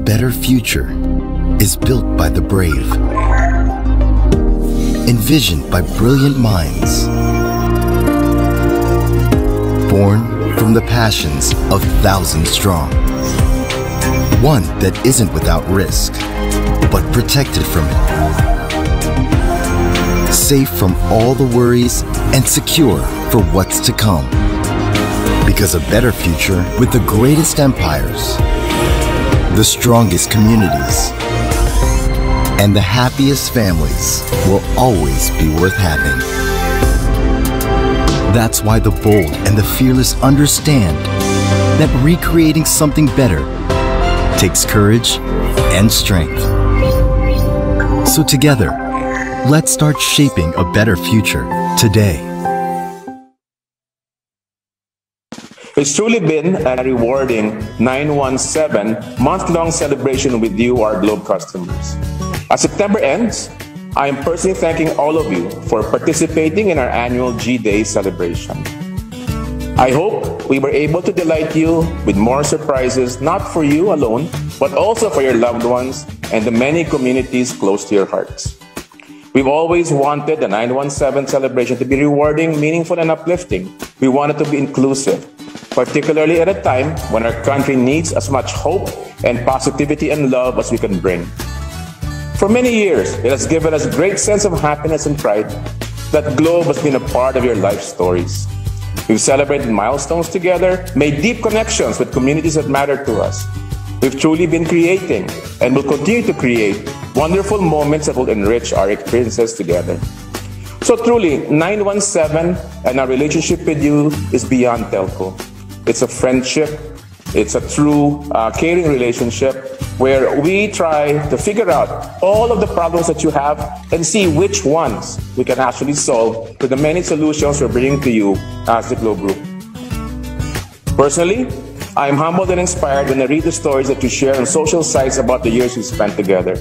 better future is built by the brave, envisioned by brilliant minds, born from the passions of thousands strong. One that isn't without risk, but protected from it. Safe from all the worries and secure for what's to come. Because a better future with the greatest empires, the strongest communities, and the happiest families will always be worth having. That's why the bold and the fearless understand that recreating something better takes courage and strength. So together, let's start shaping a better future today. It's truly been a rewarding 917 month-long celebration with you, our Globe customers. As September ends, I am personally thanking all of you for participating in our annual G-Day celebration. I hope we were able to delight you with more surprises, not for you alone, but also for your loved ones and the many communities close to your hearts. We've always wanted the 917 celebration to be rewarding, meaningful, and uplifting. We want it to be inclusive, particularly at a time when our country needs as much hope and positivity and love as we can bring. For many years, it has given us a great sense of happiness and pride that Globe has been a part of your life stories. We've celebrated milestones together, made deep connections with communities that matter to us. We've truly been creating and will continue to create wonderful moments that will enrich our experiences together. So truly, 917 and our relationship with you is beyond telco. It's a friendship. It's a true caring relationship where we try to figure out all of the problems that you have and see which ones we can actually solve with the many solutions we're bringing to you as the Globe Group. Personally, I am humbled and inspired when I read the stories that you share on social sites about the years we spent together.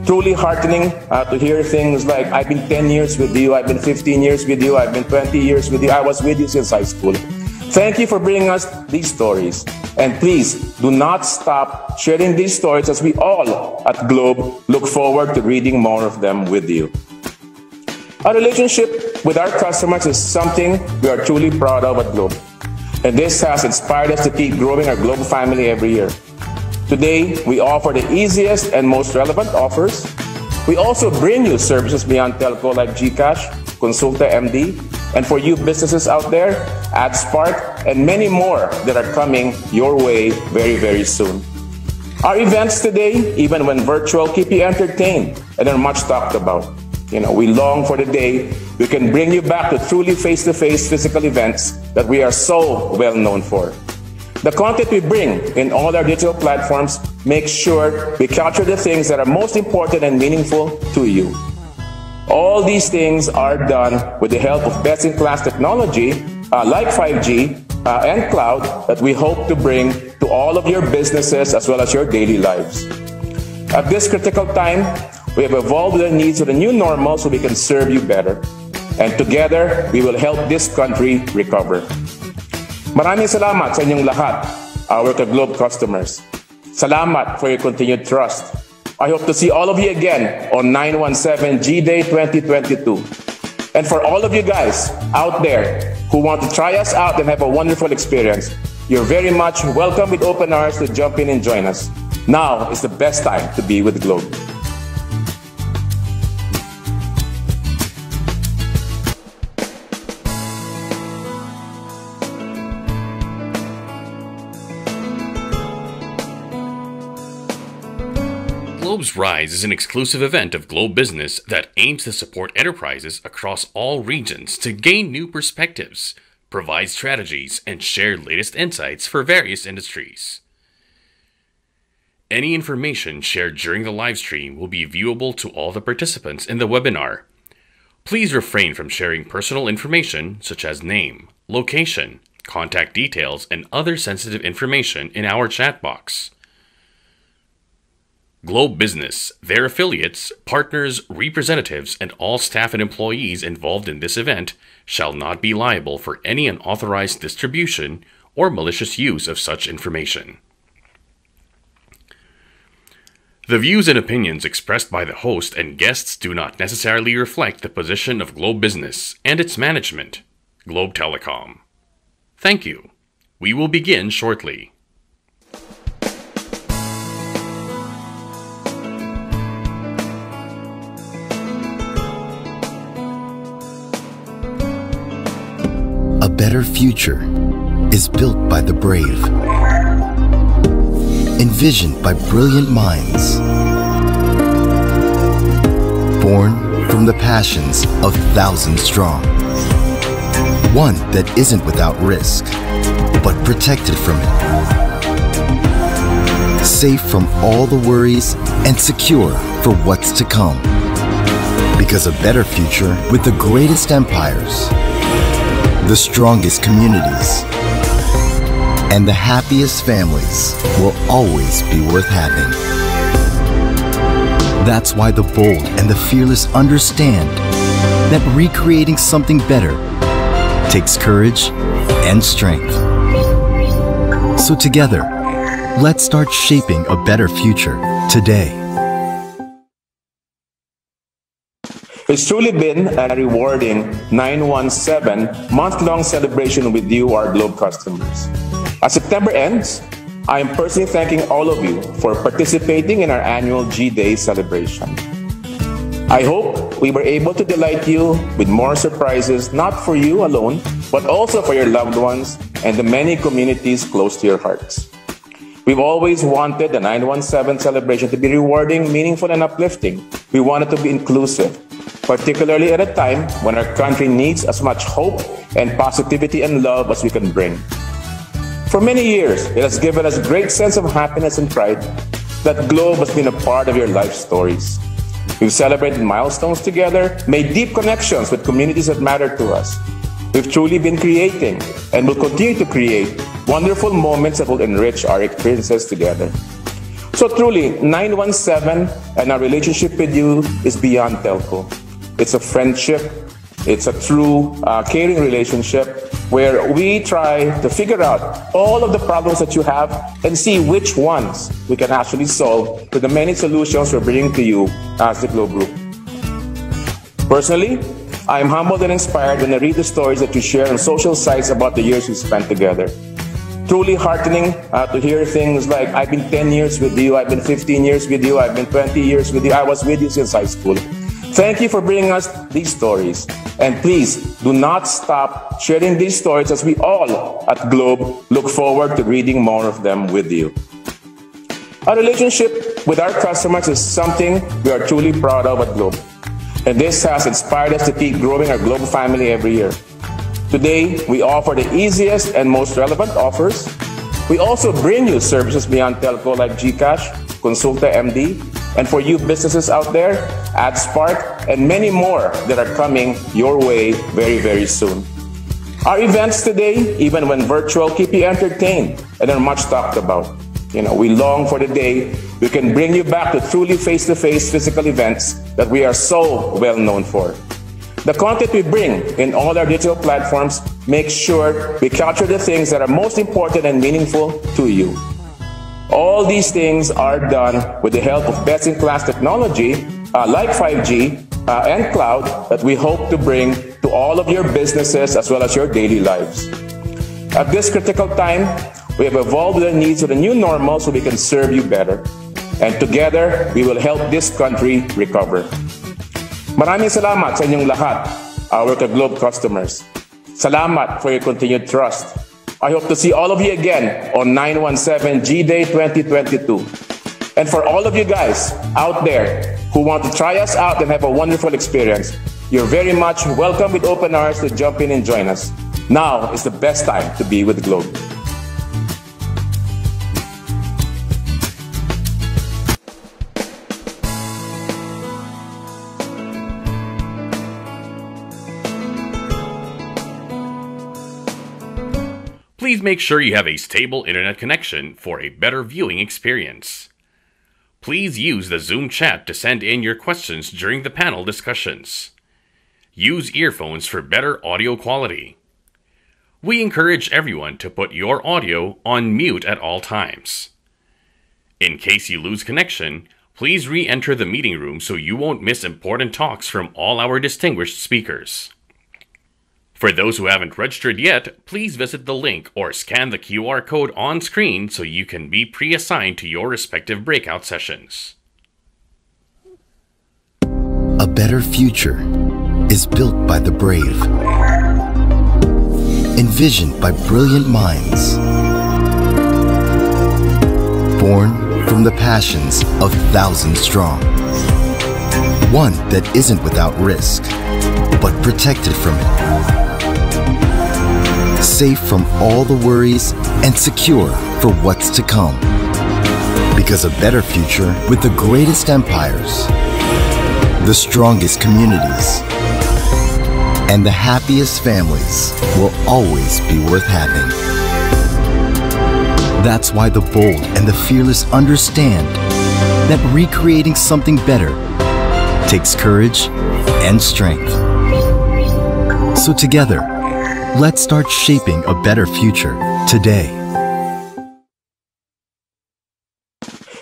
Truly heartening to hear things like, I've been 10 years with you, I've been 15 years with you, I've been 20 years with you, I was with you since high school. Thank you for bringing us these stories. And please do not stop sharing these stories as we all at Globe look forward to reading more of them with you. Our relationship with our customers is something we are truly proud of at Globe. And this has inspired us to keep growing our Globe family every year. Today, we offer the easiest and most relevant offers. We also bring you services beyond telco like GCash, Consulta MD, and for you businesses out there, AdSpark, and many more that are coming your way very, very soon. Our events today, even when virtual, keep you entertained and are much talked about. We long for the day we can bring you back to truly face-to-face physical events that we are so well known for. The content we bring in all our digital platforms makes sure we capture the things that are most important and meaningful to you. All these things are done with the help of best-in-class technology like 5G and cloud that we hope to bring to all of your businesses as well as your daily lives. At this critical time, we have evolved the needs of the new normal so we can serve you better. And together, we will help this country recover. Maraming salamat sa inyong lahat, our Globe customers. Salamat for your continued trust. I hope to see all of you again on 917 G-Day 2022. And for all of you guys out there who want to try us out and have a wonderful experience, you're very much welcome with open arms to jump in and join us. Now is the best time to be with Globe. Globe's Rise is an exclusive event of Globe Business that aims to support enterprises across all regions to gain new perspectives, provide strategies, and share latest insights for various industries. Any information shared during the live stream will be viewable to all the participants in the webinar. Please refrain from sharing personal information such as name, location, contact details, and other sensitive information in our chat box. Globe Business, their affiliates, partners, representatives, and all staff and employees involved in this event shall not be liable for any unauthorized distribution or malicious use of such information. The views and opinions expressed by the host and guests do not necessarily reflect the position of Globe Business and its management, Globe Telecom. Thank you. We will begin shortly. A better future is built by the brave, envisioned by brilliant minds, born from the passions of thousands strong. One that isn't without risk, but protected from it. Safe from all the worries and secure for what's to come. Because a better future with the greatest empires, the strongest communities, and the happiest families will always be worth having. That's why the bold and the fearless understand that recreating something better takes courage and strength. So together, let's start shaping a better future today. It's truly been a rewarding 917 month-long celebration with you, our Globe customers. As September ends, I am personally thanking all of you for participating in our annual G-Day celebration. I hope we were able to delight you with more surprises, not for you alone, but also for your loved ones and the many communities close to your hearts. We've always wanted the 917 celebration to be rewarding, meaningful, and uplifting. We want it to be inclusive, particularly at a time when our country needs as much hope and positivity and love as we can bring. For many years, it has given us a great sense of happiness and pride that Globe has been a part of your life stories. We've celebrated milestones together, made deep connections with communities that matter to us. We've truly been creating and will continue to create wonderful moments that will enrich our experiences together. So truly, 917 and our relationship with you is beyond telco. It's a friendship. It's a true caring relationship where we try to figure out all of the problems that you have and see which ones we can actually solve with the many solutions we're bringing to you as the Globe Group. Personally, I am humbled and inspired when I read the stories that you share on social sites about the years we spent together. Truly heartening to hear things like, I've been 10 years with you, I've been 15 years with you, I've been 20 years with you, I was with you since high school. Thank you for bringing us these stories. And please do not stop sharing these stories as we all at Globe look forward to reading more of them with you. Our relationship with our customers is something we are truly proud of at Globe. And this has inspired us to keep growing our Globe family every year. Today, we offer the easiest and most relevant offers. We also bring you services beyond telco like GCash, Consulta MD, and for you businesses out there, AdSpark, and many more that are coming your way very, very soon. Our events today, even when virtual, keep you entertained and are much talked about. We long for the day we can bring you back to truly face-to-face physical events that we are so well known for. The content we bring in all our digital platforms makes sure we capture the things that are most important and meaningful to you. All these things are done with the help of best-in-class technology like 5G and cloud that we hope to bring to all of your businesses as well as your daily lives. At this critical time, we have evolved the needs of the new normal so we can serve you better. And together, we will help this country recover. Maraming salamat sa inyong lahat, our Globe customers. Salamat for your continued trust. I hope to see all of you again on 917 G-Day 2022. And for all of you guys out there who want to try us out and have a wonderful experience, you're very much welcome with open arms to jump in and join us. Now is the best time to be with Globe. Please make sure you have a stable internet connection for a better viewing experience. Please use the Zoom chat to send in your questions during the panel discussions. Use earphones for better audio quality. We encourage everyone to put your audio on mute at all times. In case you lose connection, Please re-enter the meeting room so you won't miss important talks from all our distinguished speakers. For those who haven't registered yet, please visit the link or scan the QR code on screen so you can be pre-assigned to your respective breakout sessions. A better future is built by the brave, envisioned by brilliant minds, born from the passions of thousands strong. One that isn't without risk, but protected from it. Safe from all the worries and secure for what's to come. Because a better future with the greatest empires, the strongest communities, and the happiest families will always be worth having. That's why the bold and the fearless understand that recreating something better takes courage and strength. So together, let's start shaping a better future today.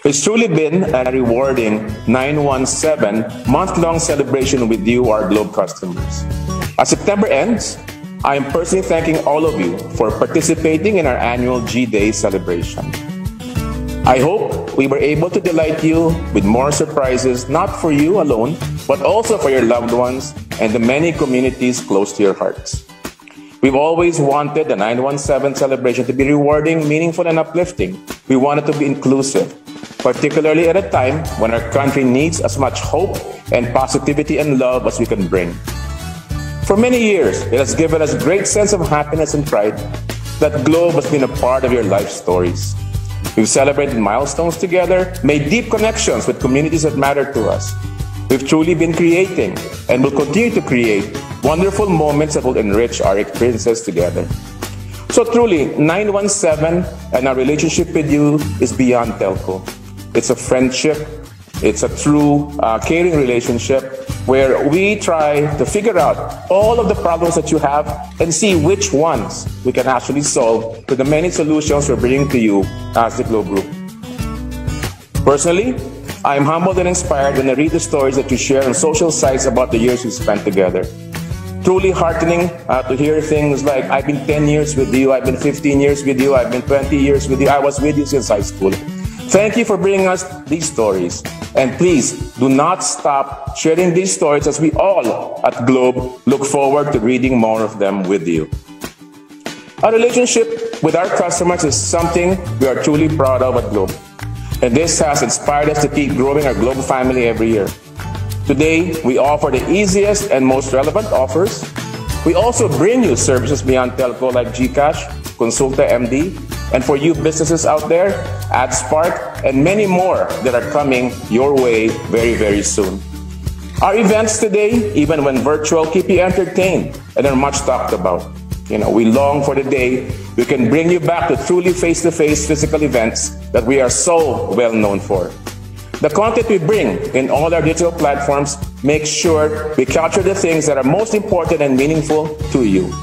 It's truly been a rewarding 917 month-long celebration with you, our Globe customers. As September ends, I am personally thanking all of you for participating in our annual G-Day celebration. I hope we were able to delight you with more surprises, not for you alone, but also for your loved ones and the many communities close to your hearts. We've always wanted the 917 celebration to be rewarding, meaningful, and uplifting. We want it to be inclusive, particularly at a time when our country needs as much hope and positivity and love as we can bring. For many years, it has given us a great sense of happiness and pride that Globe has been a part of your life stories. We've celebrated milestones together, made deep connections with communities that matter to us. We've truly been creating and will continue to create wonderful moments that will enrich our experiences together. So truly, 917 and our relationship with you is beyond telco. It's a friendship. It's a true caring relationship where we try to figure out all of the problems that you have and see which ones we can actually solve with the many solutions we're bringing to you as the Globe Group. Personally, I am humbled and inspired when I read the stories that you share on social sites about the years we spent together. Truly heartening to hear things like, I've been 10 years with you, I've been 15 years with you, I've been 20 years with you, I was with you since high school. Thank you for bringing us these stories. And please do not stop sharing these stories as we all at Globe look forward to reading more of them with you. Our relationship with our customers is something we are truly proud of at Globe. And this has inspired us to keep growing our Globe family every year. Today, we offer the easiest and most relevant offers. We also bring you services beyond telco like GCash, Consulta MD, and for you businesses out there, AdSpark, and many more that are coming your way very, very soon. Our events today, even when virtual, keep you entertained and are much talked about. We long for the day we can bring you back to truly face-to-face physical events that we are so well known for. The content we bring in all our digital platforms makes sure we capture the things that are most important and meaningful to you.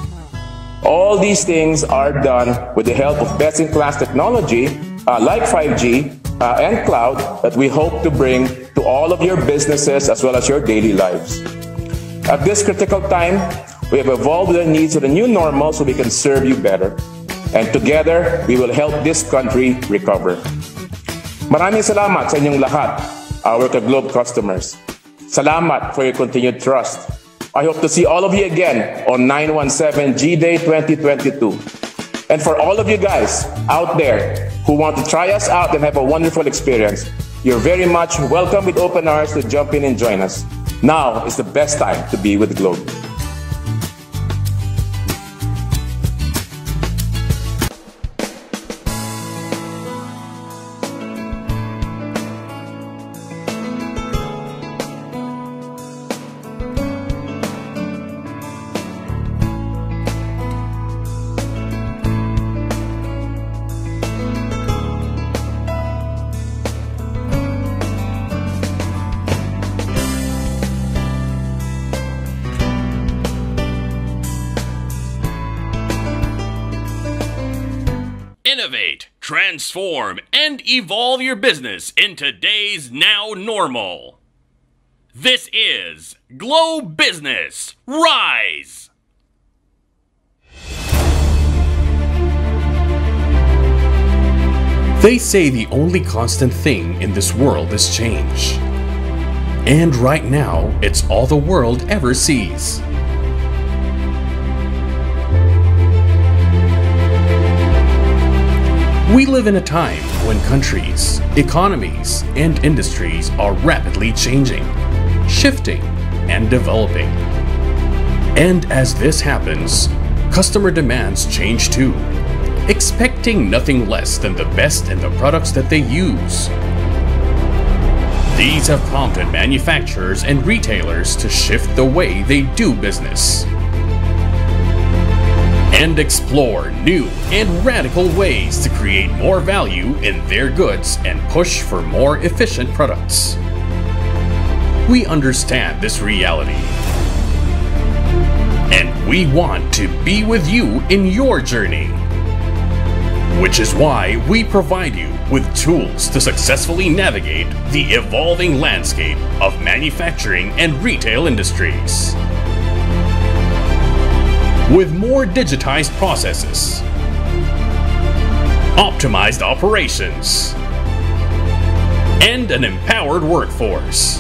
All these things are done with the help of best-in-class technology like 5G and cloud that we hope to bring to all of your businesses as well as your daily lives. At this critical time, we have evolved the needs of the new normal so we can serve you better. And together, we will help this country recover. Maraming salamat sa inyong lahat, our Globe customers. Salamat for your continued trust. I hope to see all of you again on 917 G-Day 2022. And for all of you guys out there who want to try us out and have a wonderful experience, you're very much welcome with open arms to jump in and join us. Now is the best time to be with Globe. transform, and evolve your business in today's now normal. This is Glow Business Rise! They say the only constant thing in this world is change. And right now, it's all the world ever sees. We live in a time when countries, economies, and industries are rapidly changing, shifting, and developing. And as this happens, customer demands change too, expecting nothing less than the best in the products that they use. These have prompted manufacturers and retailers to shift the way they do business and explore new and radical ways to create more value in their goods and push for more efficient products. We understand this reality, and we want to be with you in your journey, which is why we provide you with tools to successfully navigate the evolving landscape of manufacturing and retail industries. With more digitized processes, optimized operations, and an empowered workforce.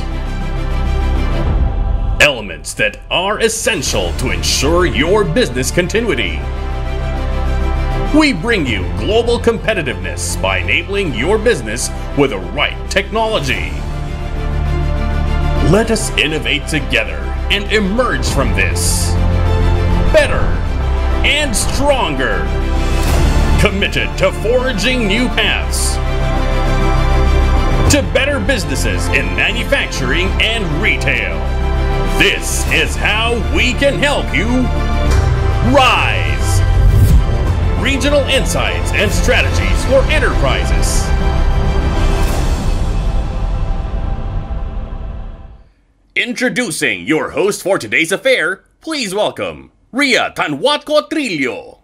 Elements that are essential to ensure your business continuity. We bring you global competitiveness by enabling your business with the right technology. Let us innovate together and emerge from this better and stronger, committed to forging new paths to better businesses in manufacturing and retail. This is how we can help you rise. Regional insights and strategies for enterprises. Introducing your host for today's affair, please welcome Ria Tanwatco Trillo.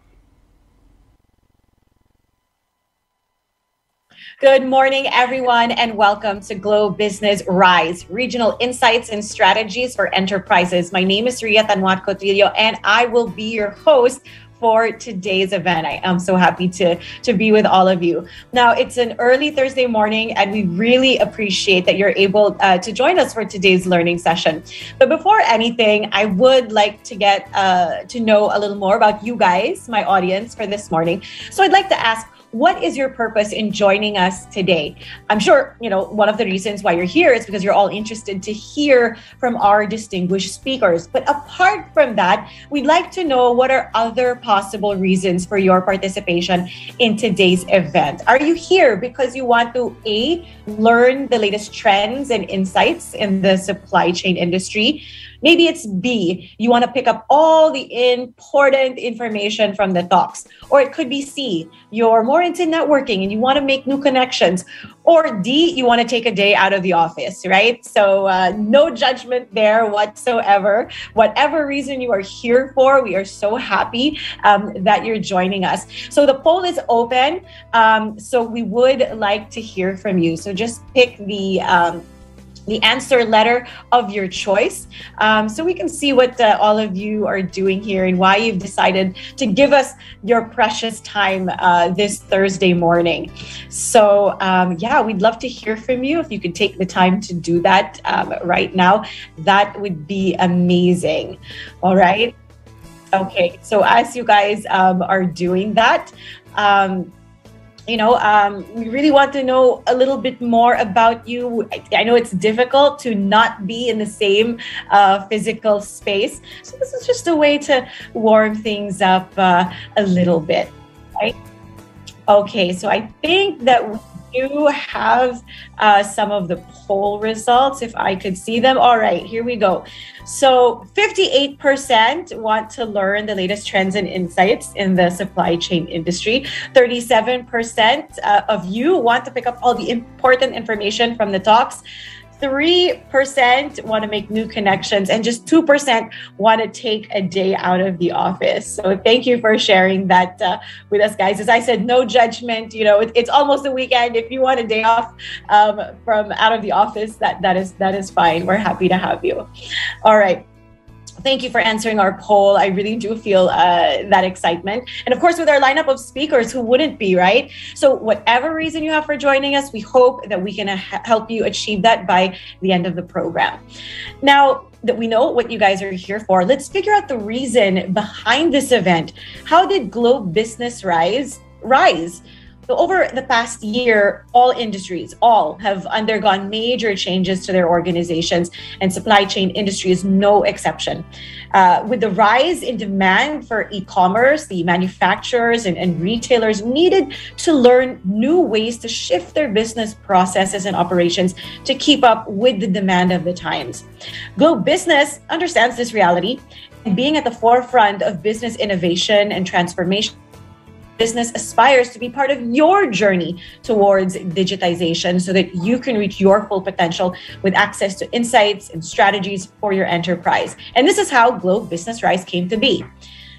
Good morning, everyone, and welcome to Glow Business Rise, Regional Insights and Strategies for Enterprises. My name is Ria Tanwatco Trillo, and I will be your host for today's event. I am so happy to be with all of you. Now, it's an early Thursday morning, and we really appreciate that you're able to join us for today's learning session. But before anything, I would like to get to know a little more about you guys, my audience, for this morning. So I'd like to ask, what is your purpose in joining us today? I'm sure, one of the reasons why you're here is because you're all interested to hear from our distinguished speakers. But apart from that, we'd like to know what are other possible reasons for your participation in today's event. Are you here because you want to A, learn the latest trends and insights in the supply chain industry? Maybe it's B, you want to pick up all the important information from the talks. Or it could be C, you're more into networking and you want to make new connections. Or D, you want to take a day out of the office, right? So no judgment there whatsoever. Whatever reason you are here for, we are so happy that you're joining us. So the poll is open. So we would like to hear from you. So just pick the answer letter of your choice, so we can see what all of you are doing here and why you've decided to give us your precious time this Thursday morning. So yeah, we'd love to hear from you. If you could take the time to do that right now, that would be amazing. All right. Okay. So as you guys are doing that, we really want to know a little bit more about you. I know it's difficult to not be in the same physical space. So this is just a way to warm things up a little bit, right? Okay, so I think that we do have some of the poll results, if I could see them. All right, here we go. So 58% want to learn the latest trends and insights in the supply chain industry. 37% of you want to pick up all the important information from the talks. 3% want to make new connections, and just 2% want to take a day out of the office. So thank you for sharing that with us, guys. As I said, no judgment. You know, it's almost the weekend. If you want a day off from out of the office, that is fine. We're happy to have you. All right. Thank you for answering our poll. I really do feel that excitement. And of course, with our lineup of speakers, who wouldn't be, right? So whatever reason you have for joining us, we hope that we can help you achieve that by the end of the program. Now that we know what you guys are here for, let's figure out the reason behind this event. How did Globe Business rise? So over the past year, all industries, have undergone major changes to their organizations, and supply chain industry is no exception. With the rise in demand for e-commerce, the manufacturers and retailers needed to learn new ways to shift their business processes and operations to keep up with the demand of the times. Globe Business understands this reality, and being at the forefront of business innovation and transformation, business aspires to be part of your journey towards digitization so that you can reach your full potential with access to insights and strategies for your enterprise. And this is how Globe Business R.I.S.E came to be.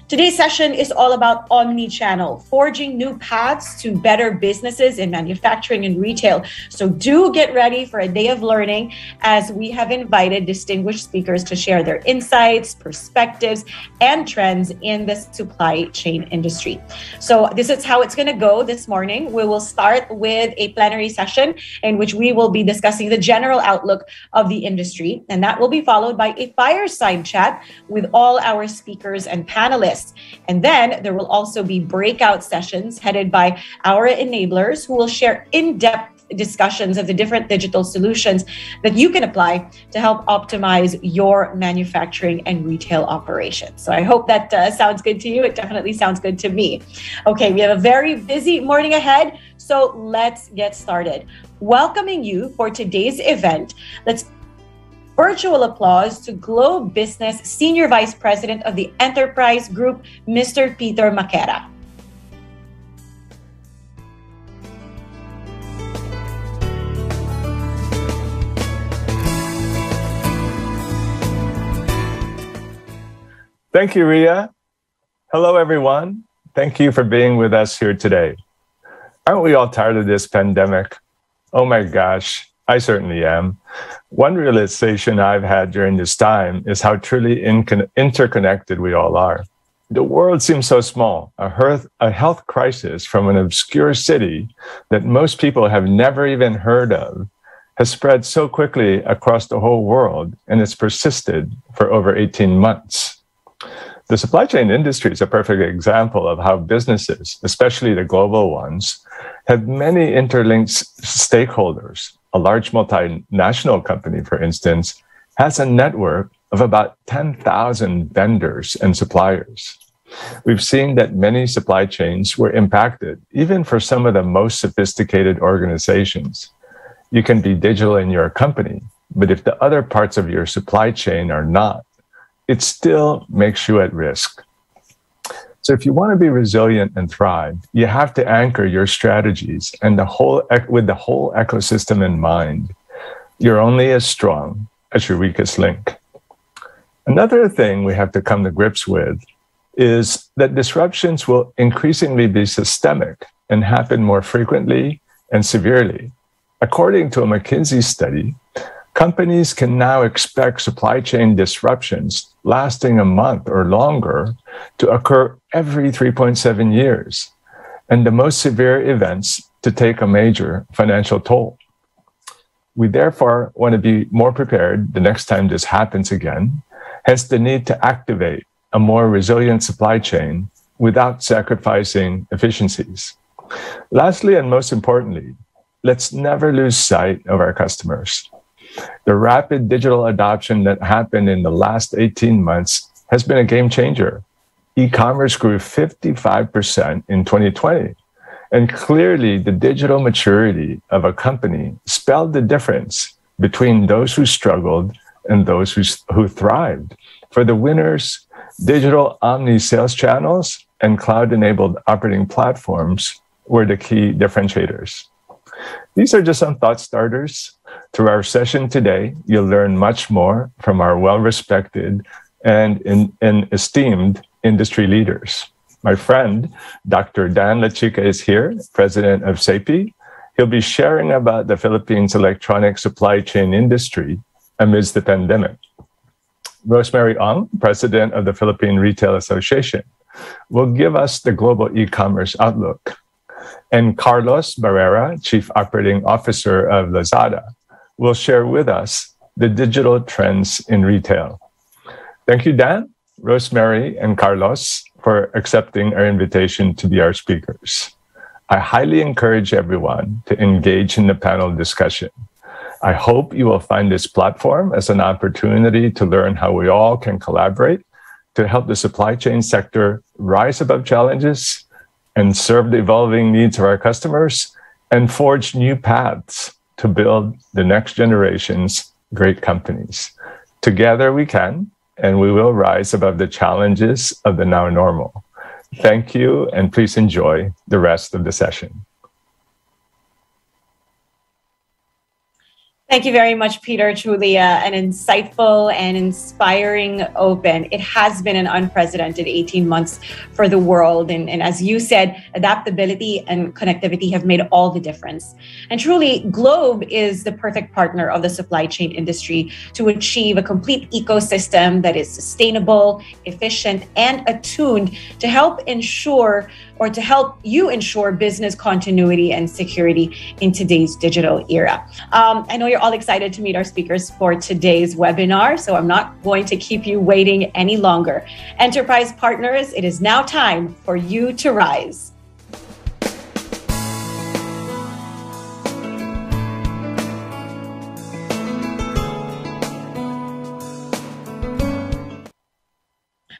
Today's session is all about Omnichannel, forging new paths to better businesses in manufacturing and retail. So do get ready for a day of learning, as we have invited distinguished speakers to share their insights, perspectives, and trends in the supply chain industry. So this is how it's going to go this morning. We will start with a plenary session in which we will be discussing the general outlook of the industry, and that will be followed by a fireside chat with all our speakers and panelists. And then there will also be breakout sessions headed by our enablers, who will share in-depth discussions of the different digital solutions that you can apply to help optimize your manufacturing and retail operations. So I hope that sounds good to you. It definitely sounds good to me. Okay, we have a very busy morning ahead, so let's get started. Welcoming you for today's event, let's virtual applause to Globe Business Senior Vice President of the Enterprise Group, Mr. Peter Maquera. Thank you, Ria. Hello, everyone. Thank you for being with us here today. Aren't we all tired of this pandemic? Oh my gosh, I certainly am. One realization I've had during this time is how truly interconnected we all are. The world seems so small. A health crisis from an obscure city that most people have never even heard of has spread so quickly across the whole world, and it's persisted for over 18 months. The supply chain industry is a perfect example of how businesses, especially the global ones, have many interlinked stakeholders. A large multinational company, for instance, has a network of about 10,000 vendors and suppliers. We've seen that many supply chains were impacted, even for some of the most sophisticated organizations. You can be digital in your company, but if the other parts of your supply chain are not, it still makes you at risk. So if you want to be resilient and thrive, you have to anchor your strategies and with the whole ecosystem in mind. You're only as strong as your weakest link. Another thing we have to come to grips with is that disruptions will increasingly be systemic and happen more frequently and severely. According to a McKinsey study, companies can now expect supply chain disruptions lasting a month or longer to occur every 3.7 years, and the most severe events to take a major financial toll. We therefore want to be more prepared the next time this happens again, hence the need to activate a more resilient supply chain without sacrificing efficiencies. Lastly, and most importantly, let's never lose sight of our customers. The rapid digital adoption that happened in the last 18 months has been a game changer. E-commerce grew 55% in 2020. And clearly, the digital maturity of a company spelled the difference between those who struggled and those who thrived. For the winners, digital omni-sales channels and cloud-enabled operating platforms were the key differentiators. These are just some thought starters Through our session today, you'll learn much more from our well-respected and esteemed industry leaders. My friend, Dr. Dan Lachica is here, president of R.I.S.E. He'll be sharing about the Philippines electronic supply chain industry amidst the pandemic. Rosemary Ong, president of the Philippine Retail Association, will give us the global e-commerce outlook. And Carlos Barrera, chief operating officer of Lazada, will share with us the digital trends in retail. Thank you, Dan, Rosemary, and Carlos for accepting our invitation to be our speakers. I highly encourage everyone to engage in the panel discussion. I hope you will find this platform as an opportunity to learn how we all can collaborate to help the supply chain sector rise above challenges and serve the evolving needs of our customers and forge new paths to build the next generation's great companies. Together we can, and we will rise above the challenges of the now normal. Thank you, and please enjoy the rest of the session. Thank you very much, Peter. Truly an insightful and inspiring open. It has been an unprecedented 18 months for the world. And as you said, adaptability and connectivity have made all the difference. And truly, Globe is the perfect partner of the supply chain industry to achieve a complete ecosystem that is sustainable, efficient, and attuned to help you ensure business continuity and security in today's digital era. I know you're all excited to meet our speakers for today's webinar, so I'm not going to keep you waiting any longer. Enterprise partners, it is now time for you to rise.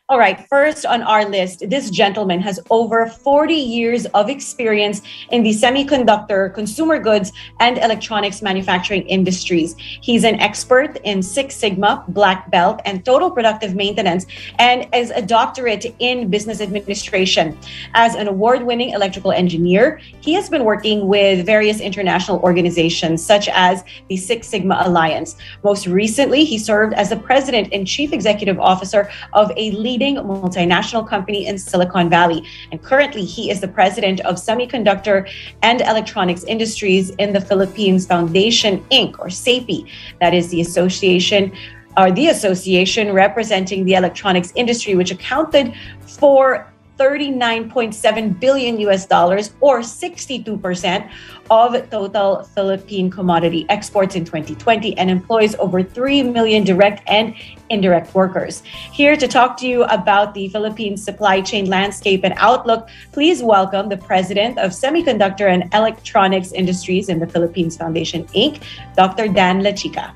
All right, first on our list, this gentleman has over 40 years of experience in the semiconductor, consumer goods, and electronics manufacturing industries. He's an expert in Six Sigma, Black Belt, and Total Productive Maintenance, and is a doctorate in business administration. As an award-winning electrical engineer, he has been working with various international organizations such as the Six Sigma Alliance. Most recently, he served as the president and chief executive officer of a leading multinational company in Silicon Valley. And currently, he is the president of Semiconductor and Electronics Industries in the Philippines Foundation, Inc., or SAPI. That is the association representing the electronics industry, which accounted for $39.7 billion or 62% of total Philippine commodity exports in 2020 and employs over 3 million direct and indirect workers. Here to talk to you about the Philippine supply chain landscape and outlook, please welcome the president of Semiconductor and Electronics Industries in the Philippines Foundation, Inc., Dr. Dan Lachica.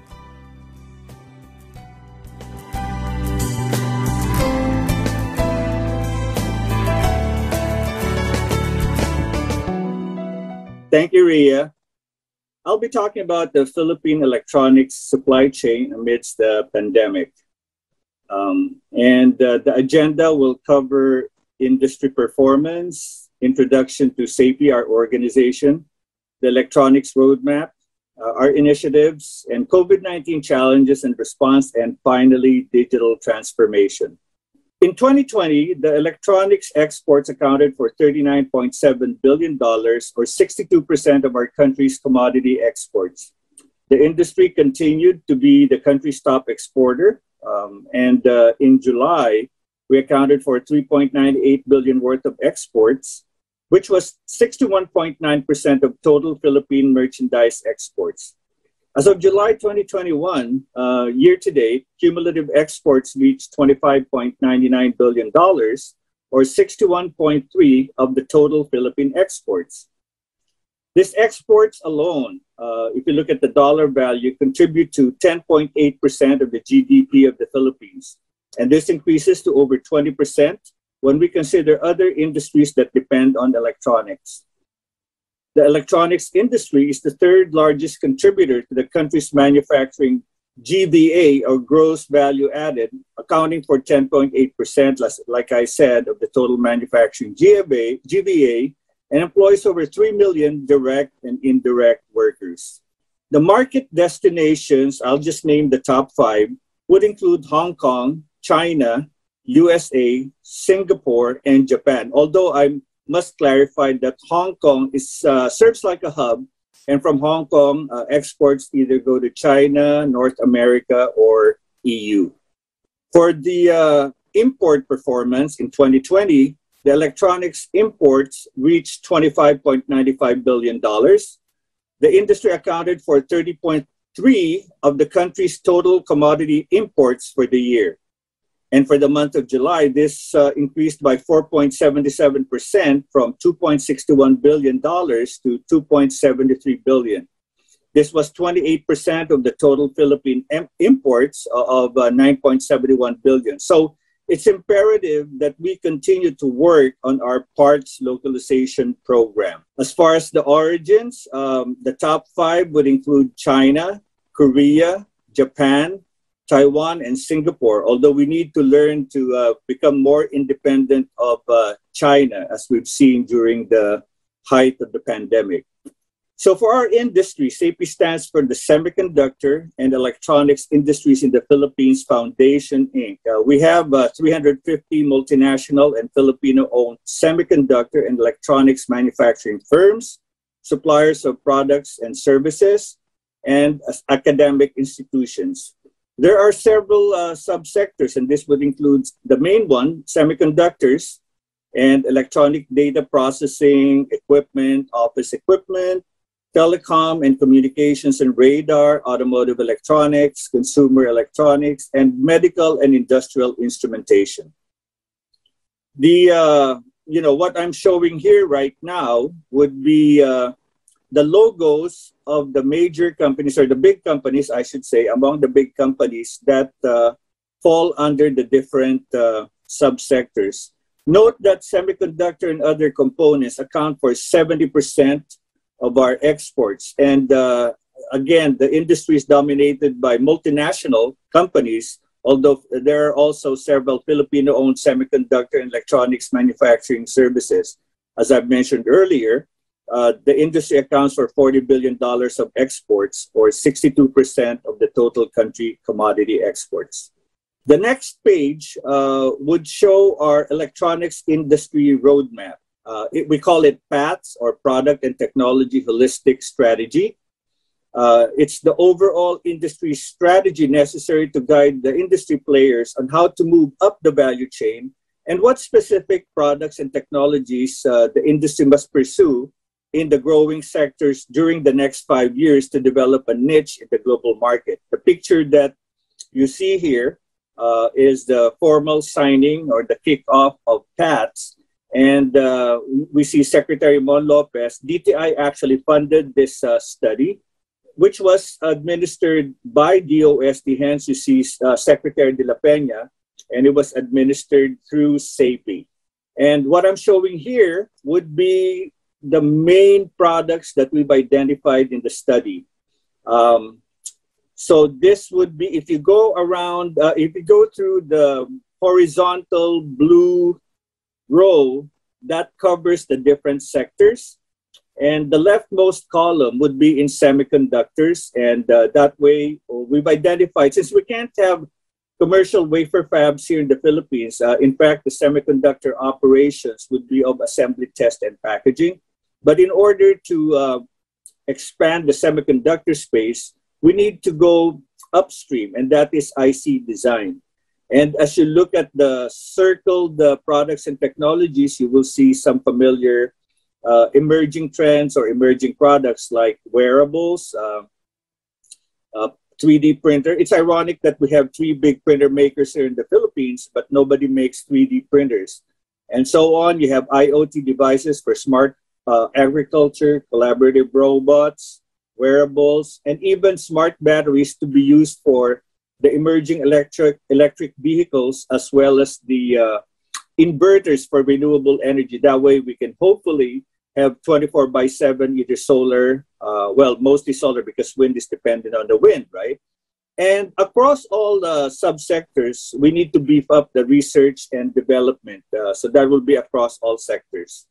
Thank you, Ria. I'll be talking about the Philippine electronics supply chain amidst the pandemic. The agenda will cover industry performance, introduction to SAPI, our organization, the electronics roadmap, our initiatives, and COVID-19 challenges and response, and finally, digital transformation. In 2020, the electronics exports accounted for $39.7 billion, or 62% of our country's commodity exports. The industry continued to be the country's top exporter, in July, we accounted for $3.98 billion worth of exports, which was 61.9% of total Philippine merchandise exports. As of July 2021, year-to-date, cumulative exports reached $25.99 billion, or 61.3% of the total Philippine exports. These exports alone, if you look at the dollar value, contribute to 10.8% of the GDP of the Philippines. And this increases to over 20% when we consider other industries that depend on electronics. The electronics industry is the third largest contributor to the country's manufacturing GVA, or gross value added, accounting for 10.8%, like I said, of the total manufacturing GVA, and employs over 3 million direct and indirect workers. The market destinations, I'll just name the top 5, would include Hong Kong, China, USA, Singapore, and Japan. Although I must clarify that Hong Kong serves like a hub, and from Hong Kong, exports either go to China, North America, or EU. For the import performance in 2020, the electronics imports reached $25.95 billion. The industry accounted for 30.3% of the country's total commodity imports for the year. And for the month of July, this increased by 4.77% from $2.61 billion to $2.73 billion. This was 28% of the total Philippine imports of 9.71 billion. So it's imperative that we continue to work on our parts localization program. As far as the origins, the top 5 would include China, Korea, Japan, Taiwan, and Singapore, although we need to learn to become more independent of China, as we've seen during the height of the pandemic. So for our industry, SAPI stands for the Semiconductor and Electronics Industries in the Philippines Foundation, Inc. We have 350 multinational and Filipino-owned semiconductor and electronics manufacturing firms, suppliers of products and services, and academic institutions. There are several subsectors, and this would include the main one, semiconductors and electronic data processing equipment, office equipment, telecom and communications and radar, automotive electronics, consumer electronics, and medical and industrial instrumentation. What I'm showing here right now would be the logos of the major companies, or the big companies, I should say, among the big companies that fall under the different subsectors. Note that semiconductor and other components account for 70% of our exports. And again, the industry is dominated by multinational companies, although there are also several Filipino-owned semiconductor and electronics manufacturing services. As I've mentioned earlier, the industry accounts for $40 billion of exports, or 62% of the total country commodity exports. The next page would show our electronics industry roadmap. We call it PATS, or Product and Technology Holistic Strategy. It's the overall industry strategy necessary to guide the industry players on how to move up the value chain and what specific products and technologies the industry must pursue in the growing sectors during the next 5 years to develop a niche in the global market. The picture that you see here is the formal signing or the kickoff of PATS. And we see Secretary Mon Lopez. DTI actually funded this study, which was administered by DOST, hence you see Secretary De La Peña, and it was administered through SAPI. And what I'm showing here would be the main products that we've identified in the study. So this would be, if you go through the horizontal blue row, that covers the different sectors. And the leftmost column would be in semiconductors. And that way, we've identified, since we can't have commercial wafer fabs here in the Philippines, in fact, the semiconductor operations would be of assembly, test, and packaging. But in order to expand the semiconductor space, we need to go upstream, and that is IC design. And as you look at the circled products and technologies, you will see some familiar emerging trends or emerging products like wearables, 3D printer. It's ironic that we have 3 big printer makers here in the Philippines, but nobody makes 3D printers. And so on. You have IoT devices for smart agriculture, collaborative robots, wearables, and even smart batteries to be used for the emerging electric vehicles, as well as the inverters for renewable energy. That way we can hopefully have 24/7 either solar, mostly solar because wind is dependent on the wind, right? And across all the subsectors, we need to beef up the research and development. So that will be across all sectors.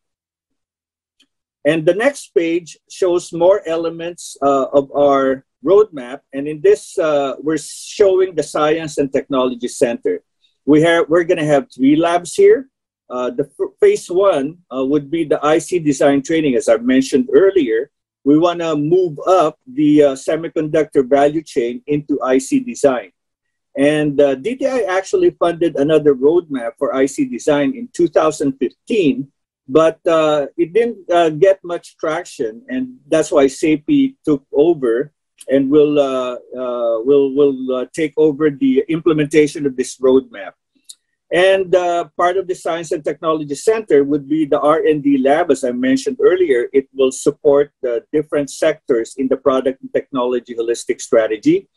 And the next page shows more elements of our roadmap. And in this, we're showing the Science and Technology Center. We're going to have 3 labs here. The phase 1 would be the IC design training, as I mentioned earlier. We want to move up the semiconductor value chain into IC design. And DTI actually funded another roadmap for IC design in 2015, but it didn't get much traction, and that's why SAPI took over and will take over the implementation of this roadmap. And part of the Science and Technology Center would be the R&D lab, as I mentioned earlier. It will support the different sectors in the product and technology holistic strategy.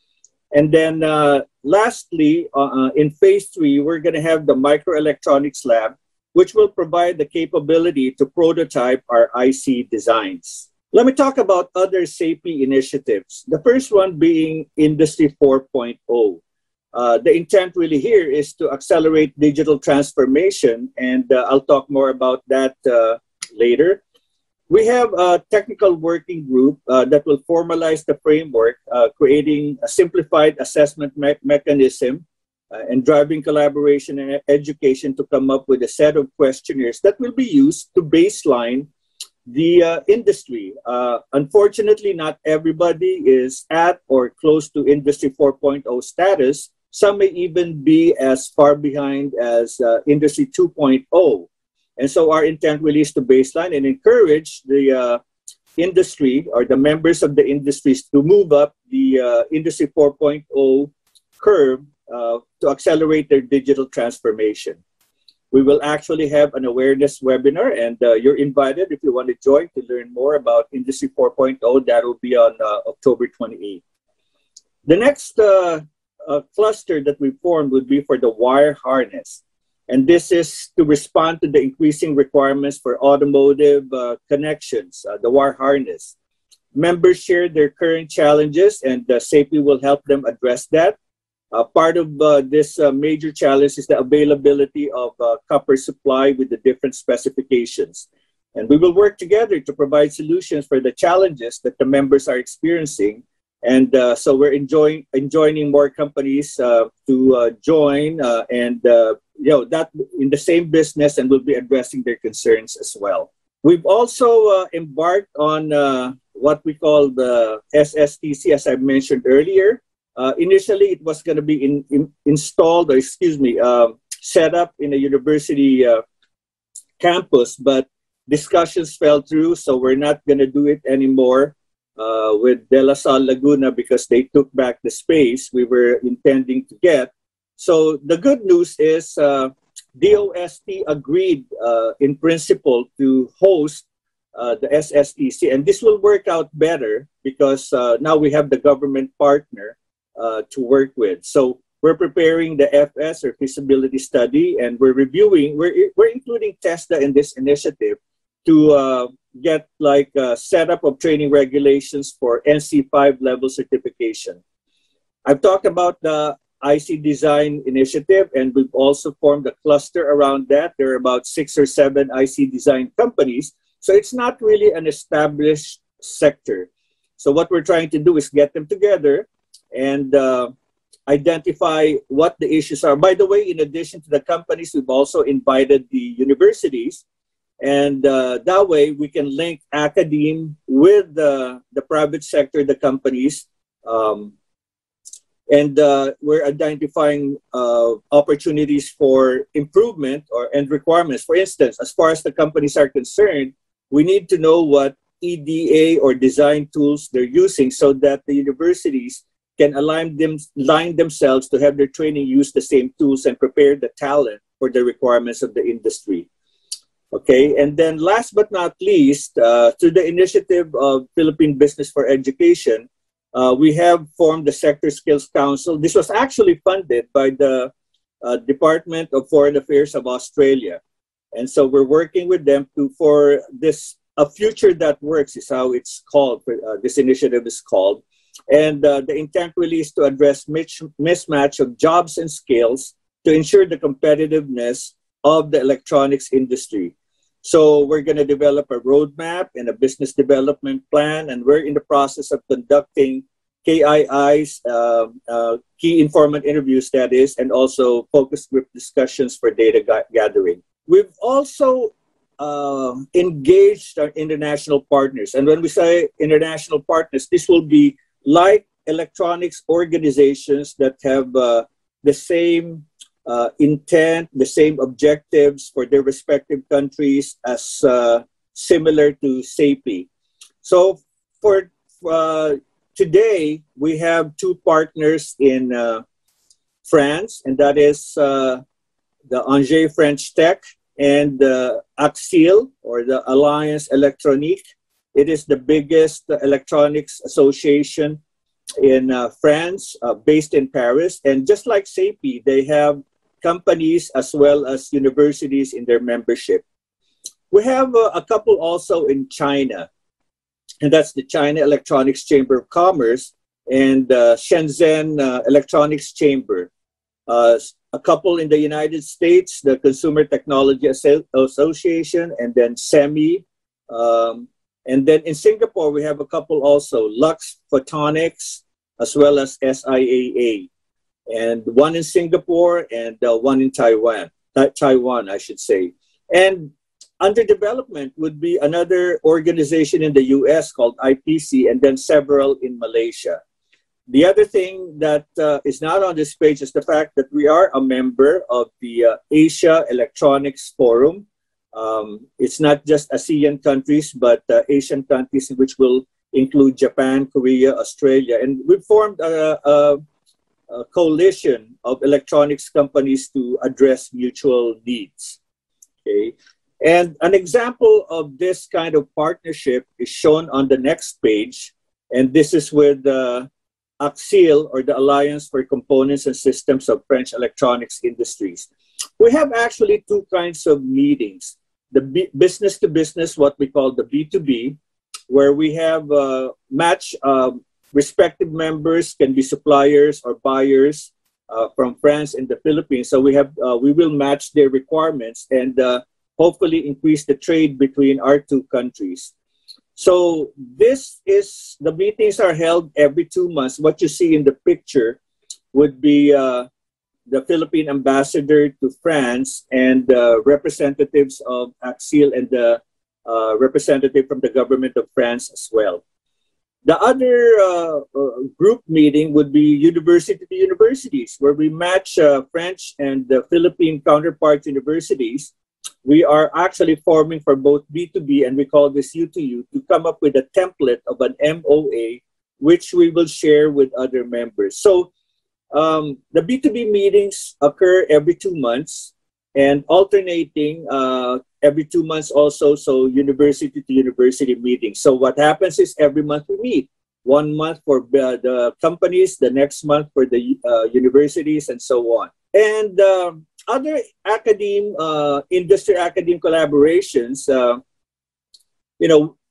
And then lastly, in phase 3, we're going to have the microelectronics lab, which will provide the capability to prototype our IC designs. Let me talk about other SAPI initiatives. The first one being Industry 4.0. The intent really here is to accelerate digital transformation, and I'll talk more about that later. We have a technical working group that will formalize the framework, creating a simplified assessment mechanism and driving collaboration and education to come up with a set of questionnaires that will be used to baseline the industry. Unfortunately, not everybody is at or close to Industry 4.0 status. Some may even be as far behind as Industry 2.0. And so our intent really is to baseline and encourage the industry or the members of the industries to move up the Industry 4.0 curve to accelerate their digital transformation. We will actually have an awareness webinar, and you're invited if you want to join to learn more about Industry 4.0. That will be on October 28th. The next cluster that we formed would be for the wire harness. And this is to respond to the increasing requirements for automotive connections, the wire harness. Members share their current challenges, and SAPI will help them address that. Part of this major challenge is the availability of copper supply with the different specifications. And we will work together to provide solutions for the challenges that the members are experiencing. And so we're enjoining more companies to join and that in the same business, and we'll be addressing their concerns as well. We've also embarked on what we call the SSTC, as I mentioned earlier. Initially, it was going to be installed, or set up in a university campus, but discussions fell through, so we're not going to do it anymore with De La Salle Laguna because they took back the space we were intending to get. So the good news is DOST agreed in principle to host the SSTC, and this will work out better because now we have the government partner to work with. So we're preparing the FS, or feasibility study, and we're including TESDA in this initiative to get like a setup of training regulations for NC5 level certification. I've talked about the IC design initiative, and we've also formed a cluster around that. There are about 6 or 7 IC design companies. So it's not really an established sector. So what we're trying to do is get them together and identify what the issues are. By the way, in addition to the companies, we've also invited the universities, and that way we can link academe with the private sector, the companies, and we're identifying opportunities for improvement and requirements. For instance, as far as the companies are concerned, we need to know what EDA or design tools they're using so that the universities can align themselves to have their training use the same tools and prepare the talent for the requirements of the industry. Okay, and then last but not least, through the initiative of Philippine Business for Education, we have formed the Sector Skills Council. This was actually funded by the Department of Foreign Affairs of Australia. And so we're working with them for this, A Future That Works is how it's called, this initiative is called. And the intent really is to address mismatch of jobs and skills to ensure the competitiveness of the electronics industry. So we're going to develop a roadmap and a business development plan, and we're in the process of conducting KIIs, key informant interviews, that is, and also focus group discussions for data gathering. We've also engaged our international partners. And when we say international partners, this will be like electronics organizations that have the same intent, the same objectives for their respective countries as similar to SAPI. So for today, we have two partners in France, and that is the Angers French Tech and the ACSIL, or the Alliance Electronique. It is the biggest electronics association in France, based in Paris. And just like SAPI, they have companies as well as universities in their membership. We have a couple also in China, and that's the China Electronics Chamber of Commerce and Shenzhen Electronics Chamber. A couple in the United States, the Consumer Technology Association, and then SEMI. And then in Singapore, we have a couple also, Lux Photonics, as well as SIAA. And one in Singapore and one in Taiwan, I should say. And under development would be another organization in the US called IPC, and then several in Malaysia. The other thing that is not on this page is the fact that we are a member of the Asia Electronics Forum. It's not just ASEAN countries, but Asian countries, which will include Japan, Korea, Australia. And we've formed a coalition of electronics companies to address mutual needs. Okay. And an example of this kind of partnership is shown on the next page. And this is with ACSIL, or the Alliance for Components and Systems of French Electronics Industries. We have actually two kinds of meetings. The business to business, what we call the B2B, where we have match respective members, can be suppliers or buyers from France and the Philippines. So we will match their requirements and hopefully increase the trade between our two countries. So the meetings are held every 2 months. What you see in the picture would be the Philippine ambassador to France and representatives of ACSIL and the representative from the government of France as well. The other group meeting would be university to universities, where we match French and the Philippine counterpart universities. We are actually forming for both B2B, and we call this U2U, to come up with a template of an MOA, which we will share with other members. So the B2B meetings occur every 2 months and alternating every 2 months also, so university to university meetings. So what happens is every month we meet. 1 month for the companies, the next month for the universities, and so on. And other industry academe collaborations,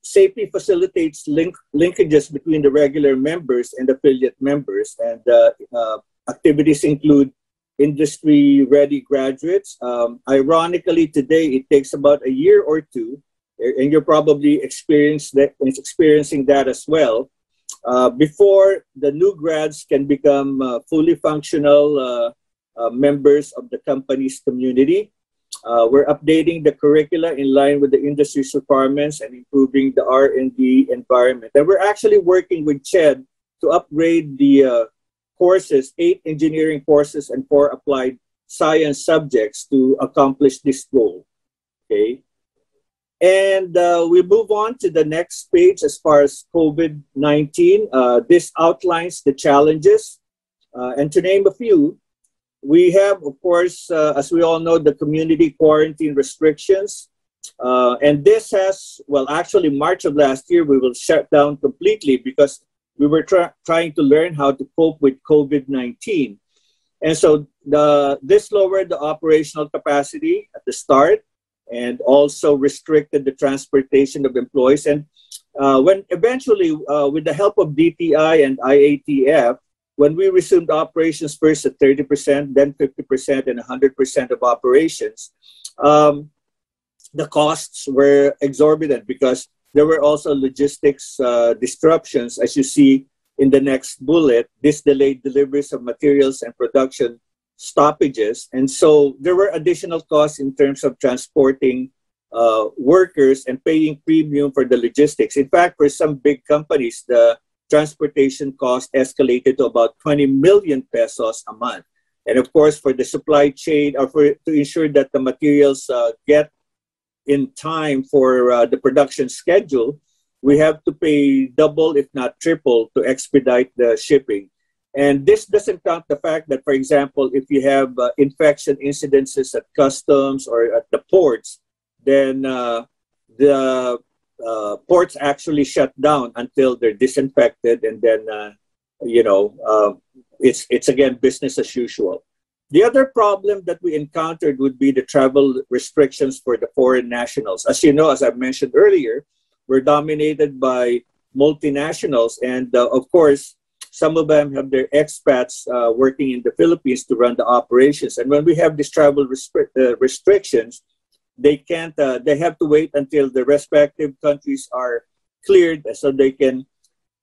SAPI facilitates linkages between the regular members and affiliate members, and activities include industry-ready graduates. Ironically, today it takes about a year or two, and you're probably experiencing that as well, before the new grads can become fully functional members of the company's community. We're updating the curricula in line with the industry's requirements and improving the R&D environment. And we're actually working with CHED to upgrade the courses, 8 engineering courses and 4 applied science subjects to accomplish this goal. Okay. And we move on to the next page as far as COVID-19. This outlines the challenges. And to name a few, we have, of course, as we all know, the community quarantine restrictions. And this has, well, actually March of last year, we will shut down completely because we were trying to learn how to cope with COVID-19. And so this lowered the operational capacity at the start and also restricted the transportation of employees. And when eventually, with the help of DTI and IATF, when we resumed operations first at 30%, then 50% and 100% of operations, the costs were exorbitant because there were also logistics disruptions, as you see in the next bullet, this delayed deliveries of materials and production stoppages. And so there were additional costs in terms of transporting workers and paying premium for the logistics. In fact, for some big companies, the transportation cost escalated to about 20 million pesos a month. And of course, for the supply chain, or to ensure that the materials get in time for the production schedule, we have to pay double, if not triple, to expedite the shipping. And this doesn't count the fact that, for example, if you have infection incidences at customs or at the ports, then the ports actually shut down until they're disinfected, and then it's again business as usual. The other problem that we encountered would be the travel restrictions for the foreign nationals. As you know, as I mentioned earlier, we're dominated by multinationals, and of course, some of them have their expats working in the Philippines to run the operations. And when we have these travel restrictions, they can't. They have to wait until the respective countries are cleared so they can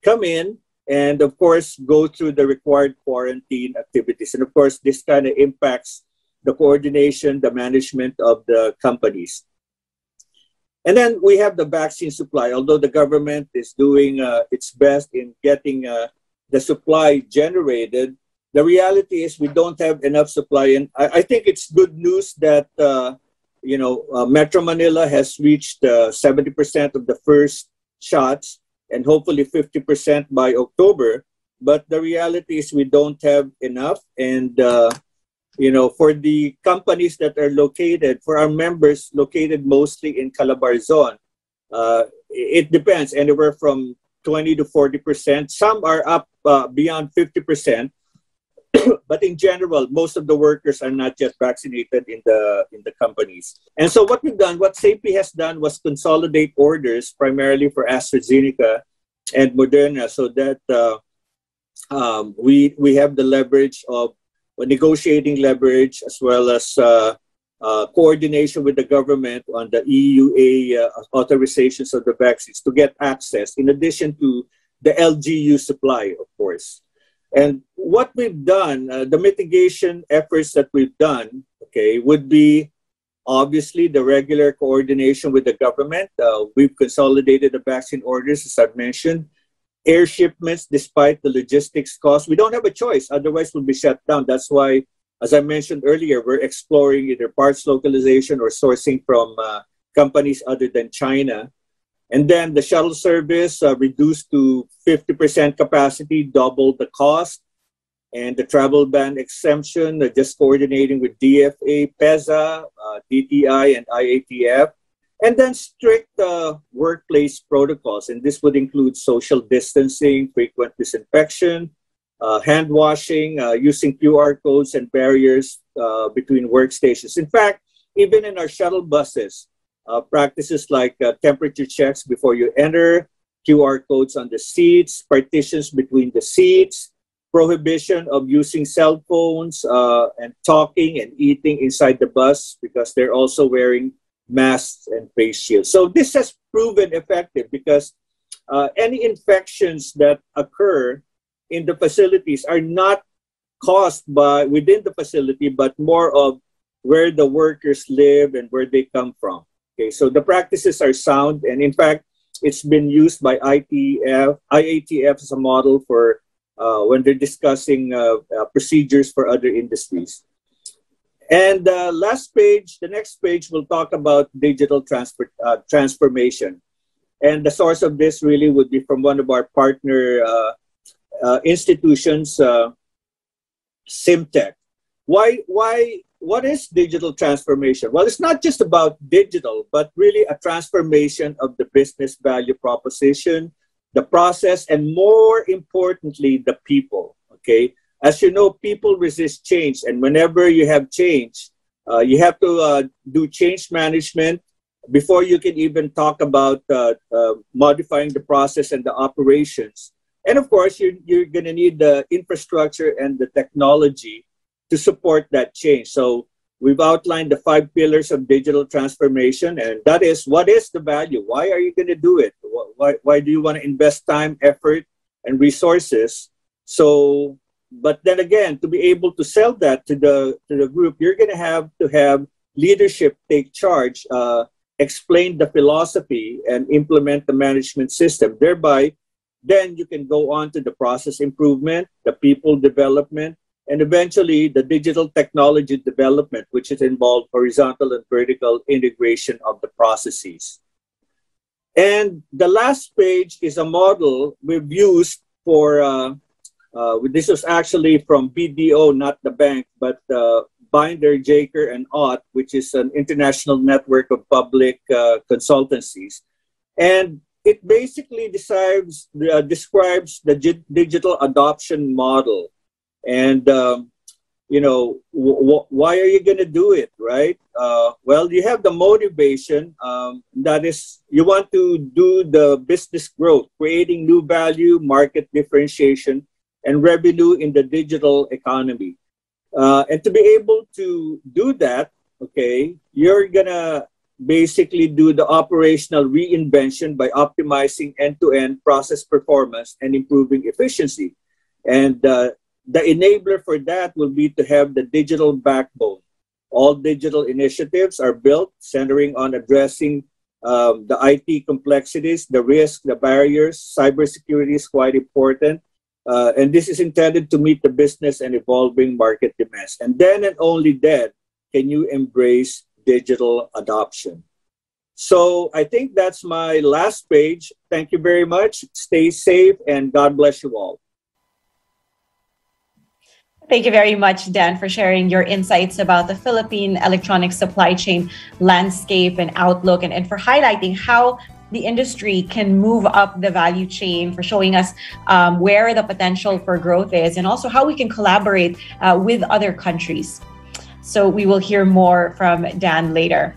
come in and, of course, go through the required quarantine activities. And, of course, this kind of impacts the coordination, the management of the companies. And then we have the vaccine supply. Although the government is doing its best in getting the supply generated, the reality is we don't have enough supply. And I think it's good news that Metro Manila has reached 70% of the first shots and hopefully 50% by October. But the reality is we don't have enough. And, for the companies that are located, for our members located mostly in Calabarzon, it depends, anywhere from 20 to 40%. Some are up beyond 50%. But in general, most of the workers are not yet vaccinated in the companies. And so what we've done, what SAPI has done, was consolidate orders primarily for AstraZeneca and Moderna, so that we have the leverage of negotiating leverage, as well as coordination with the government on the EUA authorizations of the vaccines to get access, in addition to the LGU supply, of course. And what we've done, the mitigation efforts that we've done, would be obviously the regular coordination with the government. We've consolidated the vaccine orders, as I've mentioned. Air shipments, despite the logistics costs, we don't have a choice. Otherwise, we'll be shut down. That's why, as I mentioned earlier, we're exploring either parts localization or sourcing from companies other than China. And then the shuttle service reduced to 50% capacity, double the cost. And the travel ban exemption, just coordinating with DFA, PEZA, DTI, and IATF. And then strict workplace protocols. And this would include social distancing, frequent disinfection, hand washing, using QR codes and barriers between workstations. In fact, even in our shuttle buses, practices like temperature checks before you enter, QR codes on the seats, partitions between the seats, prohibition of using cell phones and talking and eating inside the bus, because they're also wearing masks and face shields. So this has proven effective, because any infections that occur in the facilities are not caused by within the facility, but more of where the workers live and where they come from. So the practices are sound, and in fact, it's been used by IATF as a model for when they're discussing procedures for other industries. And the next page, will talk about digital transformation. And the source of this really would be from one of our partner institutions, Simtech. What is digital transformation? Well, it's not just about digital, but really a transformation of the business value proposition, the process, and more importantly, the people. As you know, people resist change. And whenever you have change, you have to do change management before you can even talk about modifying the process and the operations. And of course, you're going to need the infrastructure and the technology to support that change. So we've outlined the 5 pillars of digital transformation, and that is, what is the value? Why are you going to do it? Why do you want to invest time, effort, and resources. So, but then again, to be able to sell that to the group, you're going to have leadership take charge, explain the philosophy, and implement the management system. Thereby, then you can go on to the process improvement, the people development, and eventually the digital technology development, which is involved horizontal and vertical integration of the processes. And the last page is a model we've used for, this was actually from BDO, not the bank, but Binder, Jaker, and Ott, which is an international network of public consultancies. And it basically describes the digital adoption model. And, you know, why are you going to do it, right? Well, you have the motivation. That is, you want to do the business growth, creating new value, market differentiation, and revenue in the digital economy. And to be able to do that, okay, you're going to basically do the operational reinvention by optimizing end-to-end process performance and improving efficiency. And the enabler for that will be to have the digital backbone. All digital initiatives are built centering on addressing the IT complexities, the risk, the barriers. Cybersecurity is quite important. And this is intended to meet the business and evolving market demands. And then and only then can you embrace digital adoption. So I think that's my last page. Thank you very much. Stay safe and God bless you all. Thank you very much, Dan, for sharing your insights about the Philippine electronic supply chain landscape and outlook, and for highlighting how the industry can move up the value chain, for showing us where the potential for growth is, and also how we can collaborate with other countries. So we will hear more from Dan later.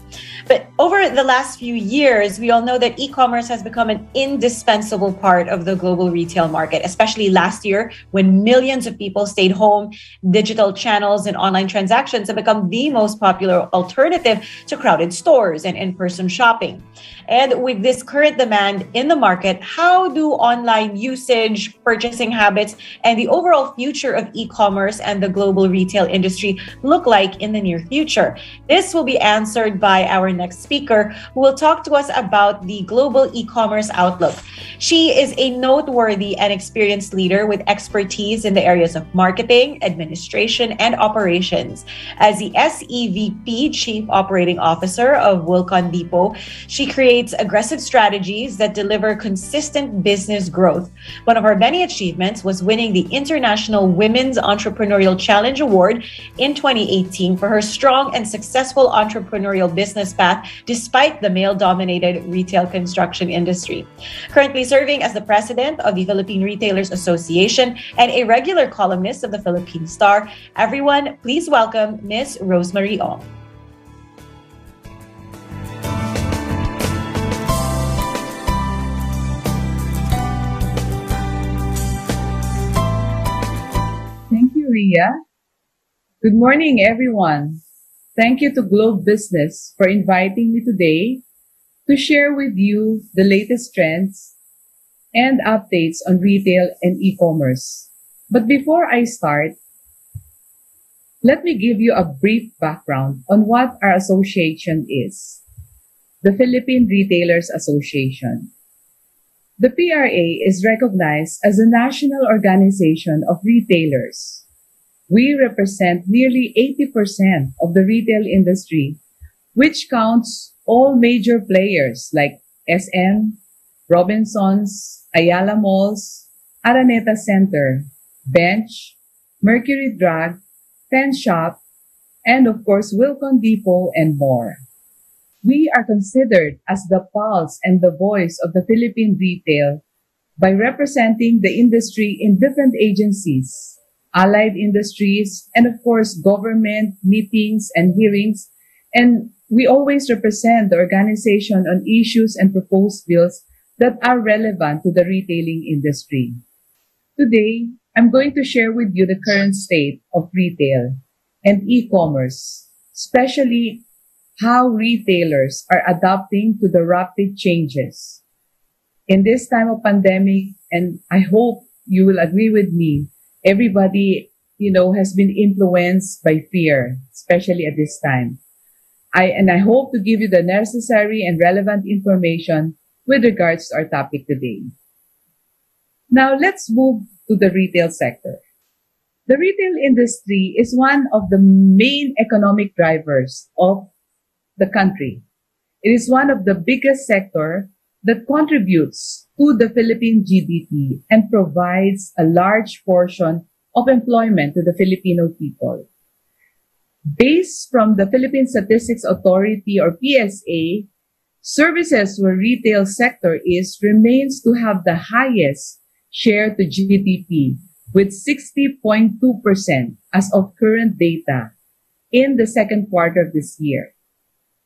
But over the last few years, we all know that e-commerce has become an indispensable part of the global retail market, especially last year when millions of people stayed home. Digital channels and online transactions have become the most popular alternative to crowded stores and in-person shopping. And with this current demand in the market, how do online usage, purchasing habits, and the overall future of e-commerce and the global retail industry look like in the near future? This will be answered by our next speaker, who will talk to us about the global e-commerce outlook. She is a noteworthy and experienced leader with expertise in the areas of marketing, administration, and operations. As the SEVP, Chief Operating Officer of Wilcon Depot, she creates aggressive strategies that deliver consistent business growth. One of her many achievements was winning the International Women's Entrepreneurial Challenge Award in 2018 for her strong and successful entrepreneurial business path despite the male-dominated retail construction industry. Currently serving as the president of the Philippine Retailers Association and a regular columnist of the Philippine Star, everyone, please welcome Ms. Rosemary Ong. Thank you, Ria. Good morning, everyone. Thank you to Globe Business for inviting me today to share with you the latest trends and updates on retail and e-commerce. But before I start, let me give you a brief background on what our association is, the Philippine Retailers Association. The PRA is recognized as a national organization of retailers. We represent nearly 80% of the retail industry, which counts all major players like SM, Robinsons, Ayala Malls, Araneta Center, Bench, Mercury Drug, Pen Shop, and of course Wilcon Depot and more. We are considered as the pulse and the voice of the Philippine retail by representing the industry in different agencies, allied industries, and of course, government meetings and hearings. And we always represent the organization on issues and proposed bills that are relevant to the retailing industry. Today, I'm going to share with you the current state of retail and e-commerce, especially how retailers are adapting to the rapid changes. In this time of pandemic, and I hope you will agree with me. Everybody, has been influenced by fear, especially at this time. I hope to give you the necessary and relevant information with regards to our topic today. Now, let's move to the retail sector. The retail industry is one of the main economic drivers of the country. It is one of the biggest sector that contributes to the Philippine GDP and provides a large portion of employment to the Filipino people. Based from the Philippine Statistics Authority or PSA, services where retail sector remains to have the highest share to GDP with 60.2% as of current data in the second quarter of this year.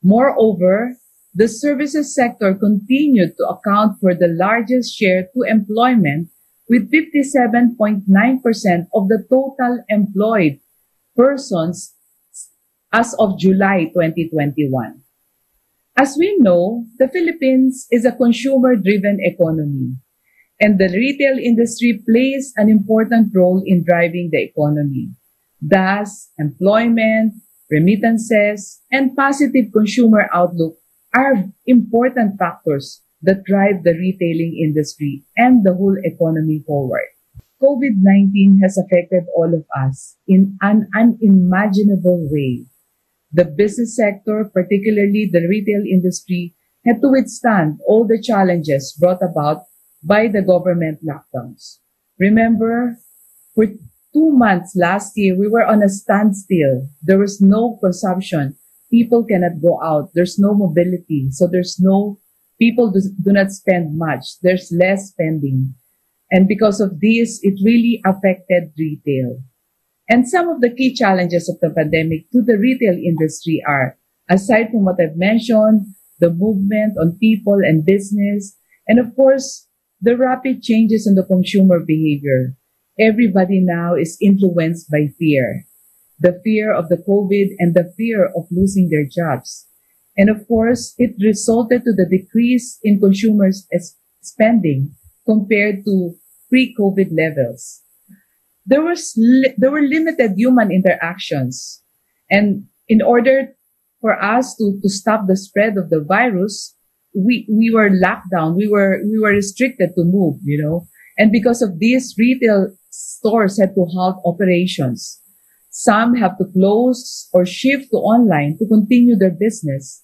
Moreover, the services sector continued to account for the largest share to employment with 57.9% of the total employed persons as of July 2021. As we know, the Philippines is a consumer-driven economy, and the retail industry plays an important role in driving the economy. Thus, employment, remittances, and positive consumer outlook are important factors that drive the retailing industry and the whole economy forward. COVID-19 has affected all of us in an unimaginable way. The business sector, particularly the retail industry, had to withstand all the challenges brought about by the government lockdowns. Remember, for 2 months last year, we were on a standstill. There was no consumption. People cannot go out. There's no mobility. So people do not spend much. There's less spending. And because of this, it really affected retail. And some of the key challenges of the pandemic to the retail industry are, aside from what I've mentioned, the movement on people and business, and of course, the rapid changes in the consumer behavior. Everybody now is influenced by fear. The fear of the COVID and the fear of losing their jobs. And of course, it resulted to the decrease in consumers' spending compared to pre-COVID levels. There were limited human interactions. And in order for us to stop the spread of the virus, we were locked down. We were restricted to move, And because of this, retail stores had to halt operations. Some have to close or shift to online to continue their business.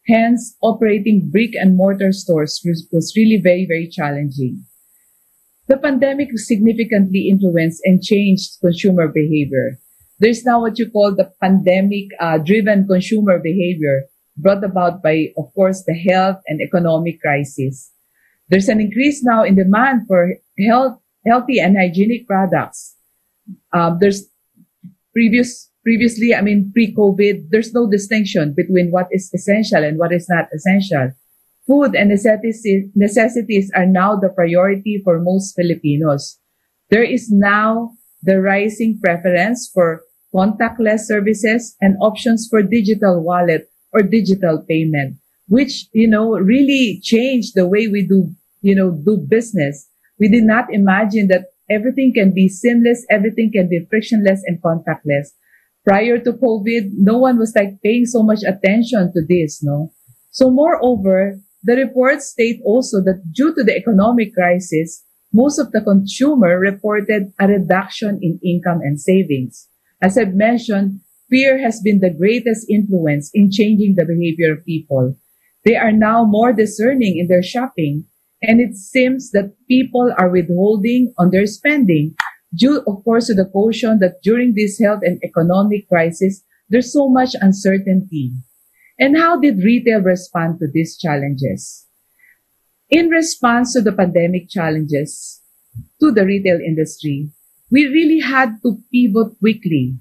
Hence, operating brick and mortar stores was really very, very challenging. The pandemic significantly influenced and changed consumer behavior. There's now what you call the pandemic-driven consumer behavior brought about by, of course, the health and economic crisis. There's an increase now in demand for healthy and hygienic products. There's previously, pre-COVID, there's no distinction between what is essential and what is not essential. Food and necessities are now the priority for most Filipinos. There is now the rising preference for contactless services and options for digital wallet or digital payment, which, really changed the way we do business. We did not imagine that everything can be seamless, everything can be frictionless and contactless. Prior to COVID, no one was paying so much attention to this, no? So moreover, the reports state also that due to the economic crisis, most of the consumer reported a reduction in income and savings. As I've mentioned, fear has been the greatest influence in changing the behavior of people. They are now more discerning in their shopping, and it seems that people are withholding on their spending due, of course, to the caution that during this health and economic crisis, there's so much uncertainty. And how did retail respond to these challenges? In response to the pandemic challenges to the retail industry, we really had to pivot quickly.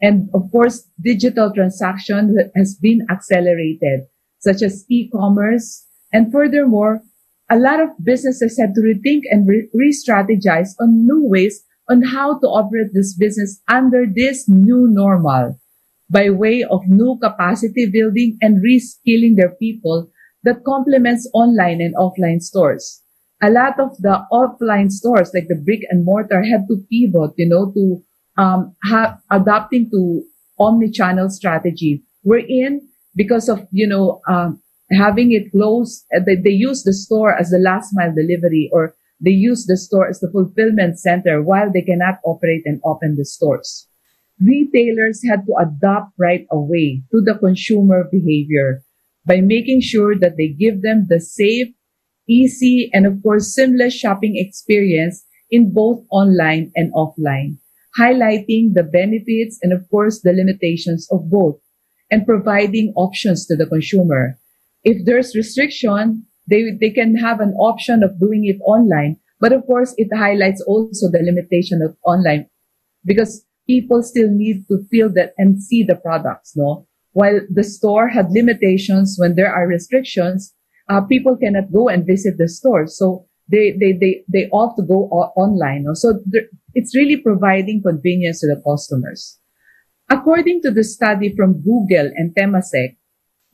And of course, digital transaction has been accelerated, such as e-commerce. And furthermore, a lot of businesses had to rethink and re-strategize on new ways on how to operate this business under this new normal, by way of new capacity building and reskilling their people that complements online and offline stores. a lot of the offline stores, like the brick and mortar, had to pivot, to adapting to omnichannel strategy. We're in because of, having it close. They use the store as the last mile delivery, or they use the store as the fulfillment center while they cannot operate and open the stores. Retailers had to adapt right away to the consumer behavior by making sure that they give them the safe, easy, and of course, seamless shopping experience in both online and offline, highlighting the benefits and of course, the limitations of both, and providing options to the consumer. If there's restriction, they can have an option of doing it online. But of course, it highlights also the limitation of online, because people still need to feel that and see the products, no? While the store had limitations when there are restrictions, people cannot go and visit the store. So they opt to go online. No? So it's really providing convenience to the customers. According to the study from Google and Temasek,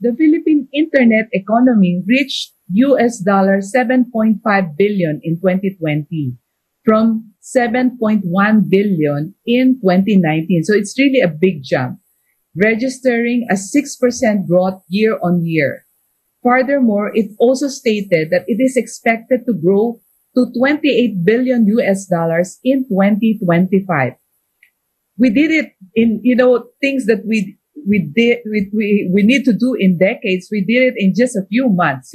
the Philippine internet economy reached US dollar 7.5 billion in 2020 from 7.1 billion in 2019. So it's really a big jump, registering a 6% growth year on year. Furthermore, it also stated that it is expected to grow to 28 billion US dollars in 2025. We did it in, things that we need to do in decades. We did it in just a few months,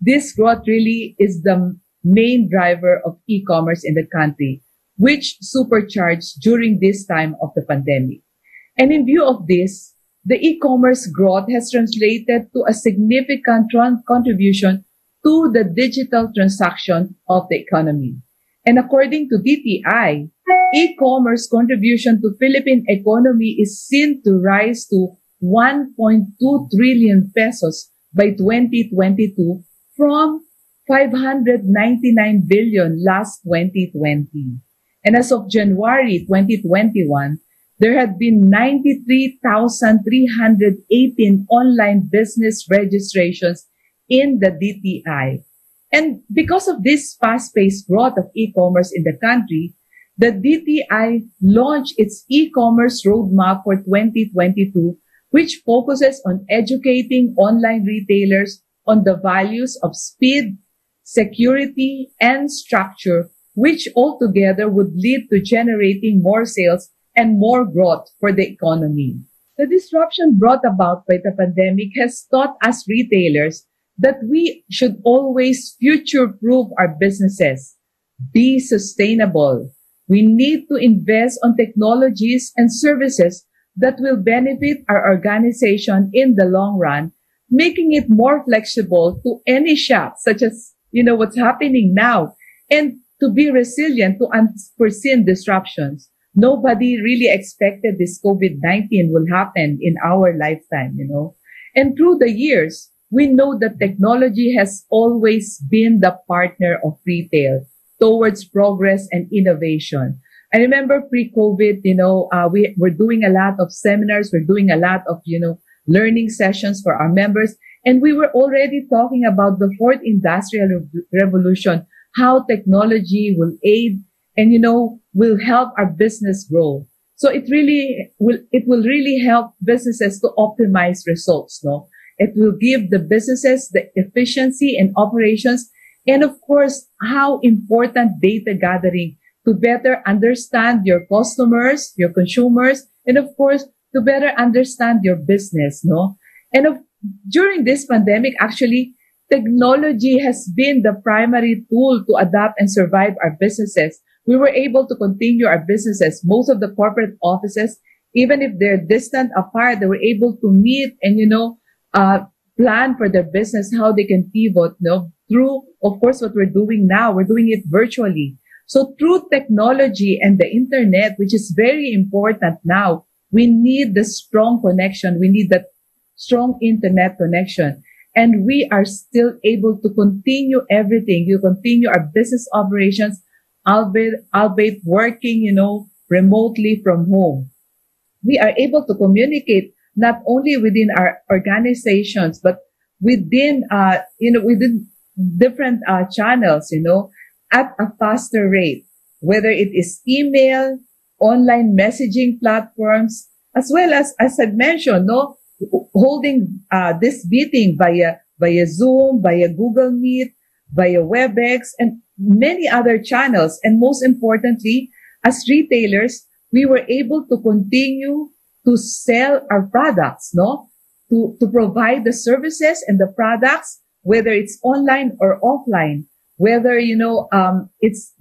This growth really is the main driver of e-commerce in the country, which supercharged during this time of the pandemic. And in view of this, the e-commerce growth has translated to a significant contribution to the digital transaction of the economy. And according to DTI, e-commerce contribution to Philippine economy is seen to rise to 1.2 trillion pesos by 2022 from 599 billion last 2020. And as of January 2021, there had been 93,318 online business registrations in the DTI. And because of this fast-paced growth of e-commerce in the country, the DTI launched its e-commerce roadmap for 2022, which focuses on educating online retailers on the values of speed, security, and structure, which altogether would lead to generating more sales and more growth for the economy. The disruption brought about by the pandemic has taught us retailers that we should always future-proof our businesses, be sustainable. We need to invest on technologies and services that will benefit our organization in the long run, making it more flexible to any shock, such as, what's happening now, and to be resilient to unforeseen disruptions. Nobody really expected this COVID-19 will happen in our lifetime, And through the years, we know that technology has always been the partner of retail towards progress and innovation. I remember pre-COVID, we were doing a lot of seminars, we're doing a lot of, learning sessions for our members, and we were already talking about the fourth industrial revolution, how technology will aid and, will help our business grow. So it will really help businesses to optimize results, no? It will give the businesses the efficiency and operations, and of course, how important data gathering to better understand your customers, your consumers, and of course, to better understand your business, no? And during this pandemic, actually, technology has been the primary tool to adapt and survive our businesses. We were able to continue our businesses. Most of the corporate offices, even if they're distant apart, they were able to meet and, plan for their business, how they can pivot, through, of course, what we're doing now. We're doing it virtually. So through technology and the internet, which is very important now, we need the strong connection. We need that strong internet connection. And we are still able to continue everything. You continue our business operations, albeit working, remotely from home. We are able to communicate not only within our organizations, but within different channels, at a faster rate, whether it is email, online messaging platforms, as well as I mentioned, no, holding this meeting via Zoom, via Google Meet, via WebEx, and many other channels. And most importantly, as retailers, we were able to continue to sell our products, no? To provide the services and the products, whether it's online or offline, whether, it's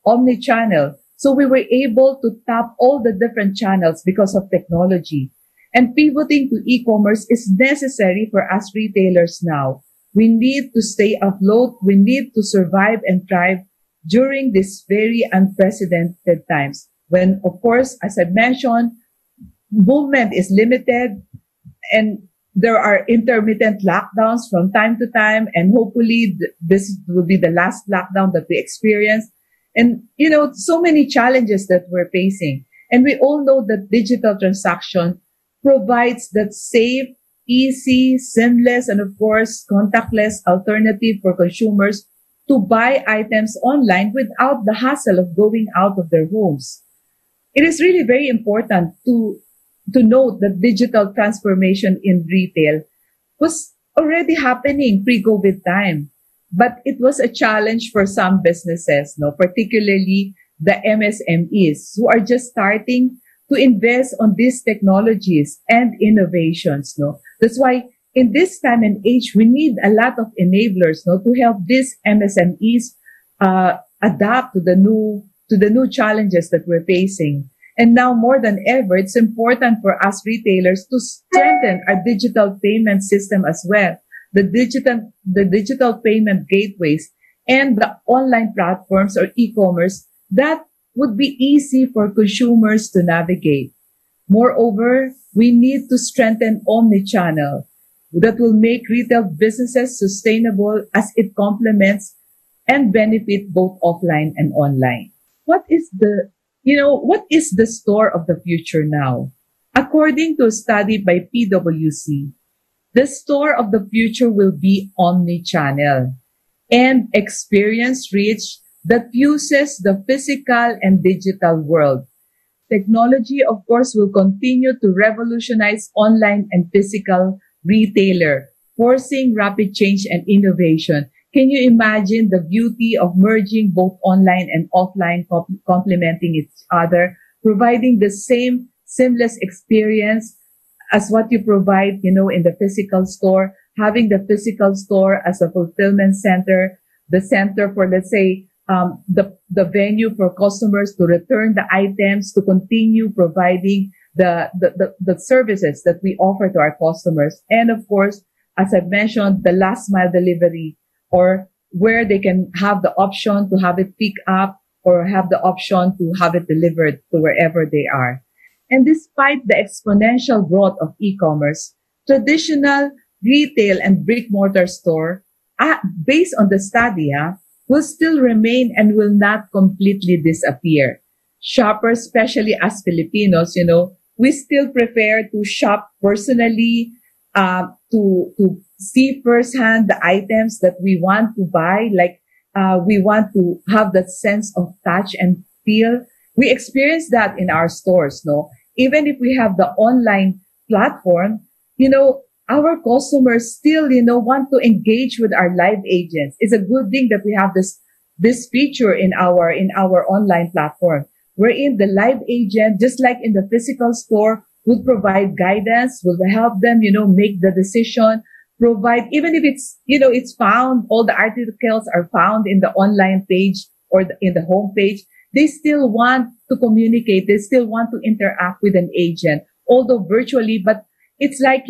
omnichannel. So we were able to tap all the different channels because of technology. And pivoting to e-commerce is necessary for us retailers now. We need to stay afloat. We need to survive and thrive during these very unprecedented times when, of course, as I mentioned, movement is limited and there are intermittent lockdowns from time to time. And hopefully this will be the last lockdown that we experience. And, so many challenges that we're facing. And we all know that digital transaction provides that safe, easy, seamless, and of course, contactless alternative for consumers to buy items online without the hassle of going out of their homes. It is really very important to note that digital transformation in retail was already happening pre-COVID time, but it was a challenge for some businesses, particularly the MSMEs who are just starting to invest on these technologies and innovations. That's why in this time and age, we need a lot of enablers to help these MSMEs adapt to the new challenges that we're facing. And now more than ever, it's important for us retailers to strengthen our digital payment system as well. The digital payment gateways and the online platforms or e-commerce that would be easy for consumers to navigate. Moreover, we need to strengthen omnichannel that will make retail businesses sustainable as it complements and benefit both offline and online. What is the store of the future now? According to a study by PwC, the store of the future will be omnichannel and experience rich that fuses the physical and digital world. Technology, of course, will continue to revolutionize online and physical retailer, forcing rapid change and innovation. Can you imagine the beauty of merging both online and offline, complementing each other, providing the same seamless experience as what you provide, in the physical store, having the physical store as a fulfillment center, the center for, let's say, the venue for customers to return the items, to continue providing the services that we offer to our customers. And of course, as I've mentioned, the last mile delivery, or where they can have the option to have it picked up or have the option to have it delivered to wherever they are. And despite the exponential growth of e-commerce, traditional retail and brick-mortar store, based on the study, will still remain and will not completely disappear. Shoppers, especially as Filipinos, we still prefer to shop personally, to see firsthand the items that we want to buy. Like, we want to have that sense of touch and feel. We experience that in our stores, Even if we have the online platform, our customers still, want to engage with our live agents. It's a good thing that we have this feature in our online platform, wherein the live agent, just like in the physical store, would provide guidance, will help them, make the decision, provide, even if it's, it's found, all the articles are found in the online page or in the home page, they still want to communicate. They still want to interact with an agent, although virtually, but it's like,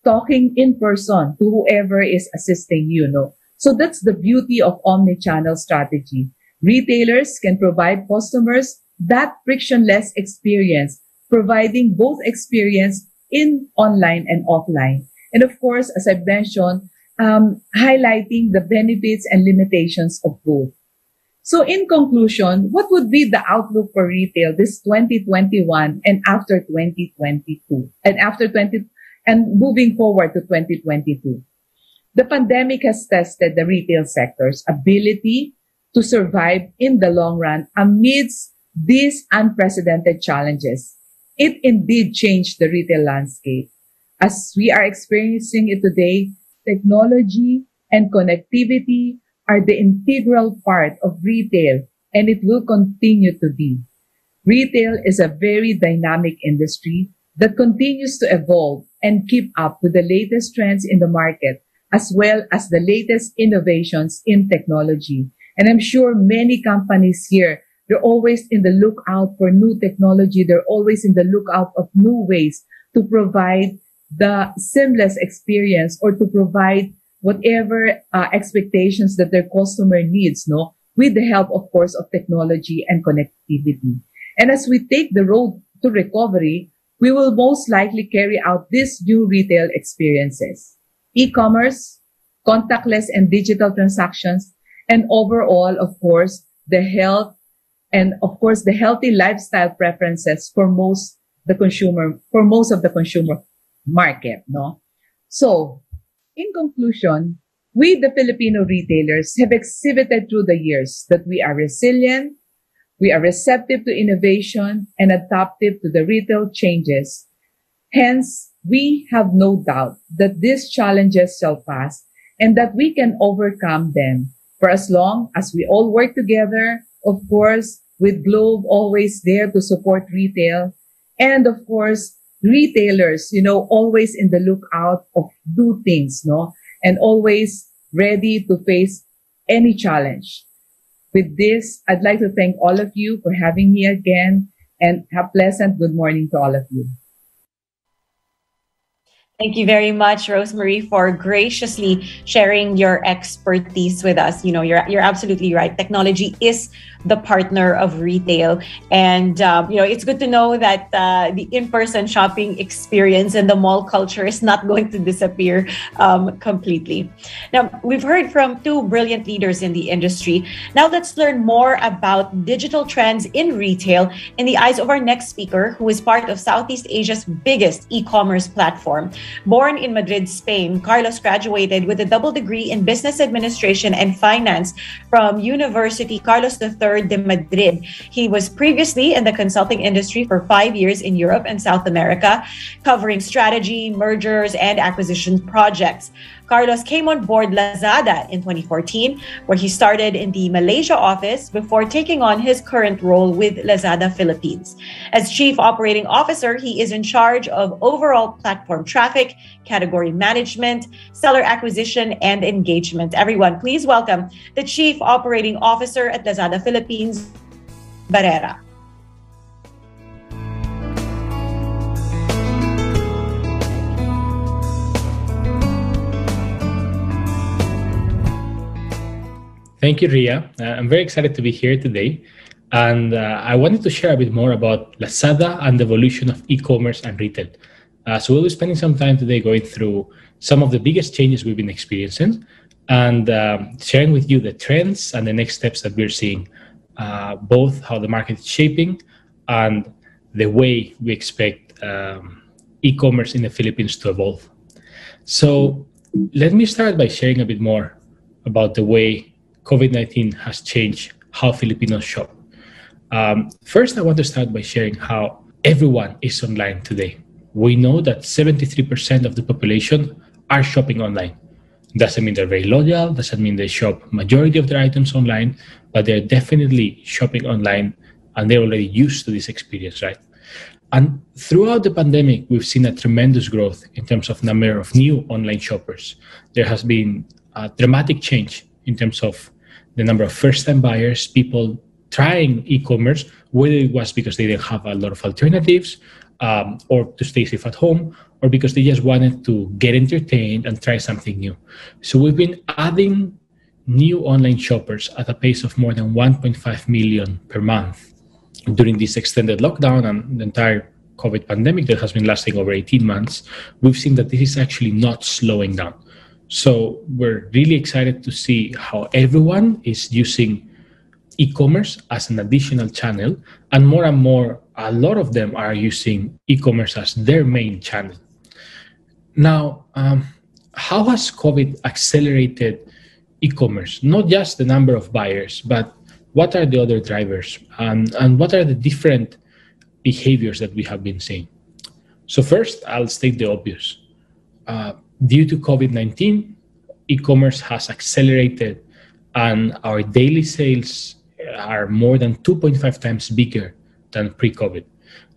talking in person to whoever is assisting you, So that's the beauty of omnichannel strategy. Retailers can provide customers that frictionless experience, providing both experience in online and offline. And of course, as I've mentioned, highlighting the benefits and limitations of both. So in conclusion, what would be the outlook for retail this 2021 and after 2022 and moving forward to 2022? The pandemic has tested the retail sector's ability to survive in the long run amidst these unprecedented challenges. It indeed changed the retail landscape. As we are experiencing it today, technology and connectivity are the integral part of retail, and it will continue to be. Retail is a very dynamic industry that continues to evolve and keep up with the latest trends in the market, as well as the latest innovations in technology. And I'm sure many companies here, they're always in the lookout for new technology. They're always in the lookout of new ways to provide the seamless experience or to provide whatever expectations that their customer needs, no, with the help, of course, of technology and connectivity. And as we take the road to recovery, we will most likely carry out these new retail experiences. E-commerce, contactless and digital transactions, and overall, of course, the health and of course the healthy lifestyle preferences for most of the consumer market, no? So, in conclusion, we, the Filipino retailers, have exhibited through the years that we are resilient, we are receptive to innovation, and adaptive to the retail changes. Hence, we have no doubt that these challenges shall pass and that we can overcome them for as long as we all work together, of course, with Globe always there to support retail, and of course, retailers, always in the lookout of new things, no? And always ready to face any challenge. With this, I'd like to thank all of you for having me again, and a pleasant good morning to all of you. Thank you very much, Rosemary, for graciously sharing your expertise with us. You're absolutely right. Technology is the partner of retail, and it's good to know that the in-person shopping experience and the mall culture is not going to disappear completely. Now, we've heard from two brilliant leaders in the industry. Now, let's learn more about digital trends in retail in the eyes of our next speaker, who is part of Southeast Asia's biggest e-commerce platform. Born in Madrid, Spain, Carlos graduated with a double degree in business administration and finance from University Carlos III de Madrid. He was previously in the consulting industry for 5 years in Europe and South America, covering strategy, mergers, and acquisition projects. Carlos came on board Lazada in 2014, where he started in the Malaysia office before taking on his current role with Lazada Philippines. As Chief Operating Officer, he is in charge of overall platform traffic, category management, seller acquisition, and engagement. Everyone, please welcome the Chief Operating Officer at Lazada Philippines, Barrera. Thank you, Ria. I'm very excited to be here today. And I wanted to share a bit more about Lazada and the evolution of e-commerce and retail. So we'll be spending some time today going through some of the biggest changes we've been experiencing and sharing with you the trends and the next steps that we're seeing, both how the market is shaping and the way we expect e-commerce in the Philippines to evolve. So let me start by sharing a bit more about the way COVID-19 has changed how Filipinos shop. First, I want to start by sharing how everyone is online today. We know that 73% of the population are shopping online. Doesn't mean they're very loyal, doesn't mean they shop majority of their items online, but they're definitely shopping online and they're already used to this experience, right? And throughout the pandemic, we've seen a tremendous growth in terms of number of new online shoppers. There has been a dramatic change in terms of the number of first-time buyers, people trying e-commerce, whether it was because they didn't have a lot of alternatives or to stay safe at home, or because they just wanted to get entertained and try something new. So we've been adding new online shoppers at a pace of more than 1.5 million per month during this extended lockdown and the entire COVID pandemic that has been lasting over 18 months. We've seen that this is actually not slowing down. So we're really excited to see how everyone is using e-commerce as an additional channel, and more, a lot of them are using e-commerce as their main channel. Now, how has COVID accelerated e-commerce? Not just the number of buyers, but what are the other drivers, and what are the different behaviors that we have been seeing? So first, I'll state the obvious. Due to COVID-19, e-commerce has accelerated, and our daily sales are more than 2.5 times bigger than pre-COVID.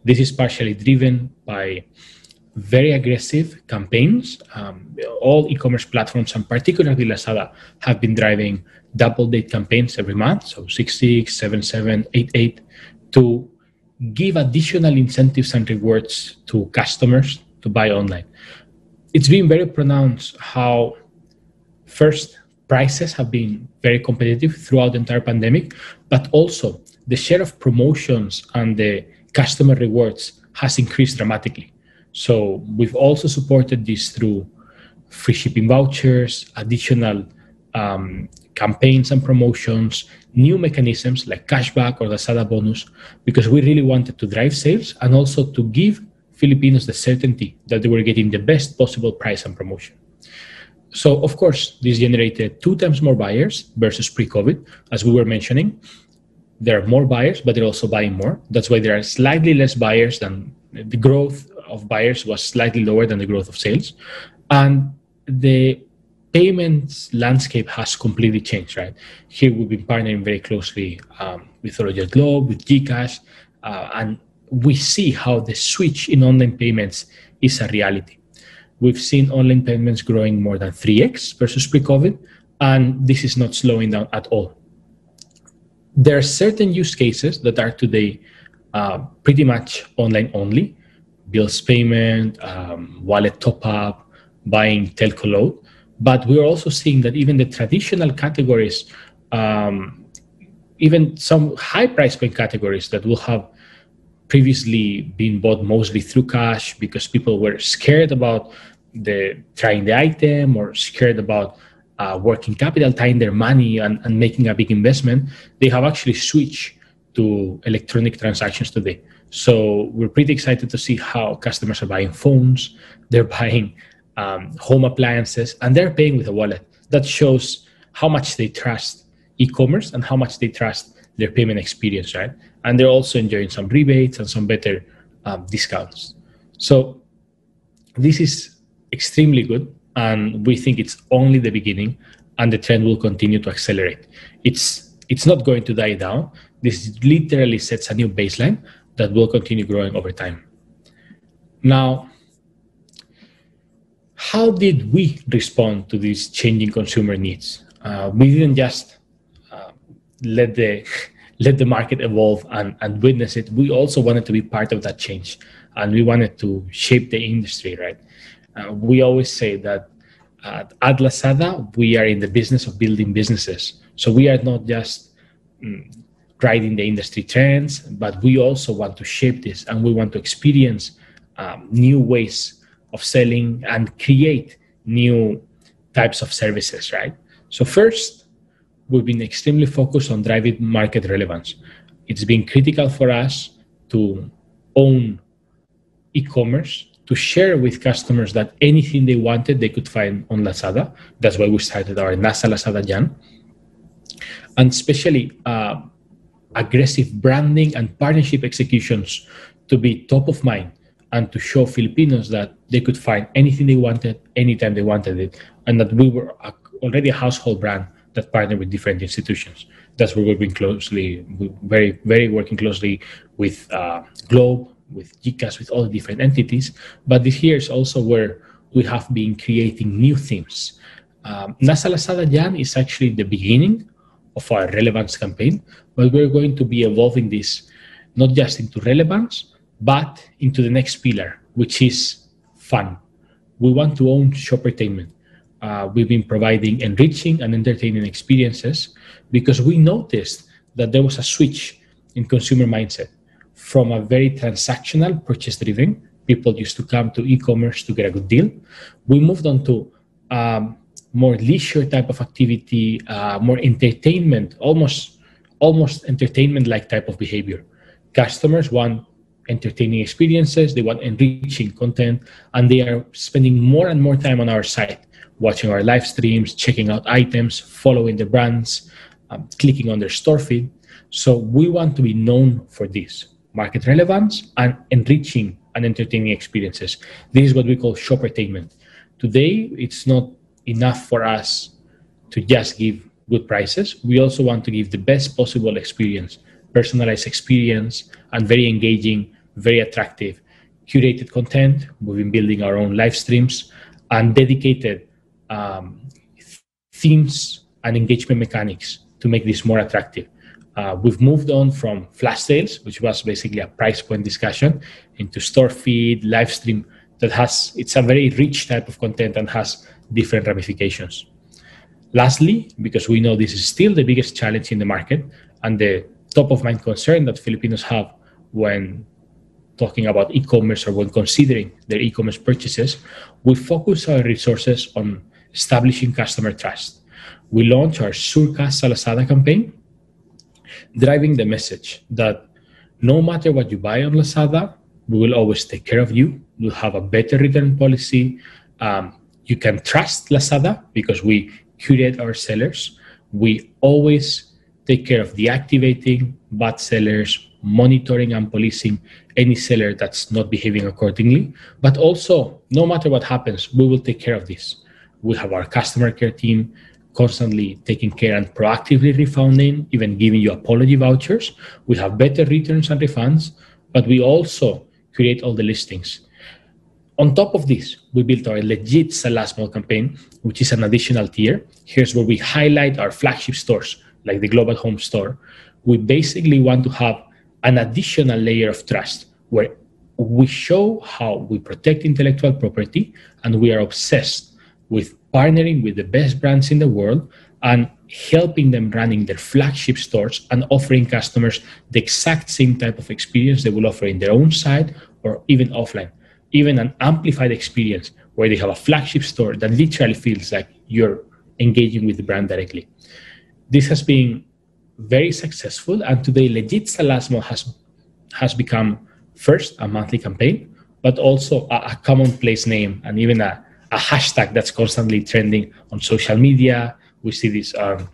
This is partially driven by very aggressive campaigns. All e-commerce platforms, and particularly Lazada, have been driving double-date campaigns every month, so 6/6, 7/7, 8/8, to give additional incentives and rewards to customers to buy online. It's been very pronounced how, first, prices have been very competitive throughout the entire pandemic, but also the share of promotions and the customer rewards has increased dramatically. So we've also supported this through free shipping vouchers, additional campaigns and promotions, new mechanisms like cashback or Lazada bonus, because we really wanted to drive sales and also to give Filipinos the certainty that they were getting the best possible price and promotion. So, of course, this generated 2 times more buyers versus pre-COVID. As we were mentioning, there are more buyers, but they're also buying more. That's why there are slightly less buyers than the growth of buyers was slightly lower than the growth of sales. And the payments landscape has completely changed, right? Here we've been partnering very closely with Roger Globe, with GCash, and we see how the switch in online payments is a reality. We've seen online payments growing more than 3x versus pre-COVID, and this is not slowing down at all. There are certain use cases that are today pretty much online only: bills payment, wallet top-up, buying telco load. But we're also seeing that even the traditional categories, even some high price point categories that will have previously been bought mostly through cash because people were scared about trying the item or scared about working capital, tying their money and making a big investment, they have actually switched to electronic transactions today. So we're pretty excited to see how customers are buying phones, they're buying home appliances, and they're paying with a wallet. That shows how much they trust e-commerce and how much they trust their payment experience, right? And they're also enjoying some rebates and some better discounts. So this is extremely good, and we think it's only the beginning, and the trend will continue to accelerate. It's not going to die down. This literally sets a new baseline that will continue growing over time. Now, how did we respond to these changing consumer needs? We didn't just let the market evolve and witness it. We also wanted to be part of that change, and we wanted to shape the industry, right? We always say that at Lazada, we are in the business of building businesses. So we are not just riding the industry trends, but we also want to shape this, and we want to experience new ways of selling and create new types of services, right? So first, we've been extremely focused on driving market relevance. It's been critical for us to own e-commerce, to share with customers that anything they wanted, they could find on Lazada. That's why we started our NASA Lazada Jan. And especially aggressive branding and partnership executions to be top of mind and to show Filipinos that they could find anything they wanted, anytime they wanted it, and that we were already a household brand that partnered with different institutions. That's where we've been very working closely with Globe, with GCash, with all the different entities. But this here is also where we have been creating new themes. NASA Lazada Jan is actually the beginning of our relevance campaign, but we're going to be evolving this not just into relevance, but into the next pillar, which is fun. We want to own shoppertainment. We've been providing enriching and entertaining experiences because we noticed that there was a switch in consumer mindset from a very transactional, purchase-driven. People used to come to e-commerce to get a good deal. We moved on to more leisure type of activity, more entertainment, almost entertainment-like type of behavior. Customers want entertaining experiences, they want enriching content, and they are spending more and more time on our site, watching our live streams, checking out items, following the brands, clicking on their store feed. So we want to be known for this market relevance and enriching and entertaining experiences. This is what we call shoppertainment. Today, it's not enough for us to just give good prices. We also want to give the best possible experience, personalized experience, and very engaging, very attractive, curated content. We've been building our own live streams and dedicated themes and engagement mechanics to make this more attractive. We've moved on from flash sales, which was basically a price point discussion, into store feed, live stream it's a very rich type of content and has different ramifications. Lastly, because we know this is still the biggest challenge in the market and the top of mind concern that Filipinos have when talking about e-commerce or when considering their e-commerce purchases, we focus our resources on establishing customer trust. We launched our Surka sa Lazada campaign, driving the message that no matter what you buy on Lazada, we will always take care of you. We'll have a better return policy. You can trust Lazada because we curate our sellers. We always take care of deactivating bad sellers, monitoring and policing any seller that's not behaving accordingly. But also, no matter what happens, we will take care of this. We have our customer care team constantly taking care and proactively refunding, even giving you apology vouchers. We have better returns and refunds, but we also create all the listings. On top of this, we built our legit sa last mall campaign, which is an additional tier. Here's where we highlight our flagship stores, like the Global Home Store. We basically want to have an additional layer of trust where we show how we protect intellectual property, and we are obsessed with partnering with the best brands in the world and helping them running their flagship stores and offering customers the exact same type of experience they will offer in their own site or even offline. Even an amplified experience where they have a flagship store that literally feels like you're engaging with the brand directly. This has been very successful, and today Legit Salasmo has become first a monthly campaign, but also a commonplace name and even a hashtag that's constantly trending on social media. We see this on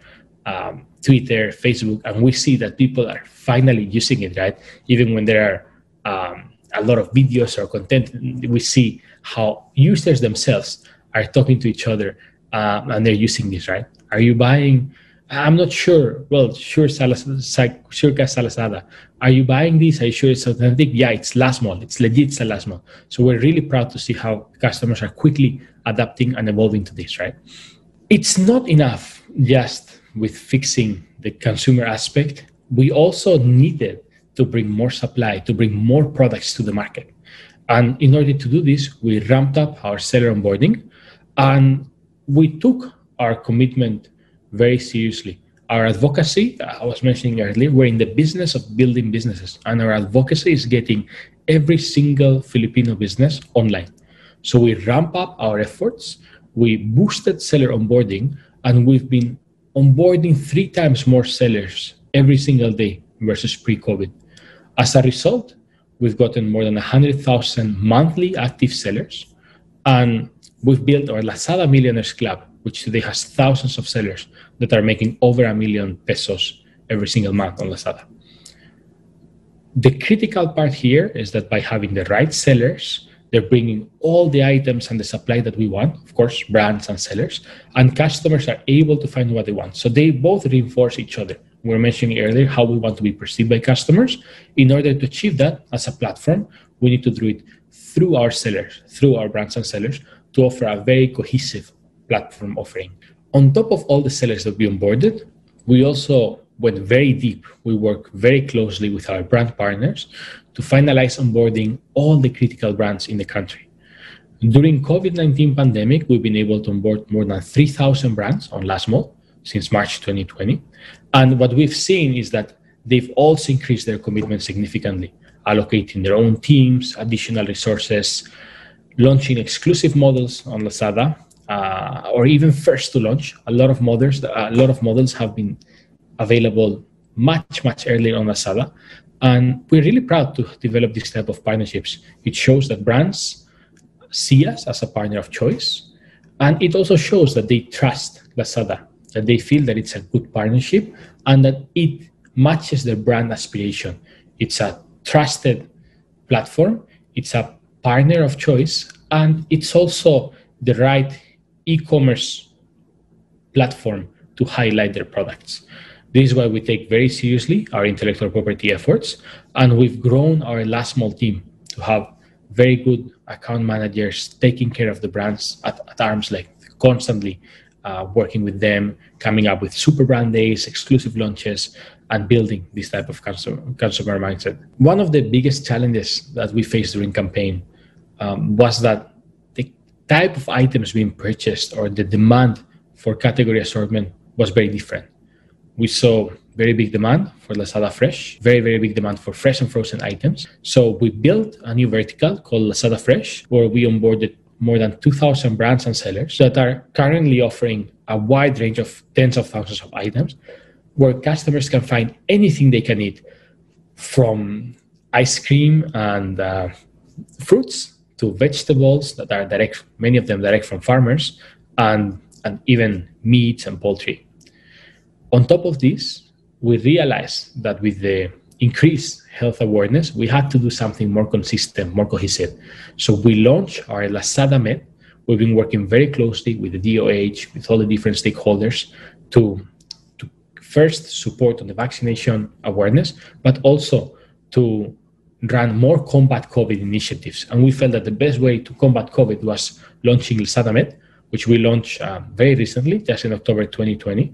Twitter, Facebook, and we see that people are finally using it, right? Even when there are a lot of videos or content, we see how users themselves are talking to each other and they're using this, right? Are you buying? I'm not sure. Well, sure, Surka Salasada. Are you buying this? Are you sure it's authentic? Yeah, it's last mall. It's legit last mall. So we're really proud to see how customers are quickly adapting and evolving to this, right? It's not enough just with fixing the consumer aspect. We also needed to bring more supply, to bring more products to the market. And in order to do this, we ramped up our seller onboarding, and we took our commitment very seriously. Our advocacy, I was mentioning earlier, we're in the business of building businesses, and our advocacy is getting every single Filipino business online. So we ramp up our efforts, we boosted seller onboarding, and we've been onboarding 3 times more sellers every single day versus pre-COVID. As a result, we've gotten more than 100,000 monthly active sellers, and we've built our Lazada Millionaires Club, which today has thousands of sellers that are making over 1 million pesos every single month on Lazada. The critical part here is that by having the right sellers, they're bringing all the items and the supply that we want, of course, brands and sellers, and customers are able to find what they want. So they both reinforce each other. We were mentioning earlier how we want to be perceived by customers. In order to achieve that as a platform, we need to do it through our sellers, through our brands and sellers, to offer a very cohesive platform offering. On top of all the sellers that we onboarded, we also went very deep. We work very closely with our brand partners to finalize onboarding all the critical brands in the country. During COVID-19 pandemic, we've been able to onboard more than 3,000 brands on last mall since March 2020. And what we've seen is that they've also increased their commitment significantly, allocating their own teams, additional resources, launching exclusive models on Lazada, or even first to launch. A lot of models have been available much earlier on Lazada. And we're really proud to develop this type of partnerships. It shows that brands see us as a partner of choice, And it also shows that they trust Lazada, that they feel that it's a good partnership and that it matches their brand aspiration. It's a trusted platform, it's a partner of choice, and it's also the right e-commerce platform to highlight their products. This is why we take very seriously our intellectual property efforts, and we've grown our last small team to have very good account managers taking care of the brands at arm's length, constantly working with them, coming up with super brand days, exclusive launches, and building this type of consumer mindset. One of the biggest challenges that we faced during campaign was that the type of items being purchased or the demand for category assortment was very different. We saw very big demand for Lazada Fresh, very, very big demand for fresh and frozen items. So we built a new vertical called Lazada Fresh, where we onboarded more than 2,000 brands and sellers that are currently offering a wide range of tens of thousands of items, where customers can find anything they can eat, from ice cream and fruits to vegetables that are direct, many of them direct from farmers, and even meats and poultry. On top of this, we realized that with the increased health awareness, we had to do something more consistent, more cohesive. So we launched our Lazada Med. We've been working very closely with the DOH, with all the different stakeholders to first support on the vaccination awareness, but also to run more combat COVID initiatives. And we felt that the best way to combat COVID was launching Lazada Med, which we launched very recently, just in October 2020.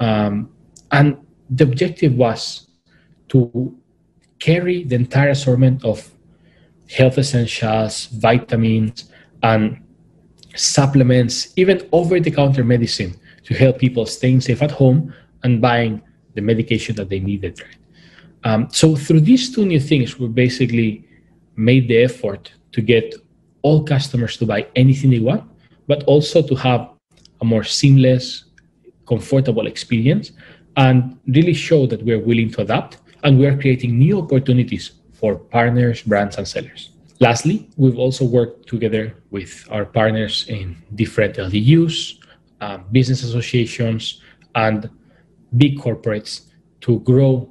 And the objective was to carry the entire assortment of health essentials, vitamins, and supplements, even over-the-counter medicine, to help people staying safe at home and buying the medication that they needed. So through these two new things, we basically made the effort to get all customers to buy anything they want, but also to have a more seamless, comfortable experience, and really show that we're willing to adapt, and we're creating new opportunities for partners, brands, and sellers. Lastly, we've also worked together with our partners in different LDUs, business associations, and big corporates to grow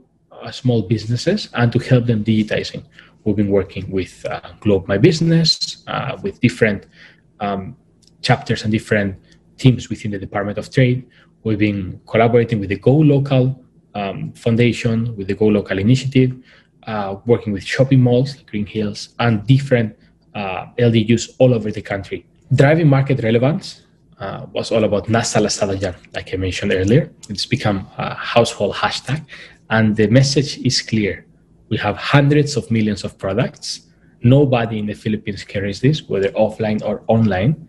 small businesses and to help them digitizing. We've been working with Globe My Business, with different chapters and different teams within the Department of Trade. We've been collaborating with the Go Local Foundation, with the Go Local Initiative, working with shopping malls like Green Hills and different LDUs all over the country. Driving market relevance was all about Nasa Lazada Yan, like I mentioned earlier. It's become a household hashtag, and the message is clear. We have hundreds of millions of products. Nobody in the Philippines carries this, whether offline or online.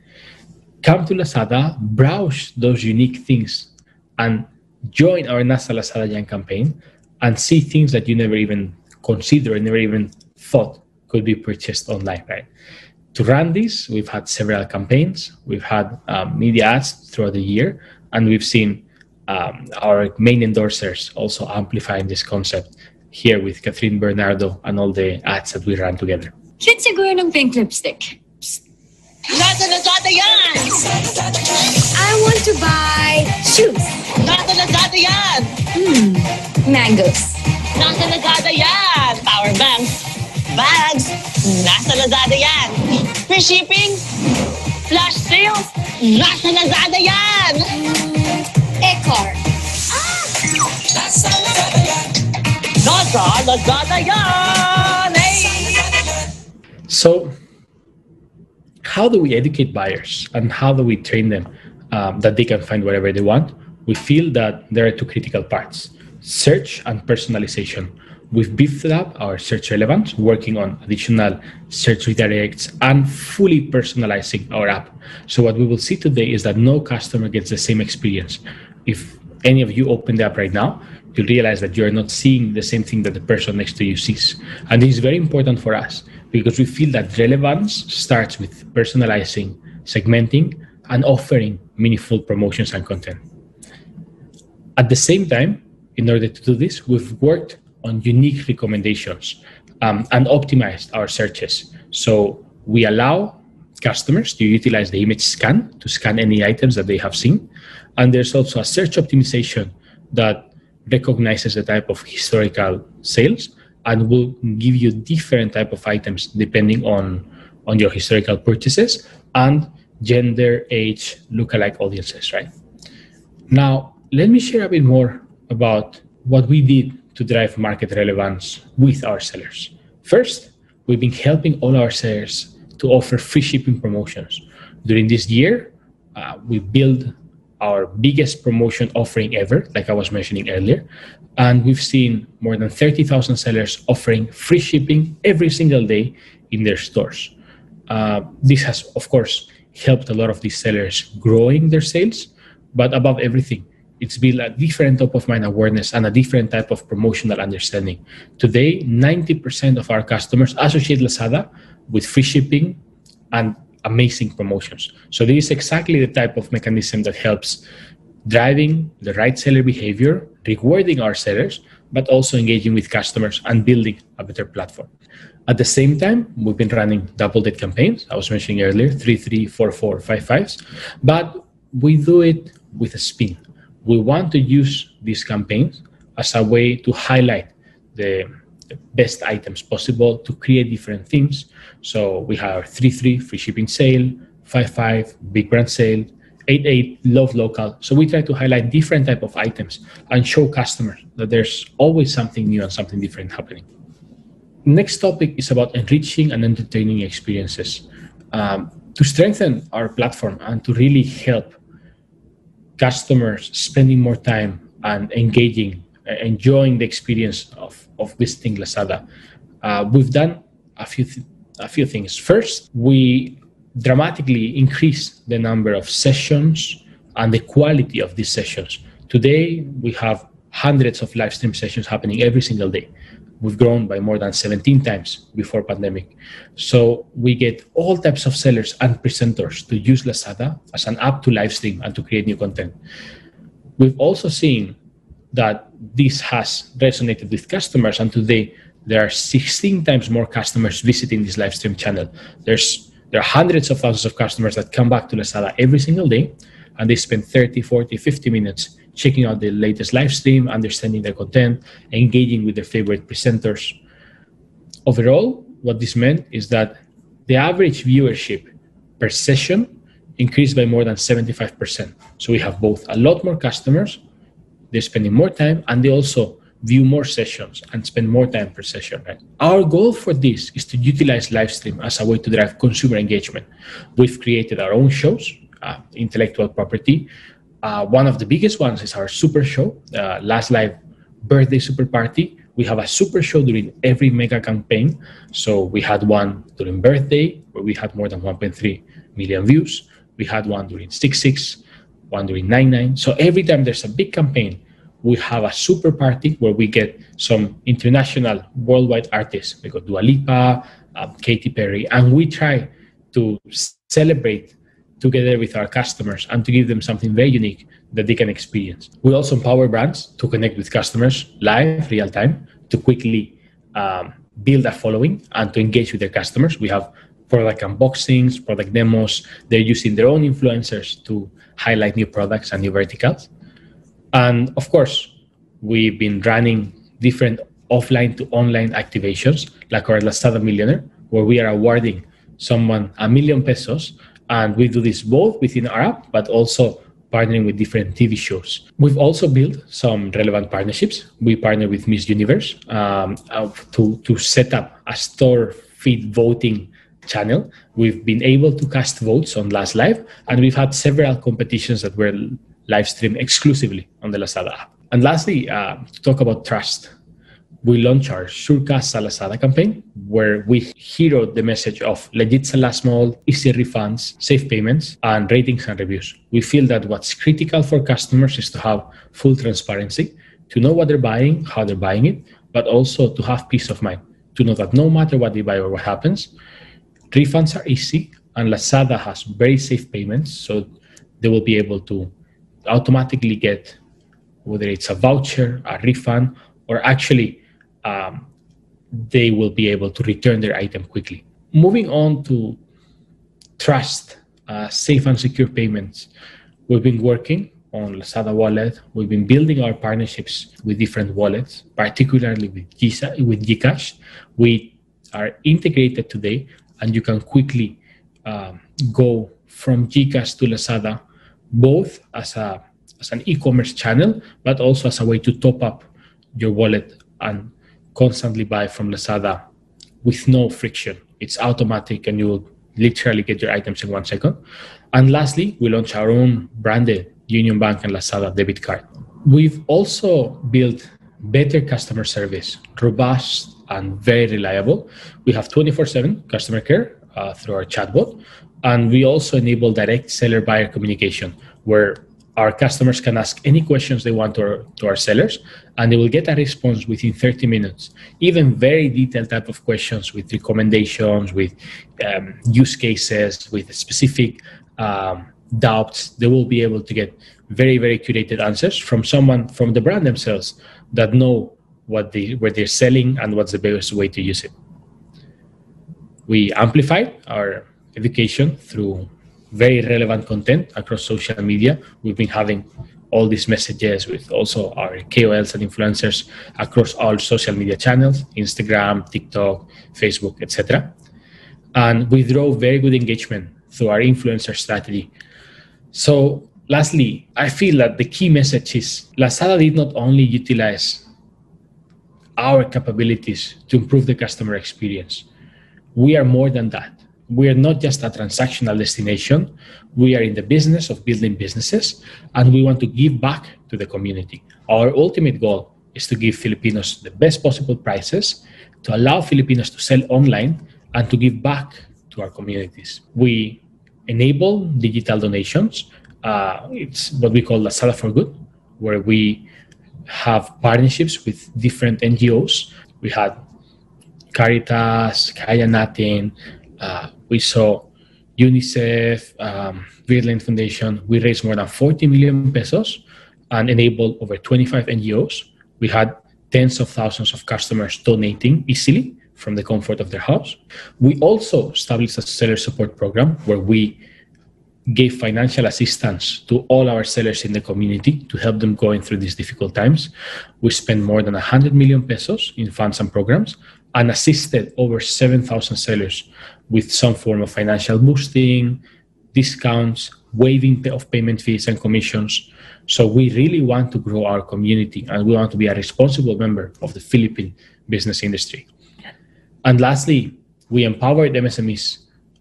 Come to Lazada, browse those unique things, and join our Nasa Lazada Yan campaign and see things that you never even considered, never even thought could be purchased online, right? To run this, we've had several campaigns. We've had media ads throughout the year, and we've seen our main endorsers also amplifying this concept here with Catherine Bernardo and all the ads that we ran together. Cute siguro ng pink lipstick. Nasa Lazada yan! I want to buy shoes. Nasa Lazada yan! Mangoes. Nasa Lazada yan! Power banks. Bags. Nasa Lazada yan! Free shipping. Flash sales. Nasa Lazada yan! Ecor. Nasa Lazada yan! Nasa Lazada yan! Hey! So, how do we educate buyers and how do we train them that they can find whatever they want? We feel that there are two critical parts: search and personalization. We've beefed up our search relevance, working on additional search redirects and fully personalizing our app. So what we will see today is that no customer gets the same experience. If any of you open the app right now, you'll realize that you're not seeing the same thing that the person next to you sees. And this is very important for us because we feel that relevance starts with personalizing, segmenting, and offering meaningful promotions and content. At the same time, in order to do this, we've worked on unique recommendations and optimized our searches. So we allow customers to utilize the image scan to scan any items that they have seen. And there's also a search optimization that recognizes the type of historical sales and will give you different type of items depending on your historical purchases and gender, age, lookalike audiences, right? Now, let me share a bit more about what we did to drive market relevance with our sellers. First, we've been helping all our sellers to offer free shipping promotions. During this year, we built our biggest promotion offering ever, like I was mentioning earlier, and we've seen more than 30,000 sellers offering free shipping every single day in their stores. This has, of course, helped a lot of these sellers growing their sales, but above everything, it's built a different top-of-mind awareness and a different type of promotional understanding. Today, 90% of our customers associate Lazada with free shipping and amazing promotions. So this is exactly the type of mechanism that helps driving the right seller behavior, rewarding our sellers, but also engaging with customers and building a better platform. At the same time, we've been running double-date campaigns. I was mentioning earlier, 3, 3, 4, 4, 5, 5s, but we do it with a spin. We want to use these campaigns as a way to highlight the best items possible, to create different themes. So we have 3-3 free shipping sale, 5-5 big brand sale, 8-8 love local. So we try to highlight different type of items and show customers that there's always something new and something different happening. Next topic is about enriching and entertaining experiences. To strengthen our platform and to really help customers spending more time and engaging, enjoying the experience of visiting Lazada, we've done a few things. First, we dramatically increased the number of sessions and the quality of these sessions. Today, we have hundreds of live stream sessions happening every single day. We've grown by more than 17 times before pandemic. So we get all types of sellers and presenters to use Lazada as an app to live stream and to create new content. We've also seen that this has resonated with customers, and today there are 16 times more customers visiting this live stream channel. There are hundreds of thousands of customers that come back to Lazada every single day, and they spend 30, 40, 50 minutes checking out the latest live stream, understanding their content, engaging with their favorite presenters. Overall, what this meant is that the average viewership per session increased by more than 75%. So we have both a lot more customers, they're spending more time, and they also view more sessions and spend more time per session. Right? Our goal for this is to utilize live stream as a way to drive consumer engagement. We've created our own shows, intellectual property. One of the biggest ones is our super show, Last Live Birthday Super Party. We have a super show during every mega campaign. So we had one during birthday, where we had more than 1.3 million views. We had one during 6/6, one during 9/9. So every time there's a big campaign, we have a super party where we get some international worldwide artists. We got Dua Lipa, Katy Perry, and we try to celebrate together with our customers and to give them something very unique that they can experience. We also empower brands to connect with customers live, real time, to quickly build a following and to engage with their customers. We have product unboxings, product demos. They're using their own influencers to highlight new products and new verticals. And of course, we've been running different offline to online activations, like our Lazada Millionaire, where we are awarding someone ₱1 million. And we do this both within our app, but also partnering with different TV shows. We've also built some relevant partnerships. We partner with Miss Universe to set up a store feed voting channel. We've been able to cast votes on Last Live, and we've had several competitions that were live streamed exclusively on the Lazada app. And lastly, to talk about trust, we launched our Surka sa Lazada campaign, where we heroed the message of legit sa last mall, easy refunds, safe payments, and ratings and reviews. We feel that what's critical for customers is to have full transparency, to know what they're buying, how they're buying it, but also to have peace of mind, to know that no matter what they buy or what happens, refunds are easy, and Lazada has very safe payments, so they will be able to automatically get, whether it's a voucher, a refund, or actually they will be able to return their item quickly. Moving on to trust, safe and secure payments. We've been working on Lazada Wallet. We've been building our partnerships with different wallets, particularly with Gcash. We are integrated today, and you can quickly go from Gcash to Lazada, both as an e-commerce channel, but also as a way to top up your wallet and constantly buy from Lazada with no friction. It's automatic, and you will literally get your items in 1 second. And lastly, we launched our own branded Union Bank and Lazada debit card. We've also built better customer service, robust and very reliable. We have 24/7 customer care through our chatbot, and we also enable direct seller-buyer communication, where our customers can ask any questions they want to our sellers, and they will get a response within 30 minutes. Even very detailed type of questions with recommendations, with use cases, with specific doubts, they will be able to get very, very curated answers from someone from the brand themselves that know where they're selling and what's the best way to use it. We amplified our education through very relevant content across social media. We've been having all these messages with also our KOLs and influencers across all social media channels, Instagram, TikTok, Facebook, etc. And we drove very good engagement through our influencer strategy. So lastly, I feel that the key message is Lazada did not only utilize our capabilities to improve the customer experience. We are more than that. We are not just a transactional destination. We are in the business of building businesses, and we want to give back to the community. Our ultimate goal is to give Filipinos the best possible prices, to allow Filipinos to sell online, and to give back to our communities. We enable digital donations. It's what we call Lazada for Good, where we have partnerships with different NGOs. We had Caritas, Kaya Natin, we saw UNICEF, Vigilant Foundation. We raised more than 40 million pesos and enabled over 25 NGOs. We had tens of thousands of customers donating easily from the comfort of their house. We also established a seller support program where we gave financial assistance to all our sellers in the community to help them going through these difficult times. We spent more than 100 million pesos in funds and programs and assisted over 7,000 sellers with some form of financial boosting, discounts, waiving of payment fees and commissions. So we really want to grow our community, and we want to be a responsible member of the Philippine business industry. And lastly, we empowered MSMEs,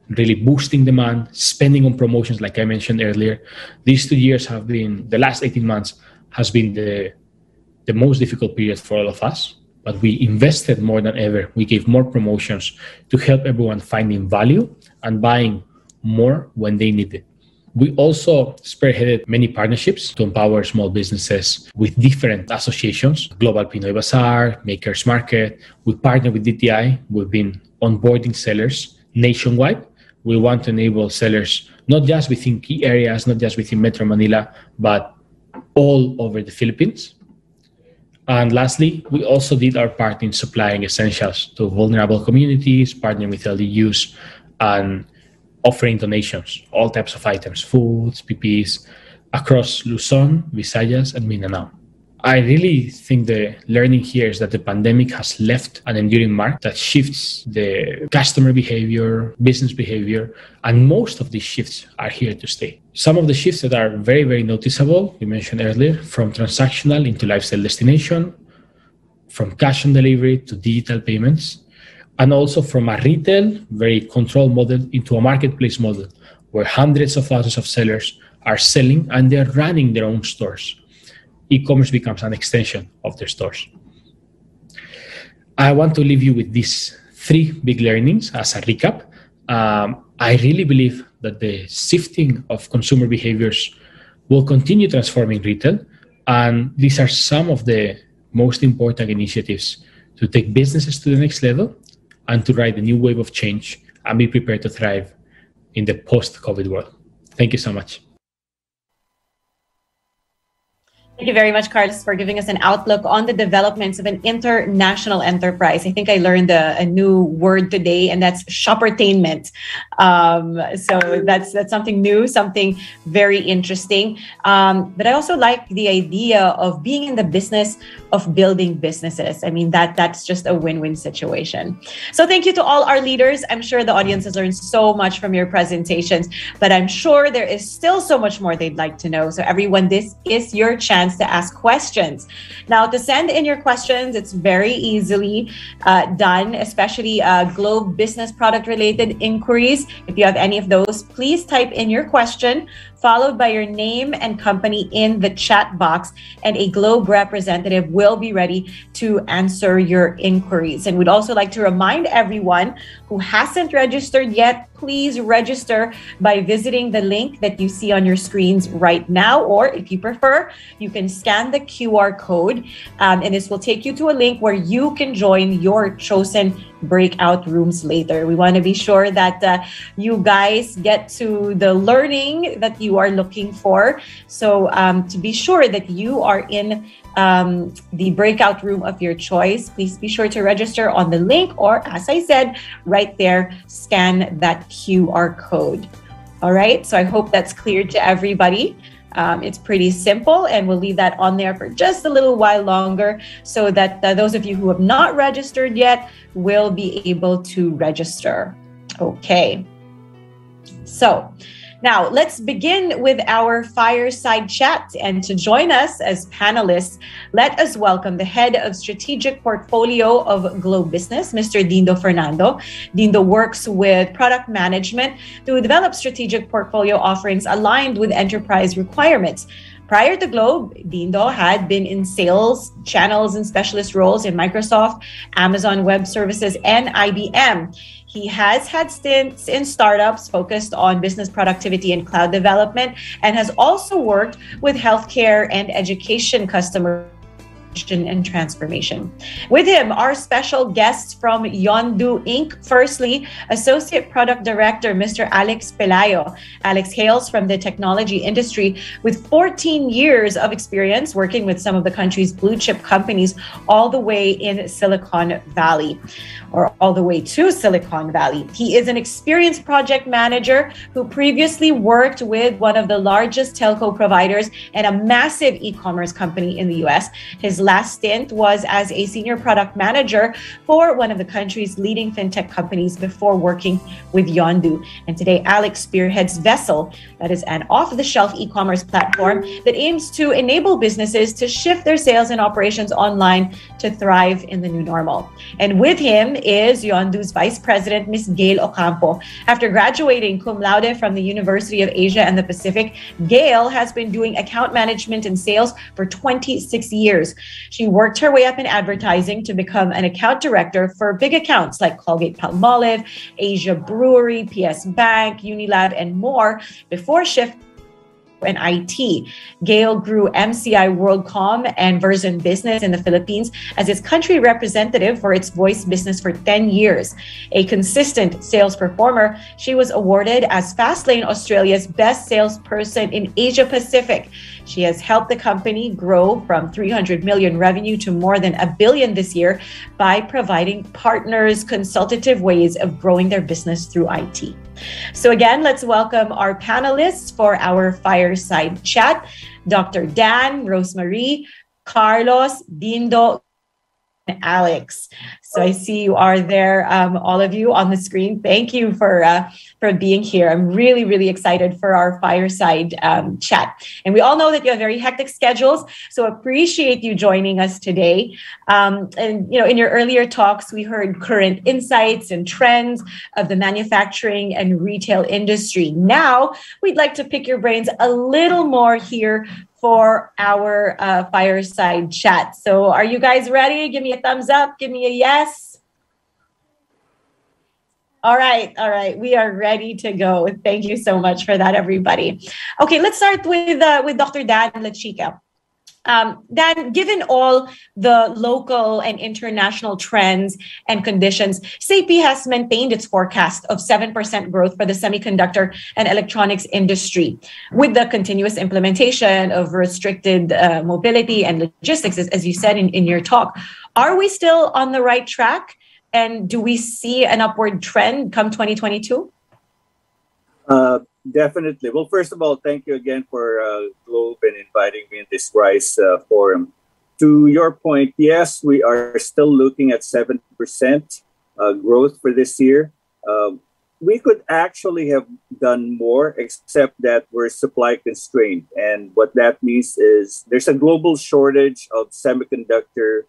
really boosting demand, spending on promotions like I mentioned earlier. These 2 years have been, the last 18 months has been the most difficult period for all of us, but we invested more than ever. We gave more promotions to help everyone finding value and buying more when they need it. We also spearheaded many partnerships to empower small businesses with different associations, Global Pinoy Bazaar, Makers Market. We partnered with DTI. We've been onboarding sellers nationwide. We want to enable sellers not just within key areas, not just within Metro Manila, but all over the Philippines. And lastly, we also did our part in supplying essentials to vulnerable communities, partnering with LDUs, and offering donations, all types of items, foods, PPEs, across Luzon, Visayas, and Mindanao. I really think the learning here is that the pandemic has left an enduring mark that shifts the customer behavior, business behavior, and most of these shifts are here to stay. Some of the shifts that are very, very noticeable, we mentioned earlier, from transactional into lifestyle destination, from cash on delivery to digital payments, and also from a retail, very controlled model into a marketplace model where hundreds of thousands of sellers are selling and they're running their own stores. E-commerce becomes an extension of their stores. I want to leave you with these 3 big learnings as a recap. I really believe that the shifting of consumer behaviors will continue transforming retail, and these are some of the most important initiatives to take businesses to the next level and to ride the new wave of change and be prepared to thrive in the post-COVID world. Thank you so much. Thank you very much, Carlos, for giving us an outlook on the developments of an international enterprise. I think I learned a new word today, and that's shoppertainment. So that's something new, something very interesting. But I also like the idea of being in the business of building businesses. I mean, that's just a win-win situation. So thank you to all our leaders. I'm sure the audience has learned so much from your presentations, but I'm sure there is still so much more they'd like to know. So everyone, this is your chance to ask questions. Now, to send in your questions, it's very easily done, especially Globe business product related inquiries. If you have any of those, please type in your question, followed by your name and company in the chat box, and a Globe representative will be ready to answer your inquiries. And we'd also like to remind everyone who hasn't registered yet, please register by visiting the link that you see on your screens right now, or if you prefer, you can scan the QR code, and this will take you to a link where you can join your chosen breakout rooms later. We want to be sure that you guys get to the learning that you are looking for. So to be sure that you are in the breakout room of your choice, please be sure to register on the link, or as I said, right there, scan that QR code. All right, so I hope that's clear to everybody. It's pretty simple, and we'll leave that on there for just a little while longer so that those of you who have not registered yet will be able to register. Okay, so now let's begin with our fireside chat. And to join us as panelists, let us welcome the head of strategic portfolio of Globe Business, Mr. Dindo Fernando. Dindo works with product management to develop strategic portfolio offerings aligned with enterprise requirements. Prior to Globe, Dindo had been in sales, channels, and specialist roles in Microsoft, Amazon Web Services, and IBM. He has had stints in startups focused on business productivity and cloud development, and has also worked with healthcare and education customers and transformation. With him, our special guests from Yondu Inc. Firstly, Associate Product Director, Mr. Alex Pelayo. Alex hails from the technology industry with 14 years of experience working with some of the country's blue chip companies all the way in Silicon Valley, or all the way to Silicon Valley. He is an experienced project manager who previously worked with one of the largest telco providers and a massive e-commerce company in the US. His last stint was as a senior product manager for one of the country's leading fintech companies before working with Yondu. And today, Alex spearheads Vessel, that is an off-the-shelf e-commerce platform that aims to enable businesses to shift their sales and operations online to thrive in the new normal. And with him is Yondu's Vice President, Ms. Gail Ocampo. After graduating cum laude from the University of Asia and the Pacific, Gail has been doing account management and sales for 26 years. She worked her way up in advertising to become an account director for big accounts like Colgate-Palmolive, Asia Brewery, PS Bank, Unilab, and more before shifting and IT. Gail grew MCI WorldCom and Verizon Business in the Philippines as its country representative for its voice business for 10 years. A consistent sales performer, she was awarded as Fastlane Australia's best salesperson in Asia Pacific. She has helped the company grow from 300 million revenue to more than $1 billion this year by providing partners consultative ways of growing their business through IT. So again, let's welcome our panelists for our fireside chat. Dr. Dan, Rosemary, Carlos, Dindo, and Alex. So I see you are there, all of you on the screen. Thank you for being here. I'm really, really excited for our fireside chat. And we all know that you have very hectic schedules, so appreciate you joining us today. And you know, in your earlier talks, we heard current insights and trends of the manufacturing and retail industry. Now, we'd like to pick your brains a little more here for our fireside chat. So are you guys ready? Give me a thumbs up. Give me a yes. All right. We are ready to go. Thank you so much for that, everybody. Okay, let's start with Dr. Dan Lachica. Dan, given all the local and international trends and conditions, SAPI has maintained its forecast of 7% growth for the semiconductor and electronics industry with the continuous implementation of restricted mobility and logistics, as you said in your talk. Are we still on the right track? And do we see an upward trend come 2022? Definitely. Well, first of all, thank you again for Globe and inviting me in this R.I.S.E forum. To your point, yes, we are still looking at 7% growth for this year. We could actually have done more, except that we're supply constrained. And what that means is there's a global shortage of semiconductor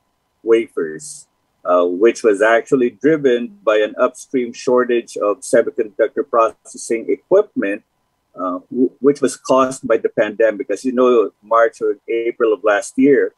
wafers, which was actually driven by an upstream shortage of semiconductor processing equipment, which was caused by the pandemic. As you know, March or April of last year,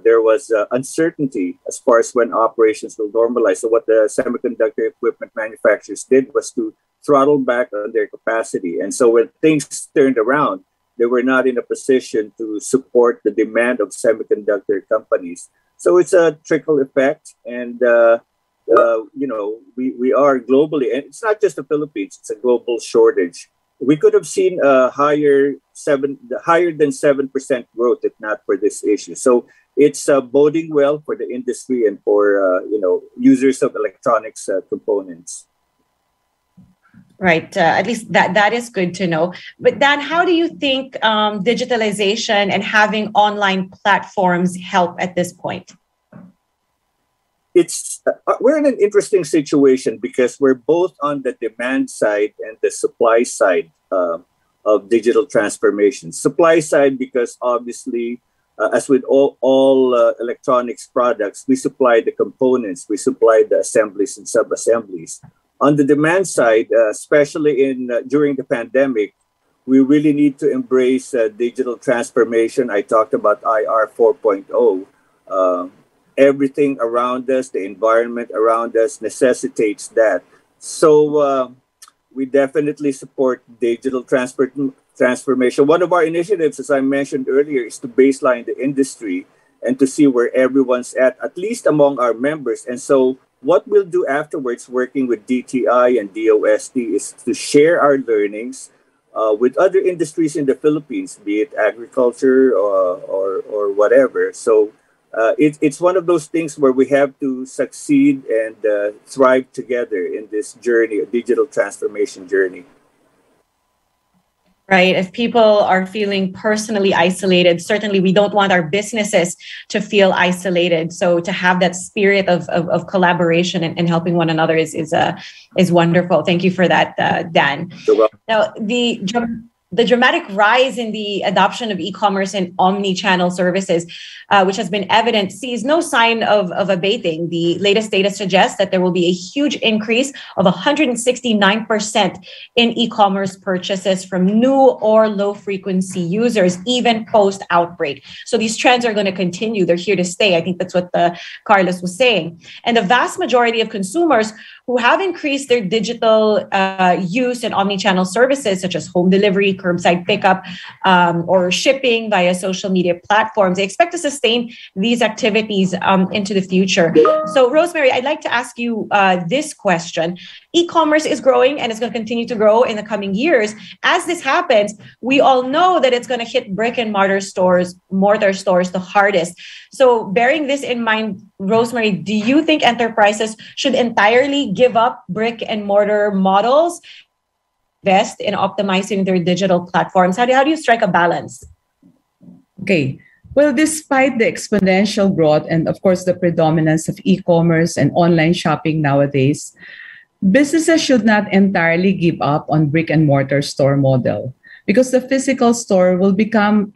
there was uncertainty as far as when operations will normalize. So what the semiconductor equipment manufacturers did was to throttle back on their capacity. And so when things turned around, they were not in a position to support the demand of semiconductor companies. So it's a trickle effect. And, we are globally, and it's not just the Philippines, it's a global shortage. We could have seen higher than 7% growth if not for this issue. So it's boding well for the industry and for users of electronics components. Right. At least that is good to know. But Dan, how do you think digitalization and having online platforms help at this point? We're in an interesting situation because we're both on the demand side and the supply side of digital transformation. Supply side because obviously, as with all electronics products, we supply the components, we supply the assemblies and sub-assemblies. On the demand side, especially during the pandemic, we really need to embrace digital transformation. I talked about IR 4.0. Everything around us, the environment around us necessitates that. So we definitely support digital transformation. One of our initiatives, as I mentioned earlier, is to baseline the industry and to see where everyone's at least among our members. And so what we'll do afterwards, working with DTI and DOST, is to share our learnings with other industries in the Philippines, be it agriculture or whatever. So it's one of those things where we have to succeed and thrive together in this journey, a digital transformation journey. Right. If people are feeling personally isolated, certainly we don't want our businesses to feel isolated. So to have that spirit of collaboration and helping one another is wonderful. Thank you for that, Dan. You're welcome. Now, the dramatic rise in the adoption of e-commerce and omnichannel services, which has been evident, sees no sign of abating. The latest data suggests that there will be a huge increase of 169% in e-commerce purchases from new or low-frequency users, even post-outbreak. So these trends are going to continue. They're here to stay. I think that's what Carlos was saying. And the vast majority of consumers who have increased their digital use and omnichannel services, such as home delivery, curbside pickup, or shipping via social media platforms, they expect to sustain these activities into the future. So, Rosemary, I'd like to ask you this question. E-commerce is growing and it's going to continue to grow in the coming years. As this happens, we all know that it's going to hit brick and mortar stores the hardest. So bearing this in mind, Rosemary, do you think enterprises should entirely give up brick and mortar models, invest in optimizing their digital platforms? How do you strike a balance? Okay. Well, despite the exponential growth and, of course, the predominance of e-commerce and online shopping nowadays, businesses should not entirely give up on brick and mortar store model because the physical store will become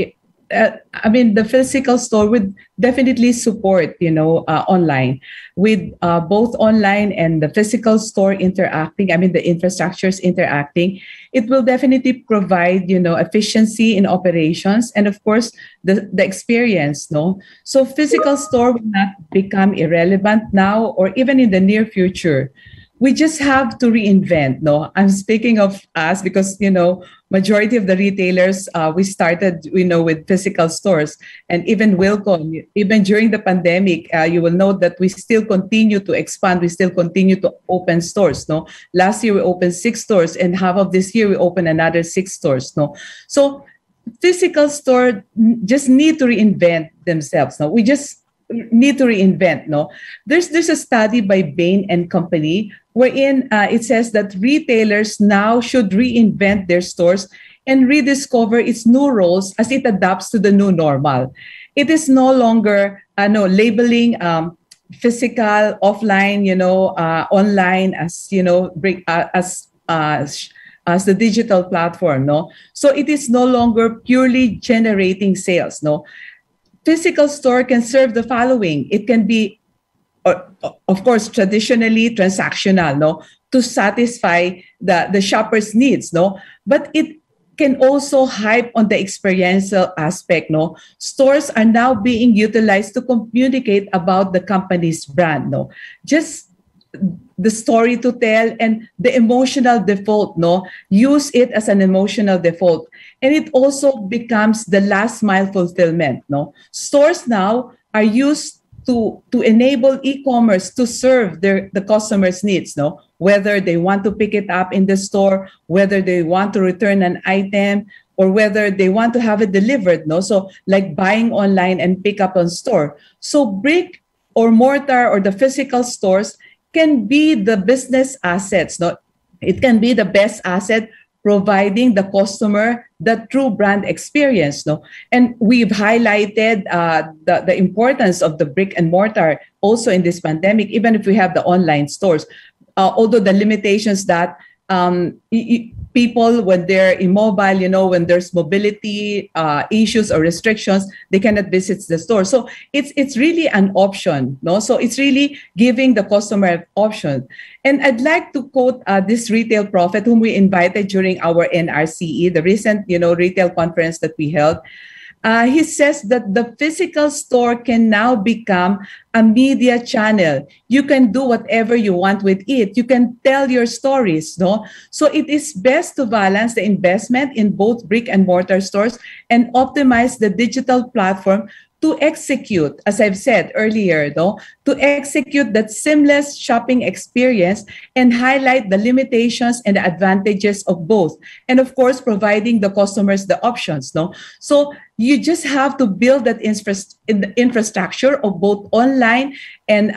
the physical store would definitely support, online with both online and the physical store interacting. The infrastructures interacting. It will definitely provide, efficiency in operations and, of course, the experience. No, so physical store will not become irrelevant now or even in the near future. we just have to reinvent. No, I'm speaking of us because, majority of the retailers, we started, with physical stores, and even Wilcon, even during the pandemic, you will note that we still continue to expand. We still continue to open stores. No, last year we opened 6 stores, and half of this year we opened another 6 stores. No, so physical store just need to reinvent themselves. No, we just need to reinvent. No, there's a study by Bain and Company wherein it says that retailers now should reinvent their stores and rediscover its new roles as it adapts to the new normal. It is no longer labeling physical, offline, online as as the digital platform. No, so it is no longer purely generating sales. No, physical store can serve the following. It can be, of course, traditionally transactional, no, to satisfy the shopper's needs, no, but it can also hype on the experiential aspect. No, stores are now being utilized to communicate about the company's brand. No, just the story to tell and the emotional default. No, use it as an emotional default, and it also becomes the last mile fulfillment. No, stores now are used to enable e-commerce to serve the customer's needs. No, whether they want to pick it up in the store, whether they want to return an item, or whether they want to have it delivered. No, so like buying online and pick up on store. So brick or mortar or the physical stores can be the business assets. No, it can be the best asset, providing the customer the true brand experience. No, and we've highlighted the importance of the brick and mortar also in this pandemic, even if we have the online stores. Although the limitations that people, when they're immobile, when there's mobility issues or restrictions, they cannot visit the store. So it's really an option. No, so it's really giving the customer an option. And I'd like to quote this retail prophet whom we invited during our NRCE, the recent retail conference that we held. He says that the physical store can now become a media channel. You can do whatever you want with it. You can tell your stories. No, so it is best to balance the investment in both brick and mortar stores and optimize the digital platform to execute, as I've said earlier, to execute that seamless shopping experience and highlight the limitations and the advantages of both. And of course, providing the customers the options. No, so you just have to build that infrastructure of both online and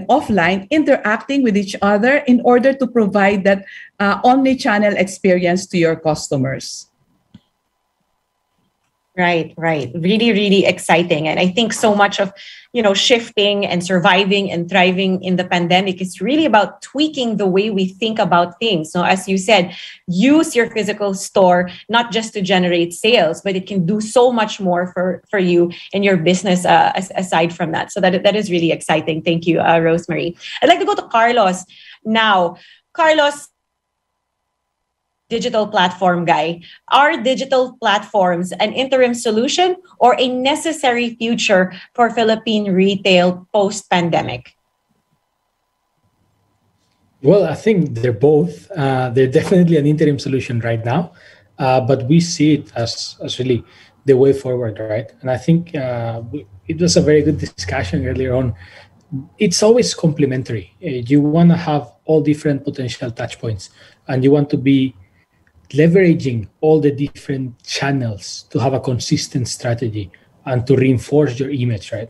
offline interacting with each other in order to provide that omni-channel experience to your customers. Right. Really, really exciting. And I think so much of, shifting and surviving and thriving in the pandemic is really about tweaking the way we think about things. So as you said, use your physical store, not just to generate sales, but it can do so much more for you and your business aside from that. So that is really exciting. Thank you, Rosemary. I'd like to go to Carlos now. Carlos, digital platform guy. Are digital platforms an interim solution or a necessary future for Philippine retail post-pandemic? Well, I think they're both. They're definitely an interim solution right now, but we see it as really the way forward, right? And I think it was a very good discussion earlier on. It's always complementary. You want to have all different potential touch points, and you want to be leveraging all the different channels to have a consistent strategy and to reinforce your image, right?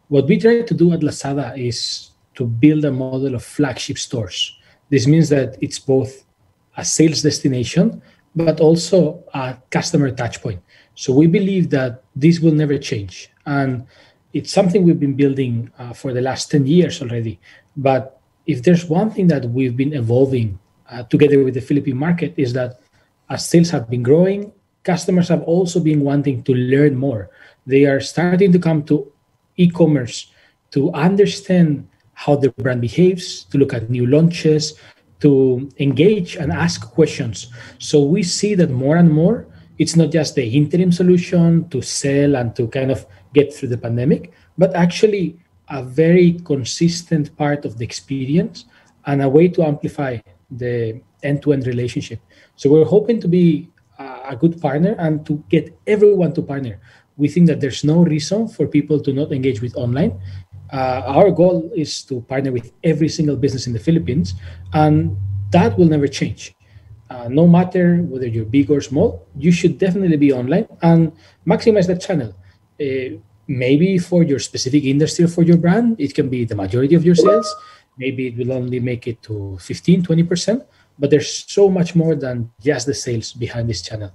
What we try to do at Lazada is to build a model of flagship stores. This means that it's both a sales destination, but also a customer touch point. So we believe that this will never change. And it's something we've been building for the last 10 years already. But if there's one thing that we've been evolving together with the Philippine market is that as sales have been growing, customers have also been wanting to learn more. They are starting to come to e-commerce to understand how the brand behaves, to look at new launches, to engage and ask questions. So we see that more and more, it's not just the interim solution to sell and to kind of get through the pandemic, but actually a very consistent part of the experience and a way to amplify the end-to-end relationship. So we're hoping to be a good partner and to get everyone to partner. We think that there's no reason for people to not engage with online. Our goal is to partner with every single business in the Philippines, and that will never change. No matter whether you're big or small, you should definitely be online and maximize that channel. Maybe for your specific industry or for your brand, it can be the majority of your sales. Maybe it will only make it to 15, 20%, but there's so much more than just the sales behind this channel.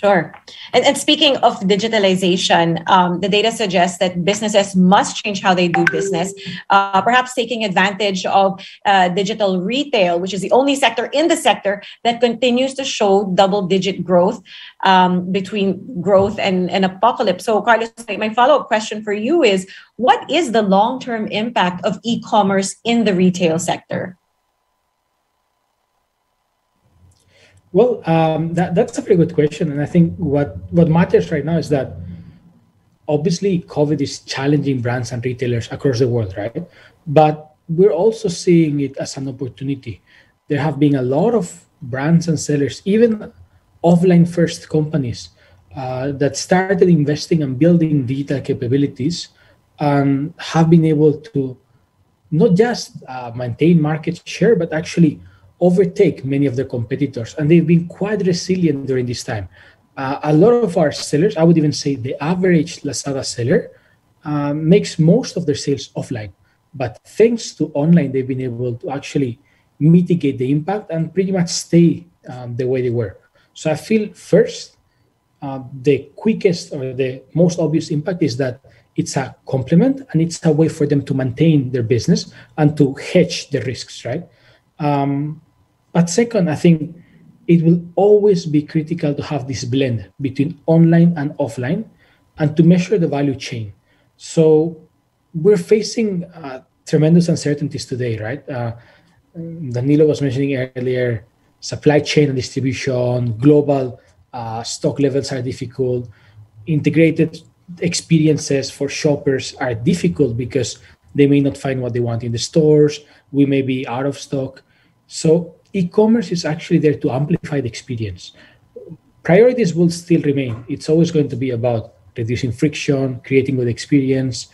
Sure. And speaking of digitalization, the data suggests that businesses must change how they do business, perhaps taking advantage of digital retail, which is the only sector in the sector that continues to show double-digit growth between growth and apocalypse. So, Carlos, my follow-up question for you is, what is the long-term impact of e-commerce in the retail sector? Well, that's a very good question. And I think what matters right now is that obviously COVID is challenging brands and retailers across the world, right? But we're also seeing it as an opportunity. There have been a lot of brands and sellers, even offline first companies that started investing and building digital capabilities and have been able to not just maintain market share, but actually overtake many of their competitors, and they've been quite resilient during this time. A lot of our sellers, I would even say the average Lazada seller, makes most of their sales offline. But thanks to online, they've been able to actually mitigate the impact and pretty much stay the way they were. So I feel first, the quickest or the most obvious impact is that it's a complement and it's a way for them to maintain their business and to hedge the risks, right? But second, I think it will always be critical to have this blend between online and offline and to measure the value chain. So we're facing tremendous uncertainties today, right? Danilo was mentioning earlier, supply chain and distribution, global stock levels are difficult, integrated experiences for shoppers are difficult because they may not find what they want in the stores, we may be out of stock. So e-commerce is actually there to amplify the experience. Priorities will still remain. It's always going to be about reducing friction, creating good experience,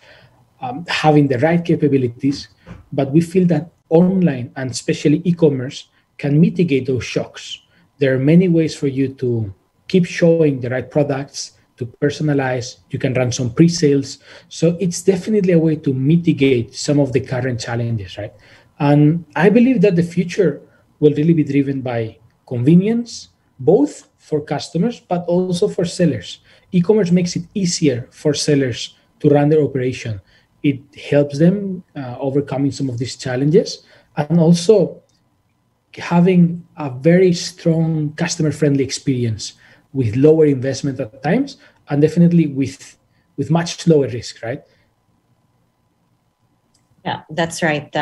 having the right capabilities. But we feel that online and especially e-commerce can mitigate those shocks. There are many ways for you to keep showing the right products, to personalize. You can run some pre-sales. So it's definitely a way to mitigate some of the current challenges, right? And I believe that the future will really be driven by convenience, both for customers, but also for sellers. E-commerce makes it easier for sellers to run their operation. It helps them overcoming some of these challenges and also having a very strong customer-friendly experience with lower investment at times and definitely with much lower risk, right? Yeah, that's right.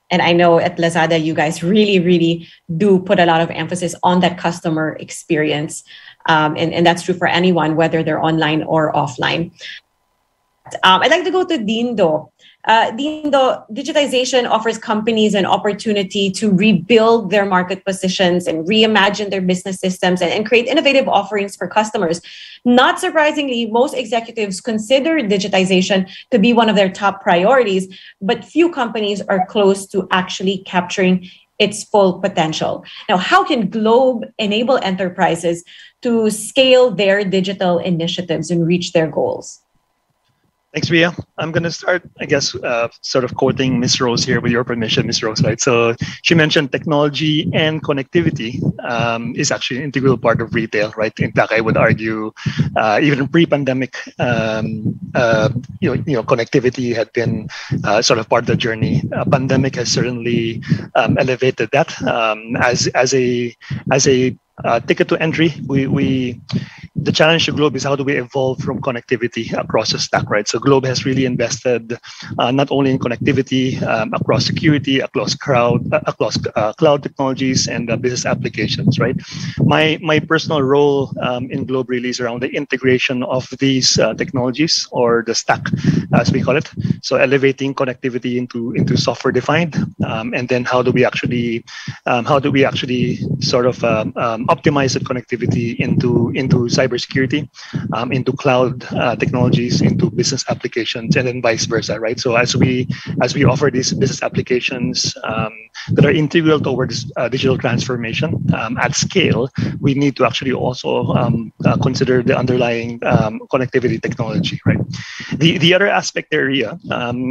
And I know at Lazada, you guys really, really do put a lot of emphasis on that customer experience. And that's true for anyone, whether they're online or offline. I'd like to go to Dindo. Dindo, digitization offers companies an opportunity to rebuild their market positions and reimagine their business systems and create innovative offerings for customers. Not surprisingly, most executives consider digitization to be one of their top priorities, but few companies are close to actually capturing its full potential. Now, how can Globe enable enterprises to scale their digital initiatives and reach their goals? Thanks, Ria. I'm going to start, I guess, sort of quoting Ms. Rose here with your permission, Ms. Rose, right? So she mentioned technology and connectivity is actually an integral part of retail, right? In fact, I would argue even pre-pandemic, connectivity had been sort of part of the journey. Pandemic has certainly elevated that as a ticket to entry. The challenge to Globe is how do we evolve from connectivity across the stack, right? So Globe has really invested not only in connectivity across security, across cloud technologies and business applications, right? My personal role in Globe really is around the integration of these technologies, or the stack, as we call it. So elevating connectivity into software defined, and then how do we actually sort of optimize that connectivity into cybersecurity, into cloud technologies, into business applications, and then vice versa, right? So as we offer these business applications that are integral towards digital transformation at scale, we need to actually also consider the underlying connectivity technology, right? The other aspect area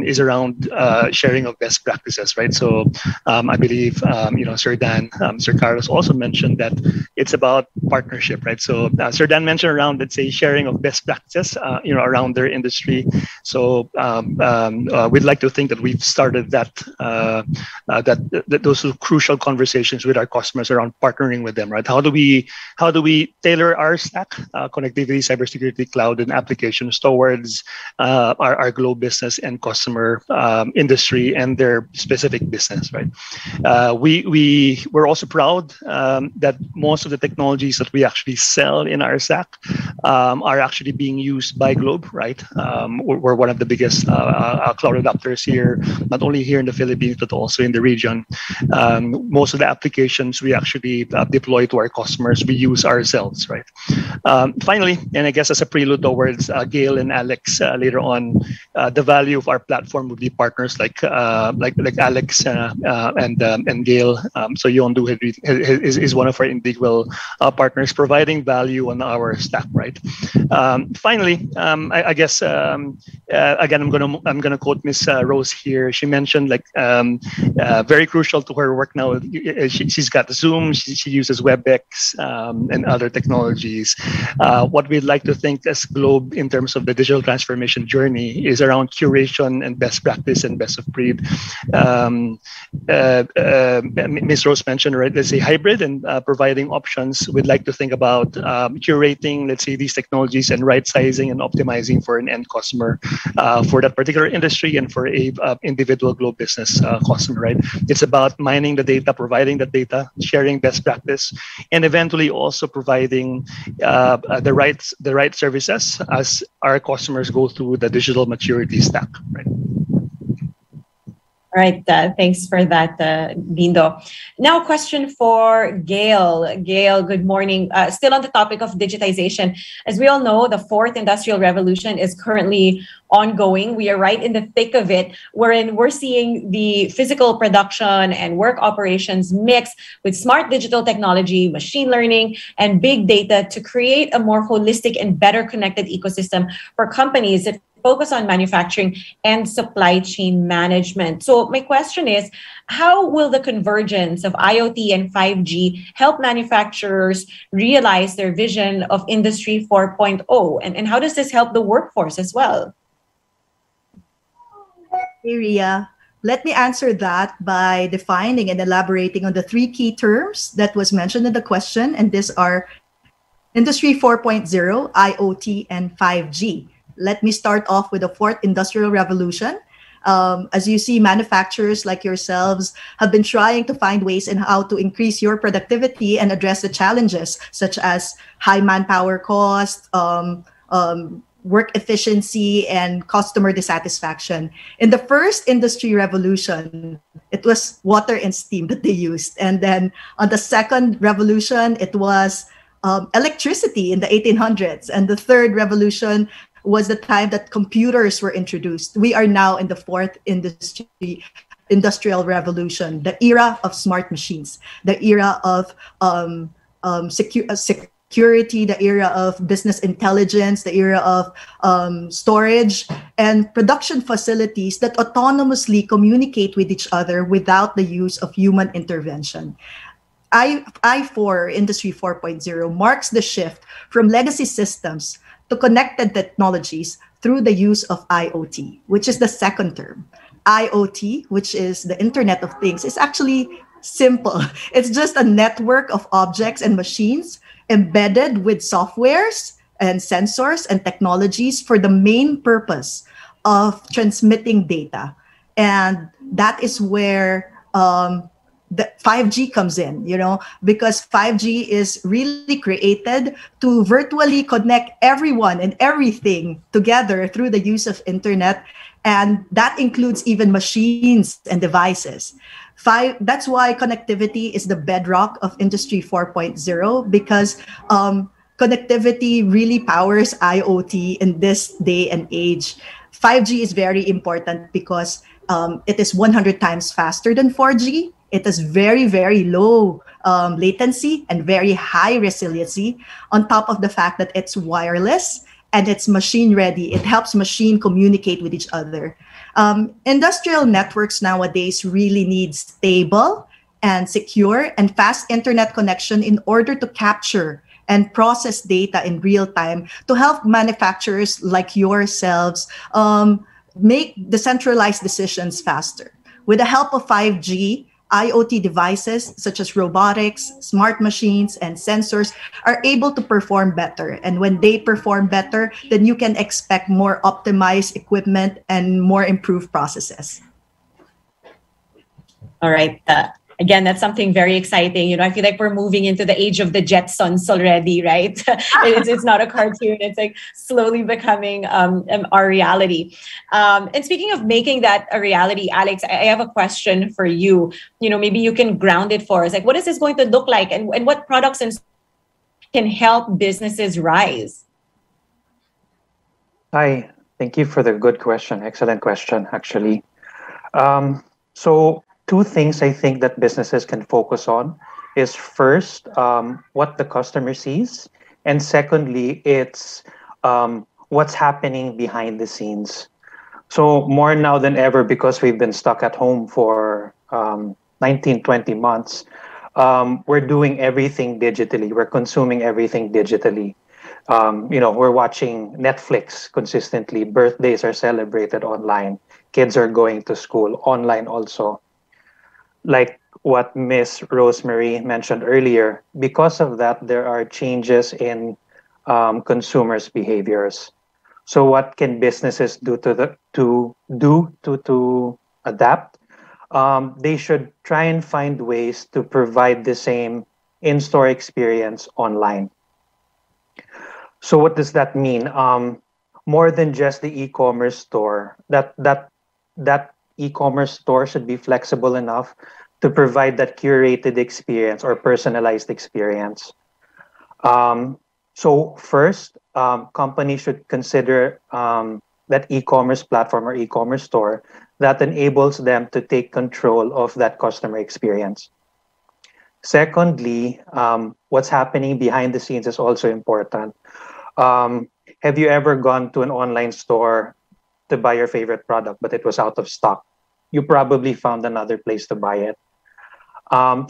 is around sharing of best practices, right? So I believe Sir Dan, Sir Carlos also mentioned that it's about partnership, right? So Sir Dan mentioned around, let's say, sharing of best practices, around their industry. So we'd like to think that we've started those crucial conversations with our customers around partnering with them, right? How do we tailor our stack, connectivity, cybersecurity, cloud, and applications towards our global business and customer industry and their specific business, right? We're also proud that most of the technologies that we actually sell in our stack are actually being used by Globe, right? We're one of the biggest cloud adopters here, not only here in the Philippines, but also in the region. Most of the applications we actually deploy to our customers, we use ourselves, right? Finally, and I guess as a prelude towards Gail and Alex later on, the value of our platform would be partners like Alex and Gail. So Yondu is one of our integral partners, providing value on our stack, right? Finally, I guess again, I'm gonna quote Miss Rose here. She mentioned very crucial to her work now. She's got Zoom. She uses WebEx and other technologies. What we'd like to think as Globe in terms of the digital transformation journey is around curation and best practice and best of breed. Ms. Rose mentioned, right, let's say hybrid and providing options. We'd like to think about curating, let's say, these technologies and right sizing and optimizing for an end customer for that particular industry and for a individual Globe business customer, right? It's about mining the data, providing the data, sharing best practice, and eventually also providing the right services as our customers go through the digital maturity stack, right? All right, thanks for that, Dindo. Now, a question for Gail. Gail, good morning. Still on the topic of digitization. As we all know, the fourth industrial revolution is currently ongoing. We are right in the thick of it, wherein we're seeing the physical production and work operations mix with smart digital technology, machine learning, and big data to create a more holistic and better connected ecosystem for companies that focus on manufacturing and supply chain management. So my question is, how will the convergence of IoT and 5G help manufacturers realize their vision of Industry 4.0? And how does this help the workforce as well? Hey, Ria. Let me answer that by defining and elaborating on the three key terms that was mentioned in the question. And these are Industry 4.0, IoT, and 5G. Let me start off with the fourth industrial revolution. As you see, manufacturers like yourselves have been trying to find ways in how to increase your productivity and address the challenges such as high manpower cost, work efficiency, and customer dissatisfaction. In the first industry revolution, it was water and steam that they used. And then on the second revolution, it was electricity in the 1800s. And the third revolution was the time that computers were introduced. We are now in the fourth industrial revolution, the era of smart machines, the era of security, the era of business intelligence, the era of storage and production facilities that autonomously communicate with each other without the use of human intervention. I4, Industry 4.0, marks the shift from legacy systems to connected technologies through the use of IoT, which is the second term. IoT, which is the Internet of Things, is actually Simple. It's just a network of objects and machines embedded with softwares and sensors and technologies for the main purpose of transmitting data. And that is where the 5G comes in, because 5G is really created to virtually connect everyone and everything together through the use of internet. And that includes even machines and devices. That's why connectivity is the bedrock of Industry 4.0, because connectivity really powers IoT in this day and age. 5G is very important because it is 100 times faster than 4G. It has very, very low latency and very high resiliency, on top of the fact that it's wireless and it's machine ready. It helps machine communicate with each other. Industrial networks nowadays really need stable and secure and fast internet connection in order to capture and process data in real time to help manufacturers like yourselves make decentralized decisions faster. With the help of 5G, IoT devices such as robotics, smart machines, and sensors are able to perform better. And when they perform better, then you can expect more optimized equipment and more improved processes. All right. Again, that's something very exciting. I feel like we're moving into the age of the Jetsons already, right? It's not a cartoon. It's like slowly becoming our reality. And speaking of making that a reality, Alex, I have a question for you. Maybe you can ground it for us. Like, what is this going to look like, and what products and can help businesses rise? Hi, thank you for the good question. Excellent question, actually. So two things I think that businesses can focus on is first, what the customer sees. And secondly, it's what's happening behind the scenes. So more now than ever, because we've been stuck at home for 19, 20 months, we're doing everything digitally. We're consuming everything digitally. We're watching Netflix consistently. Birthdays are celebrated online. Kids are going to school online also. Like what Miss Rosemary mentioned earlier, because of that, there are changes in consumers' behaviors. So what can businesses do to adapt? They should try and find ways to provide the same in-store experience online. So what does that mean? More than just the e-commerce store, that e-commerce store should be flexible enough to provide that curated experience or personalized experience. So first, companies should consider that e-commerce platform or e-commerce store that enables them to take control of that customer experience. Secondly, what's happening behind the scenes is also important. Have you ever gone to an online store to buy your favorite product, but it was out of stock? You probably found another place to buy it.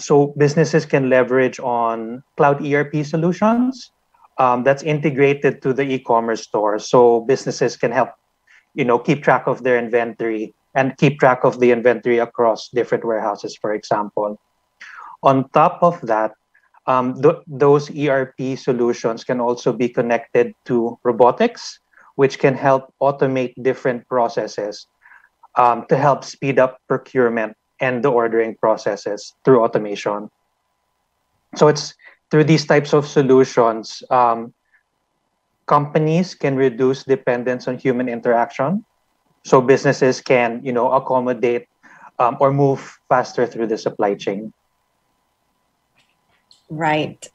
So businesses can leverage on cloud ERP solutions that's integrated to the e-commerce store. So businesses can help, keep track of their inventory and keep track of the inventory across different warehouses, for example. On top of that, those ERP solutions can also be connected to robotics, which can help automate different processes to help speed up procurement and the ordering processes through automation. So it's through these types of solutions, companies can reduce dependence on human interaction. So businesses can, accommodate or move faster through the supply chain. Right.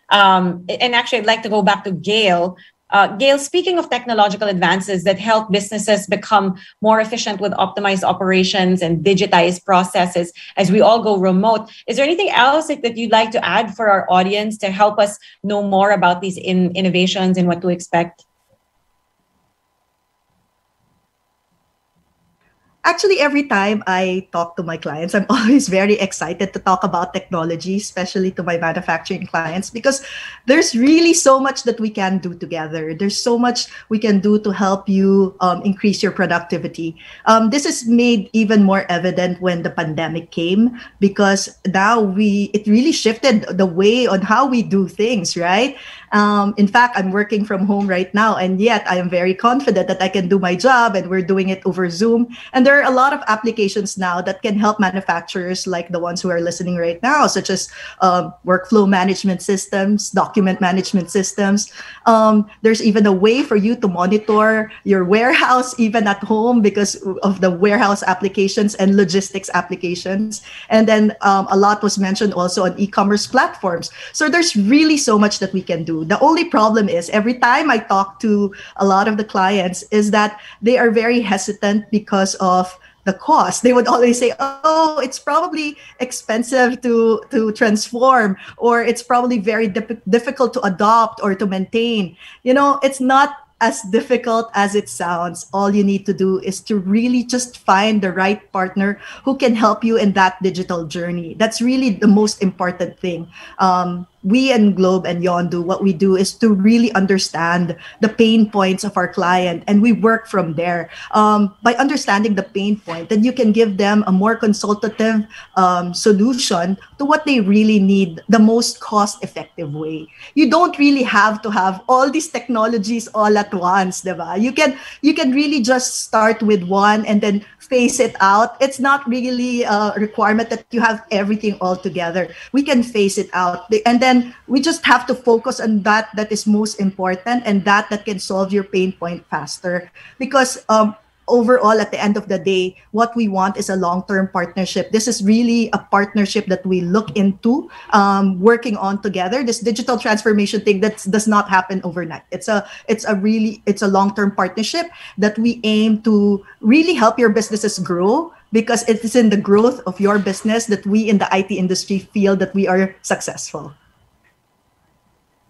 And actually, I'd like to go back to Gail. Gail, speaking of technological advances that help businesses become more efficient with optimized operations and digitized processes as we all go remote, is there anything else that you'd like to add for our audience to help us know more about these innovations and what to expect? Actually, every time I talk to my clients, I'm always very excited to talk about technology, especially to my manufacturing clients, because there's really so much that we can do together. There's so much we can do to help you increase your productivity. This is made even more evident when the pandemic came, because now it really shifted the way on how we do things, right? In fact, I'm working from home right now, and yet I am very confident that I can do my job, and we're doing it over Zoom. And there are a lot of applications now that can help manufacturers like the ones who are listening right now, such as workflow management systems, document management systems. There's even a way for you to monitor your warehouse even at home because of the warehouse applications and logistics applications. And then a lot was mentioned also on e-commerce platforms. So there's really so much that we can do. The only problem is every time I talk to a lot of the clients is that they are very hesitant because of the cost. They would always say, oh, it's probably expensive to transform, or it's probably very difficult to adopt or to maintain. It's not as difficult as it sounds. All you need to do is to really just find the right partner who can help you in that digital journey. That's really the most important thing. We in Globe and Yondu, what we do is to really understand the pain points of our client, and we work from there. By understanding the pain point, then you can give them a more consultative solution to what they really need, the most cost-effective way. You don't really have to have all these technologies all at once, diba? You can really just start with one and then phase it out. It's not really a requirement that you have everything all together. We can phase it out, and then we just have to focus on that is most important, and that can solve your pain point faster. Because overall, at the end of the day, what we want is a long-term partnership. This is really a partnership that we look into working on together. This digital transformation thing that does not happen overnight. It's a long-term partnership that we aim to really help your businesses grow, because it is in the growth of your business that we in the IT industry feel that we are successful.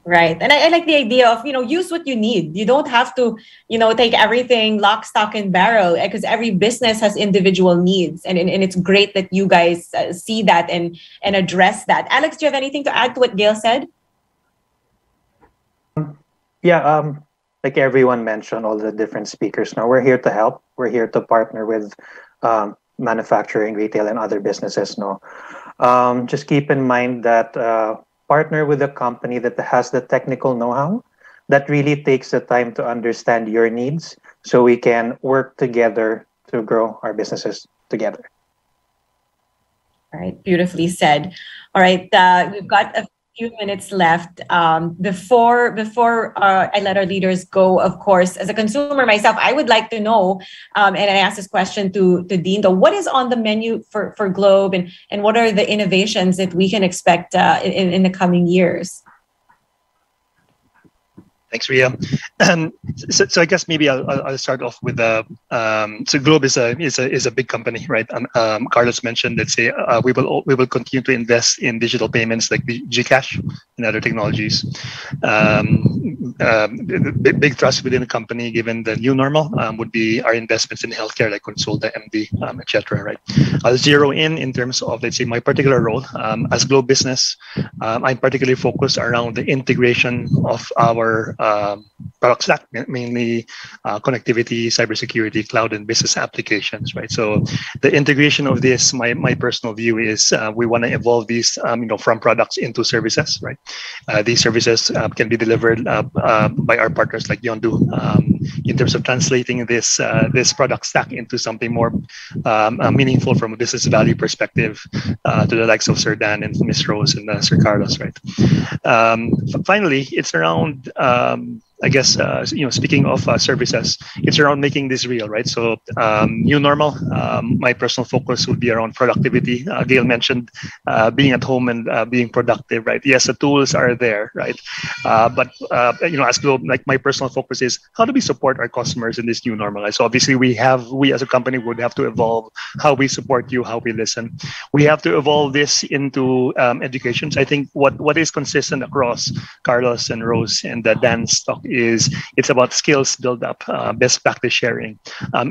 Right. And I like the idea of, use what you need. You don't have to, take everything lock, stock, and barrel, because every business has individual needs. And it's great that you guys see that and address that. Alex, do you have anything to add to what Gail said? Yeah, like everyone mentioned, all the different speakers now, we're here to help. We're here to partner with manufacturing, retail, and other businesses now. Just keep in mind that partner with a company that has the technical know-how, that really takes the time to understand your needs, so we can work together to grow our businesses together. All right, beautifully said. All right, we've got a few minutes left. Before I let our leaders go, of course, as a consumer myself, I would like to know, and I asked this question to Dean, though, what is on the menu for Globe, and what are the innovations that we can expect in the coming years? Thanks, Ria. So I guess maybe I'll start off with so Globe is a big company, right? Carlos mentioned, let's say we will continue to invest in digital payments like the GCash and other technologies. Big thrust within the company, given the new normal, would be our investments in healthcare, like Consulta, MD, etc. Right? I'll zero in terms of, let's say, my particular role as Globe Business. I'm particularly focused around the integration of our product stack, mainly connectivity, cybersecurity, cloud, and business applications, right? So the integration of this, my personal view is we want to evolve these, from products into services, right? These services can be delivered by our partners like Yondu, in terms of translating this product stack into something more meaningful from a business value perspective to the likes of Sir Dan and Miss Rose and Sir Carlos, right? Finally, it's around I guess, speaking of services, it's around making this real, right? So new normal, my personal focus would be around productivity. Gail mentioned being at home and being productive, right? Yes, the tools are there, right? But as Globe, like my personal focus is how do we support our customers in this new normal? Right? So obviously we as a company would have to evolve how we support you, how we listen. We have to evolve this into education. So I think what is consistent across Carlos and Rose and Dan's talk is it's about skills build up, best practice sharing,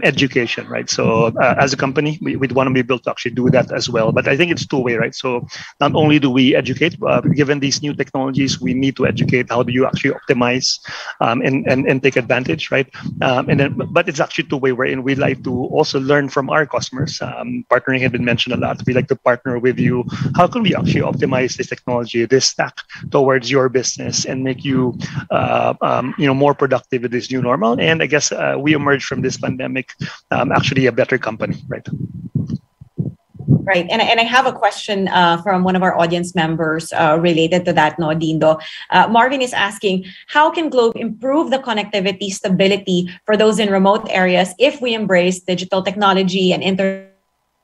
education, right? So as a company, we'd want to be built to actually do that as well. But I think it's two-way, right? So not only do we educate, given these new technologies, we need to educate how do you actually optimize and take advantage, right? But it's actually two-way, wherein we like to also learn from our customers. Partnering had been mentioned a lot. We like to partner with you. How can we actually optimize this technology, this stack towards your business and make you, more productive with this new normal? And I guess we emerged from this pandemic actually a better company, right? Right. And I have a question from one of our audience members related to that, no, Dindo. Marvin is asking, how can Globe improve the connectivity stability for those in remote areas if we embrace digital technology and enter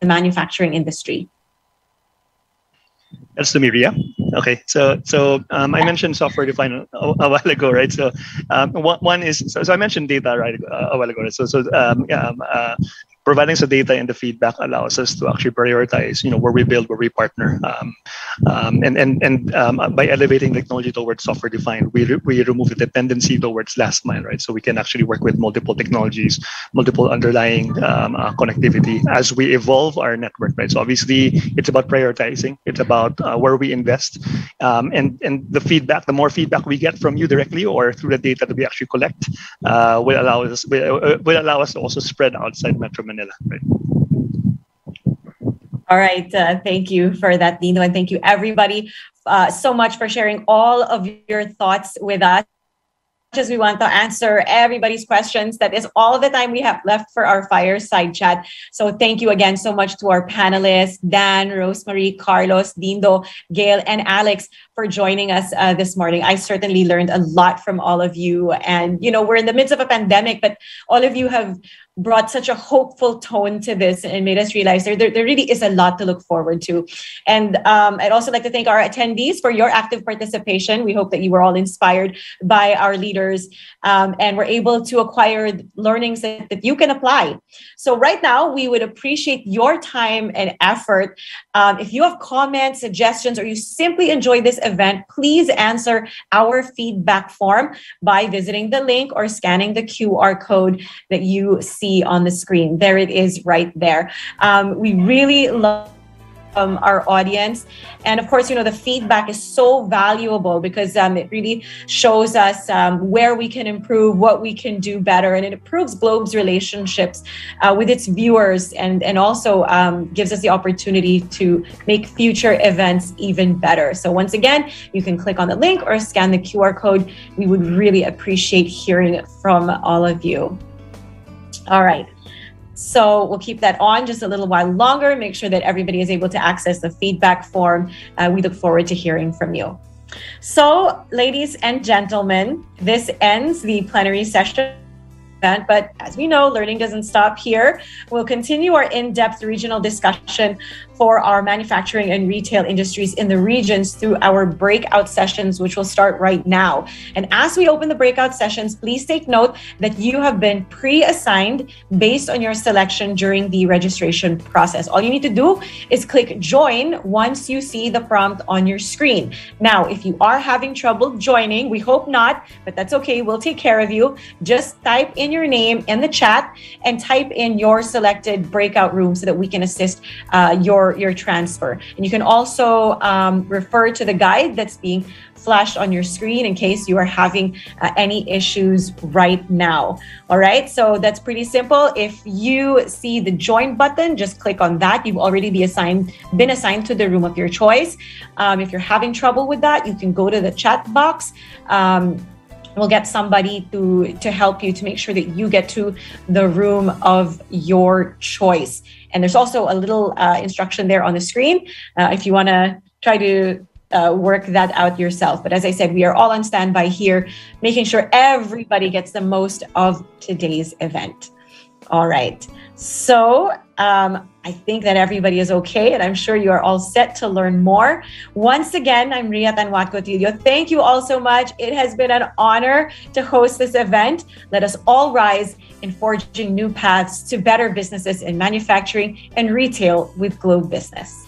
the manufacturing industry? That's to me, Ria. Okay, so I mentioned software defined a while ago, right? So one is so I mentioned data right a while ago. Right? Providing the data and the feedback allows us to actually prioritize, where we build, where we partner, and by elevating technology towards software defined, we remove the dependency towards last mile, right? So we can actually work with multiple technologies, multiple underlying connectivity as we evolve our network, right? So obviously, it's about prioritizing. It's about where we invest, and the feedback. The more feedback we get from you directly or through the data that we actually collect, will allow us to also spread outside Metro Manila. Right. All right. Thank you for that, Dino. And thank you, everybody, so much for sharing all of your thoughts with us. As we want to answer everybody's questions, that is all the time we have left for our fireside chat. So thank you again so much to our panelists, Dan, Rosemary, Carlos, Dindo, Gail, and Alex for joining us this morning. I certainly learned a lot from all of you. And, we're in the midst of a pandemic, but all of you have brought such a hopeful tone to this and made us realize there really is a lot to look forward to. And I'd also like to thank our attendees for your active participation. We hope that you were all inspired by our leaders and were able to acquire learnings that you can apply. So right now, we would appreciate your time and effort. If you have comments, suggestions, or you simply enjoyed this event, please answer our feedback form by visiting the link or scanning the QR code that you see on the screen. There it is right there. We really love our audience. And of course, the feedback is so valuable because it really shows us where we can improve, what we can do better. And it improves Globe's relationships with its viewers and also gives us the opportunity to make future events even better. So once again, you can click on the link or scan the QR code. We would really appreciate hearing from all of you. All right. So we'll keep that on just a little while longer, make sure that everybody is able to access the feedback form. We look forward to hearing from you. So, ladies and gentlemen, this ends the plenary session. But as we know, learning doesn't stop here. We'll continue our in-depth regional discussion for our manufacturing and retail industries in the regions through our breakout sessions, which will start right now. And as we open the breakout sessions, please take note that you have been pre-assigned based on your selection during the registration process. All you need to do is click join once you see the prompt on your screen. Now, if you are having trouble joining, we hope not, but that's okay. We'll take care of you. Just type in your name in the chat and type in your selected breakout room so that we can assist your transfer. And you can also refer to the guide that's being flashed on your screen in case you are having any issues right now. All right, so that's pretty simple. If you see the join button, just click on that. You've already been assigned to the room of your choice. If you're having trouble with that, you can go to the chat box. We'll get somebody to help you to make sure that you get to the room of your choice. And there's also a little instruction there on the screen if you want to try to work that out yourself. But as I said, we are all on standby here, making sure everybody gets the most of today's event. All right. So I think that everybody is okay, and I'm sure you are all set to learn more. Once again, I'm Ria Tanwat Cotillo. Thank you all so much. It has been an honor to host this event. Let us all rise in forging new paths to better businesses in manufacturing and retail with Globe Business.